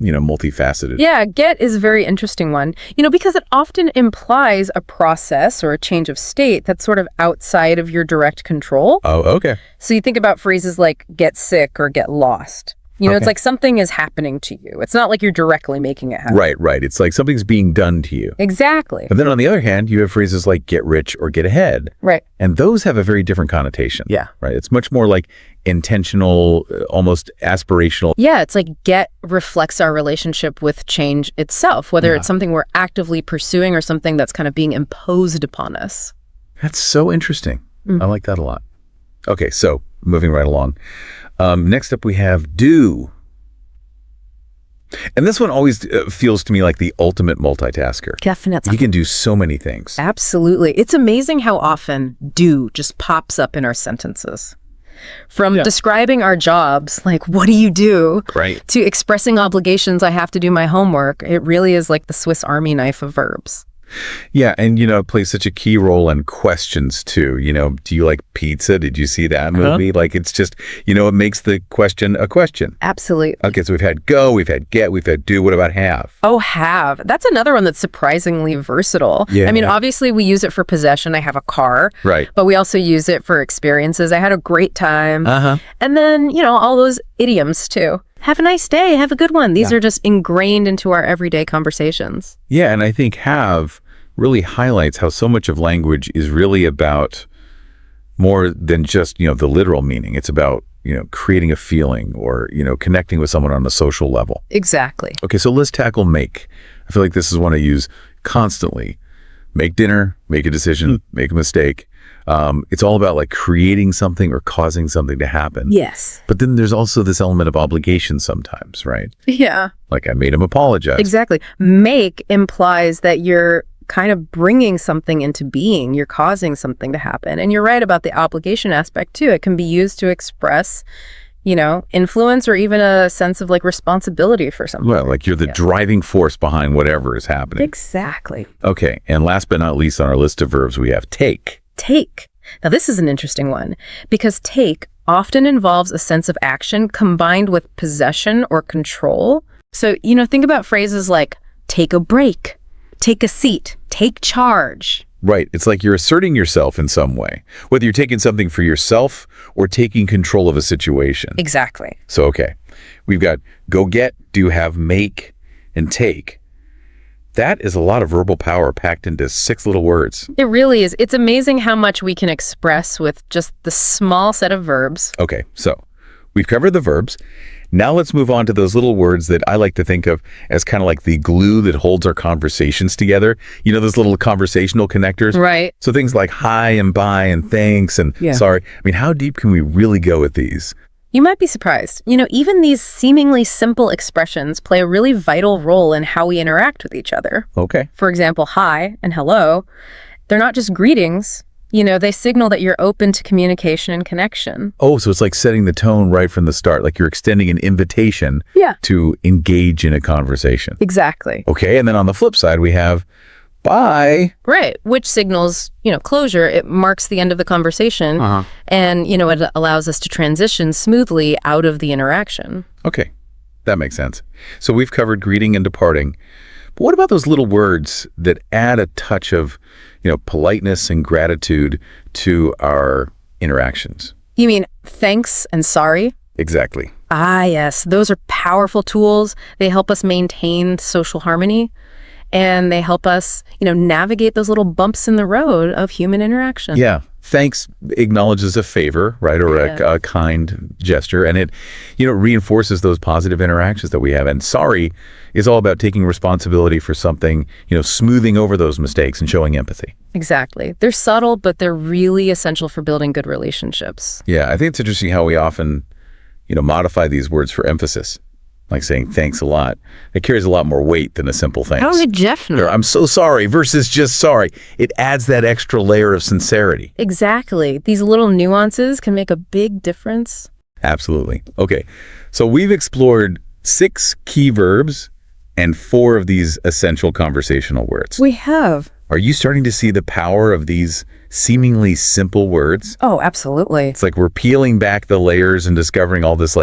multifaceted. Yeah, get is a very interesting one, because it often implies a process or a change of state that's sort of outside of your direct control. Oh, okay. So you think about phrases like get sick or get lost. It's like something is happening to you. It's not like you're directly making it happen. Right. It's like something's being done to you. Exactly. But then on the other hand, you have phrases like get rich or get ahead. Right. And those have a very different connotation. Yeah. Right. It's much more like intentional, almost aspirational. Yeah, it's like get reflects our relationship with change itself, whether it's something we're actively pursuing or something that's kind of being imposed upon us. That's so interesting. I like that a lot. Okay, so moving right along. Next up, we have do. And this one always feels to me like the ultimate multitasker. Definitely. You can do so many things. Absolutely. It's amazing how often do just pops up in our sentences. From describing our jobs, like, what do you do? Right. To expressing obligations, I have to do my homework. It really is like the Swiss Army knife of verbs. Yeah, and it plays such a key role in questions too. Do you like pizza? Did you see that movie? Like it's just, it makes the question a question. Absolutely. Okay, so we've had go, we've had get, we've had do. What about have? Oh, have. That's another one that's surprisingly versatile. Yeah. I mean, obviously we use it for possession. I have a car. Right. But we also use it for experiences. I had a great time. And then, all those idioms too. Have a nice day. Have a good one. These are just ingrained into our everyday conversations. Yeah, and I think have really highlights how so much of language is really about more than just, the literal meaning. It's about, creating a feeling or, connecting with someone on a social level. Exactly. Okay, so let's tackle make. I feel like this is one I use constantly. Make dinner, make a decision, make a mistake. It's all about like creating something or causing something to happen. Yes. But then there's also this element of obligation sometimes, right? Yeah. Like I made him apologize. Exactly. Make implies that you're kind of bringing something into being. You're causing something to happen. And you're right about the obligation aspect too. It can be used to express, influence or even a sense of like responsibility for something. Well, like you're the driving force behind whatever is happening. Exactly. Okay. And last but not least on our list of verbs, we have take. Take. Now, this is an interesting one because take often involves a sense of action combined with possession or control. So, think about phrases like take a break, take a seat, take charge. Right. It's like you're asserting yourself in some way, whether you're taking something for yourself or taking control of a situation. Exactly. So, okay, we've got go get, do, have, make, and take. That is a lot of verbal power packed into 6 little words. It really is. It's amazing how much we can express with just the small set of verbs. Okay, so we've covered the verbs. Now let's move on to those little words that I like to think of as kind of like the glue that holds our conversations together. Those little conversational connectors. Right. So things like hi and bye and thanks and sorry. I mean, how deep can we really go with these? You might be surprised. Even these seemingly simple expressions play a really vital role in how we interact with each other. Okay. For example, hi and hello, they're not just greetings. They signal that you're open to communication and connection. Oh, so it's like setting the tone right from the start, like you're extending an invitation Yeah. to engage in a conversation. Exactly. Okay, and then on the flip side, we have bye. Right, which signals, closure. It marks the end of the conversation, and, it allows us to transition smoothly out of the interaction. Okay, that makes sense. So we've covered greeting and departing. But what about those little words that add a touch of, politeness and gratitude to our interactions? You mean thanks and sorry? Exactly. Ah, yes. Those are powerful tools. They help us maintain social harmony, and they help us, navigate those little bumps in the road of human interaction. Yeah. Thanks acknowledges a favor, right, or a kind gesture, and it, reinforces those positive interactions that we have. And sorry is all about taking responsibility for something, smoothing over those mistakes and showing empathy. Exactly. They're subtle, but they're really essential for building good relationships. Yeah, I think it's interesting how we often, modify these words for emphasis, like saying thanks a lot. It carries a lot more weight than a simple thanks. Oh, definitely. Or I'm so sorry versus just sorry. It adds that extra layer of sincerity. Exactly. These little nuances can make a big difference. Absolutely. Okay, so we've explored 6 key verbs and 4 of these essential conversational words. We have. Are you starting to see the power of these seemingly simple words? Oh, absolutely. It's like we're peeling back the layers and discovering all this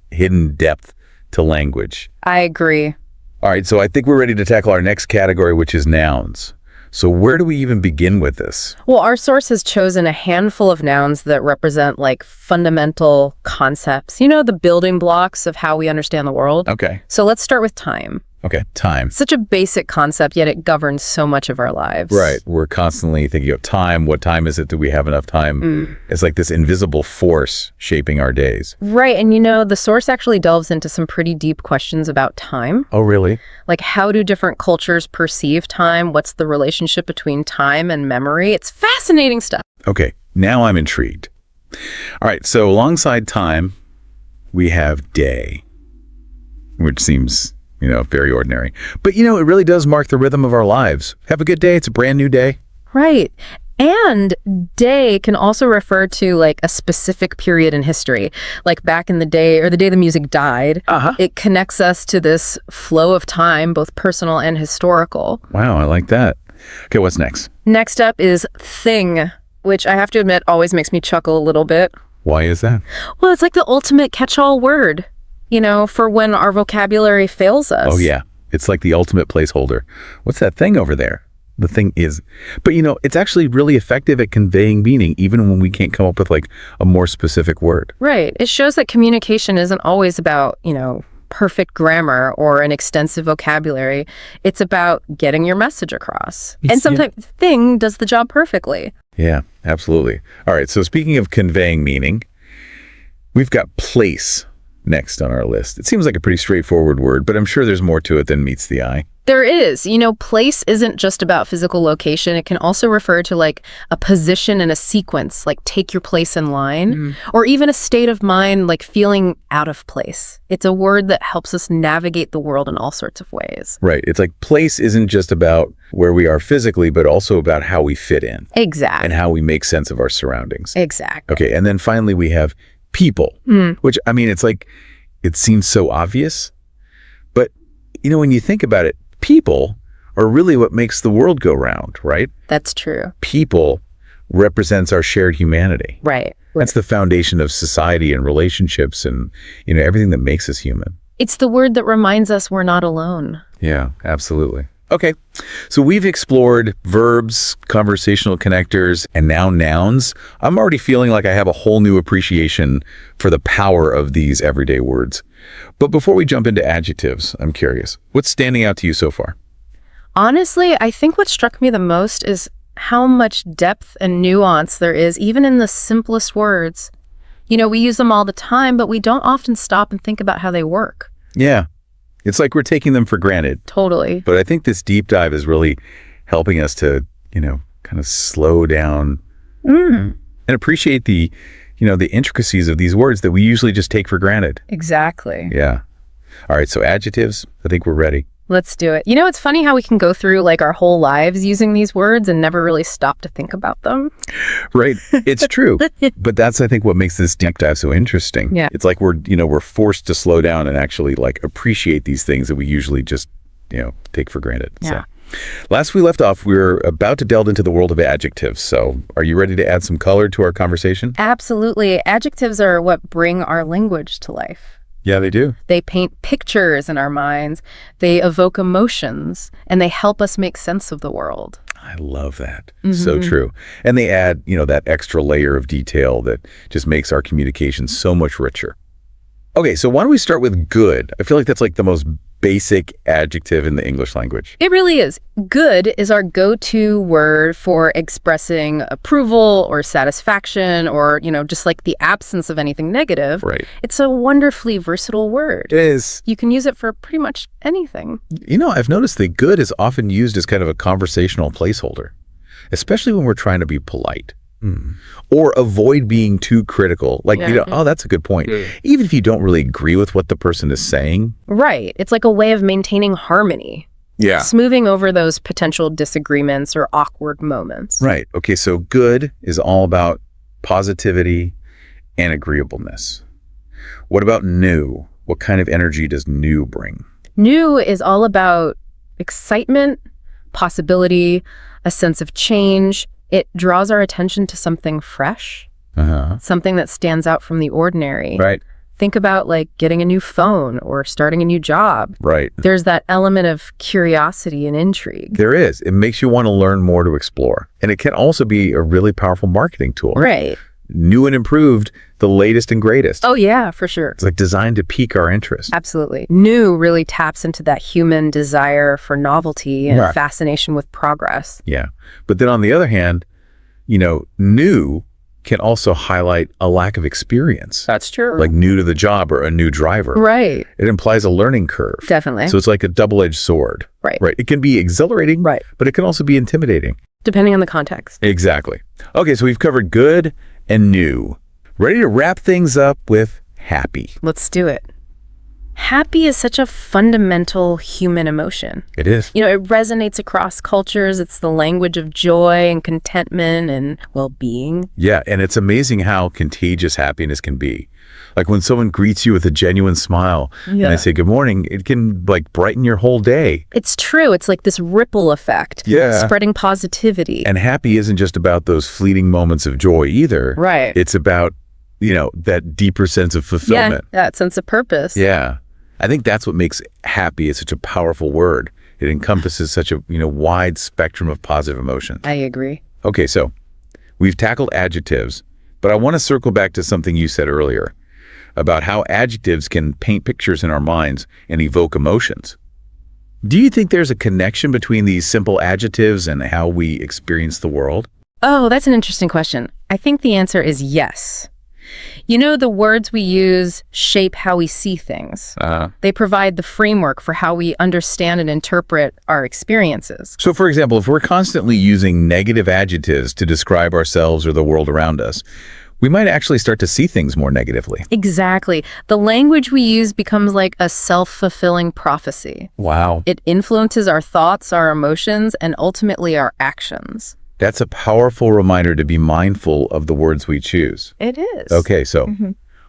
hidden depth to language. I agree. All right, so I think we're ready to tackle our next category, which is nouns. So where do we even begin with this? Well, our source has chosen a handful of nouns that represent fundamental concepts, the building blocks of how we understand the world. Okay. So let's start with time. Okay, time. Such a basic concept, yet it governs so much of our lives. Right. We're constantly thinking of time. What time is it? Do we have enough time? It's like this invisible force shaping our days. Right. And the source actually delves into some pretty deep questions about time. Oh, really? Like, how do different cultures perceive time? What's the relationship between time and memory? It's fascinating stuff. Okay, now I'm intrigued. All right, so alongside time, we have day, which seems, very ordinary. But, it really does mark the rhythm of our lives. Have a good day. It's a brand new day. Right. And day can also refer to a specific period in history, like back in the day or the day the music died. It connects us to this flow of time, both personal and historical. Wow, I like that. Okay, what's next? Next up is thing, which I have to admit always makes me chuckle a little bit. Why is that? Well, it's like the ultimate catch-all word, for when our vocabulary fails us. Oh, yeah. It's like the ultimate placeholder. What's that thing over there? The thing is. But, it's actually really effective at conveying meaning, even when we can't come up with a more specific word. Right. It shows that communication isn't always about, perfect grammar or an extensive vocabulary. It's about getting your message across. And sometimes thing does the job perfectly. Yeah, absolutely. All right. So speaking of conveying meaning, we've got place next on our list. It seems like a pretty straightforward word, but I'm sure there's more to it than meets the eye. There is. Place isn't just about physical location. It can also refer to a position in a sequence, like take your place in line, or even a state of mind, like feeling out of place. It's a word that helps us navigate the world in all sorts of ways. Right. It's like place isn't just about where we are physically, but also about how we fit in. Exactly. And how we make sense of our surroundings. Exactly. Okay. And then finally we have people, which, it's it seems so obvious, but, when you think about it, people are really what makes the world go round, right? That's true. People represents our shared humanity. Right. That's the foundation of society and relationships and, everything that makes us human. It's the word that reminds us we're not alone. Yeah, absolutely. Okay, so we've explored verbs, conversational connectors, and now nouns. I'm already feeling like I have a whole new appreciation for the power of these everyday words. But before we jump into adjectives, I'm curious, what's standing out to you so far? Honestly, I think what struck me the most is how much depth and nuance there is, even in the simplest words. We use them all the time, but we don't often stop and think about how they work. Yeah. It's like we're taking them for granted. Totally. But I think this deep dive is really helping us to, kind of slow down and appreciate the intricacies of these words that we usually just take for granted. Exactly. Yeah. All right. So adjectives, I think we're ready. Let's do it. You know, it's funny how we can go through like our whole lives using these words and never really stop to think about them. Right. It's true. But that's, I think, what makes this deep dive so interesting. Yeah. It's like we're forced to slow down and actually like appreciate these things that we usually just, take for granted. Yeah. So last we left off, we were about to delve into the world of adjectives. So are you ready to add some color to our conversation? Absolutely. Adjectives are what bring our language to life. Yeah, they do. They paint pictures in our minds, they evoke emotions, and they help us make sense of the world. I love that. So true. And they add, that extra layer of detail that just makes our communication so much richer. Okay, so why don't we start with good? I feel like that's like the most basic adjective in the English language. It really is. Good is our go-to word for expressing approval or satisfaction or, just like the absence of anything negative. Right. It's a wonderfully versatile word. It is. You can use it for pretty much anything. I've noticed that good is often used as kind of a conversational placeholder, especially when we're trying to be polite. Or avoid being too critical. Like, oh, that's a good point. Even if you don't really agree with what the person is saying. Right. It's like a way of maintaining harmony. Yeah. Smoothing over those potential disagreements or awkward moments. Right. Okay, so good is all about positivity and agreeableness. What about new? What kind of energy does new bring? New is all about excitement, possibility, a sense of change. It draws our attention to something fresh, something that stands out from the ordinary. Right. Think about like getting a new phone or starting a new job. Right. There's that element of curiosity and intrigue. There is. It makes you want to learn more to explore. And it can also be a really powerful marketing tool. Right. New and improved, the latest and greatest. Oh, yeah, for sure. It's like designed to pique our interest. Absolutely. New really taps into that human desire for novelty and fascination with progress. Yeah. But then on the other hand, new can also highlight a lack of experience. That's true. Like new to the job or a new driver. Right. It implies a learning curve. Definitely. So it's like a double-edged sword. Right. Right. It can be exhilarating, right, but it can also be intimidating. Depending on the context. Exactly. Okay, so we've covered good and new. Ready to wrap things up with happy. Let's do it. Happy is such a fundamental human emotion. It is. It resonates across cultures. It's the language of joy and contentment and well-being. Yeah, and it's amazing how contagious happiness can be. Like when someone greets you with a genuine smile and I say good morning, it can like brighten your whole day. It's true. It's like this ripple effect. Yeah. Spreading positivity. And happy isn't just about those fleeting moments of joy either. Right. It's about, that deeper sense of fulfillment. Yeah, that sense of purpose. Yeah. I think that's what makes happy such a powerful word. It encompasses such a, wide spectrum of positive emotions. I agree. Okay, so we've tackled adjectives, but I want to circle back to something you said earlier about how adjectives can paint pictures in our minds and evoke emotions. Do you think there's a connection between these simple adjectives and how we experience the world? Oh, that's an interesting question. I think the answer is yes. The words we use shape how we see things. They provide the framework for how we understand and interpret our experiences. So, for example, if we're constantly using negative adjectives to describe ourselves or the world around us, we might actually start to see things more negatively. Exactly. The language we use becomes like a self-fulfilling prophecy. Wow. It influences our thoughts, our emotions, and ultimately our actions. That's a powerful reminder to be mindful of the words we choose. It is. Okay, so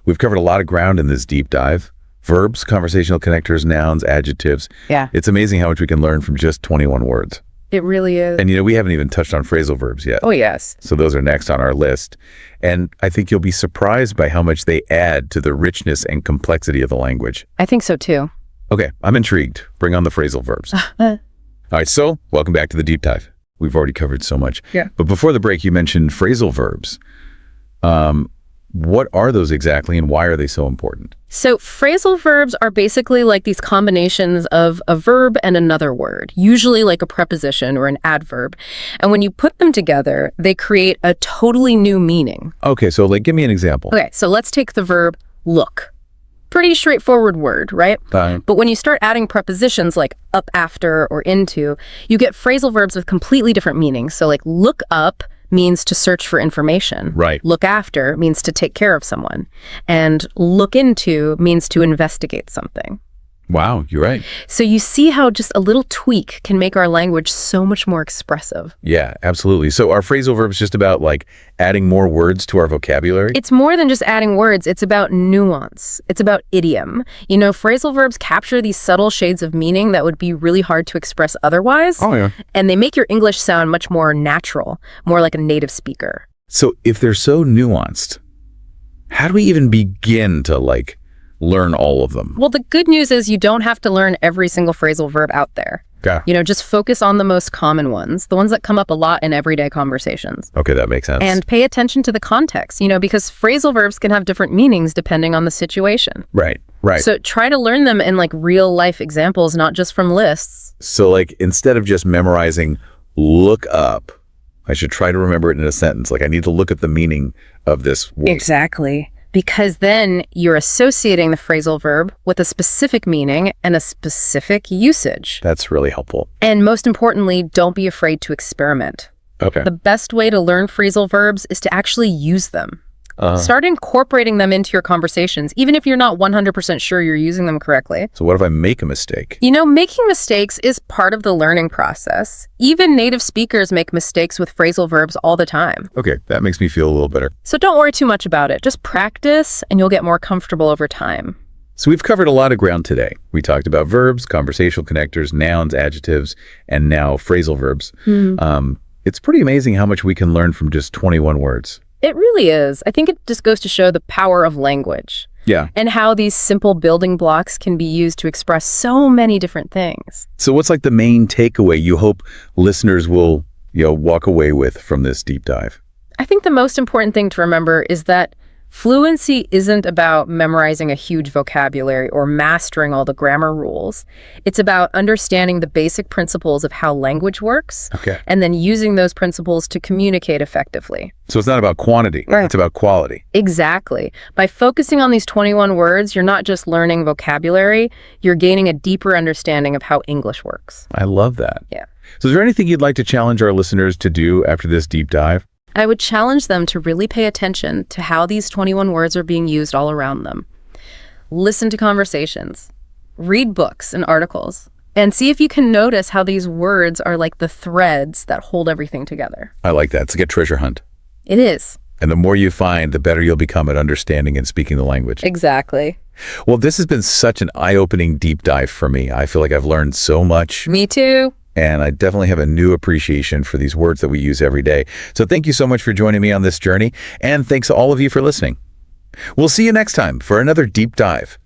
we've covered a lot of ground in this deep dive. Verbs, conversational connectors, nouns, adjectives. Yeah. It's amazing how much we can learn from just 21 words. It really is. And we haven't even touched on phrasal verbs yet. Oh, yes. So those are next on our list. And I think you'll be surprised by how much they add to the richness and complexity of the language. I think so too. Okay, I'm intrigued. Bring on the phrasal verbs. All right, so welcome back to the deep dive. We've already covered so much. Yeah. But before the break, you mentioned phrasal verbs. What are those exactly and why are they so important? So phrasal verbs are basically like these combinations of a verb and another word, usually like a preposition or an adverb. And when you put them together, they create a totally new meaning. Okay, so give me an example. Okay, so let's take the verb look. Pretty straightforward word, right? But when you start adding prepositions like up after or into, you get phrasal verbs with completely different meanings. So like look up means to search for information. Right. Look after means to take care of someone. And look into means to investigate something. Wow, you're right. So you see how just a little tweak can make our language so much more expressive. Yeah, absolutely. So are phrasal verbs just about like adding more words to our vocabulary? It's more than just adding words. It's about nuance. It's about idiom. You know, phrasal verbs capture these subtle shades of meaning that would be really hard to express otherwise. Oh, yeah. And they make your English sound much more natural, more like a native speaker. So if they're so nuanced, how do we even begin to like learn all of them? Well, the good news is you don't have to learn every single phrasal verb out there. Yeah. You know, just focus on the most common ones, the ones that come up a lot in everyday conversations. Okay, that makes sense. And pay attention to the context, you know, because phrasal verbs can have different meanings depending on the situation. Right. So try to learn them in like real life examples, not just from lists. So like instead of just memorizing look up, I should try to remember it in a sentence. Like I need to look at the meaning of this word. Exactly. Because then you're associating the phrasal verb with a specific meaning and a specific usage. That's really helpful. And most importantly, don't be afraid to experiment. Okay. The best way to learn phrasal verbs is to actually use them. Start incorporating them into your conversations, even if you're not 100% sure you're using them correctly. So what if I make a mistake? You know, making mistakes is part of the learning process. Even native speakers make mistakes with phrasal verbs all the time. Okay, that makes me feel a little better. So don't worry too much about it. Just practice and you'll get more comfortable over time. So we've covered a lot of ground today. We talked about verbs, conversational connectors, nouns, adjectives, and now phrasal verbs. It's pretty amazing how much we can learn from just 21 words. It really is. I think it just goes to show the power of language. Yeah. And how these simple building blocks can be used to express so many different things. So what's like the main takeaway you hope listeners will, walk away with from this deep dive? I think the most important thing to remember is that fluency isn't about memorizing a huge vocabulary or mastering all the grammar rules. It's about understanding the basic principles of how language works, and then using those principles to communicate effectively. So it's not about quantity, it's about quality. Exactly. By focusing on these 21 words, you're not just learning vocabulary, you're gaining a deeper understanding of how English works. I love that. Yeah. So is there anything you'd like to challenge our listeners to do after this deep dive? I would challenge them to really pay attention to how these 21 words are being used all around them. Listen to conversations, read books and articles, and see if you can notice how these words are like the threads that hold everything together. I like that. It's like a treasure hunt. It is. And the more you find, the better you'll become at understanding and speaking the language. Exactly. Well, this has been such an eye-opening deep dive for me. I feel like I've learned so much. Me too. And I definitely have a new appreciation for these words that we use every day. So thank you so much for joining me on this journey. And thanks to all of you for listening. We'll see you next time for another deep dive.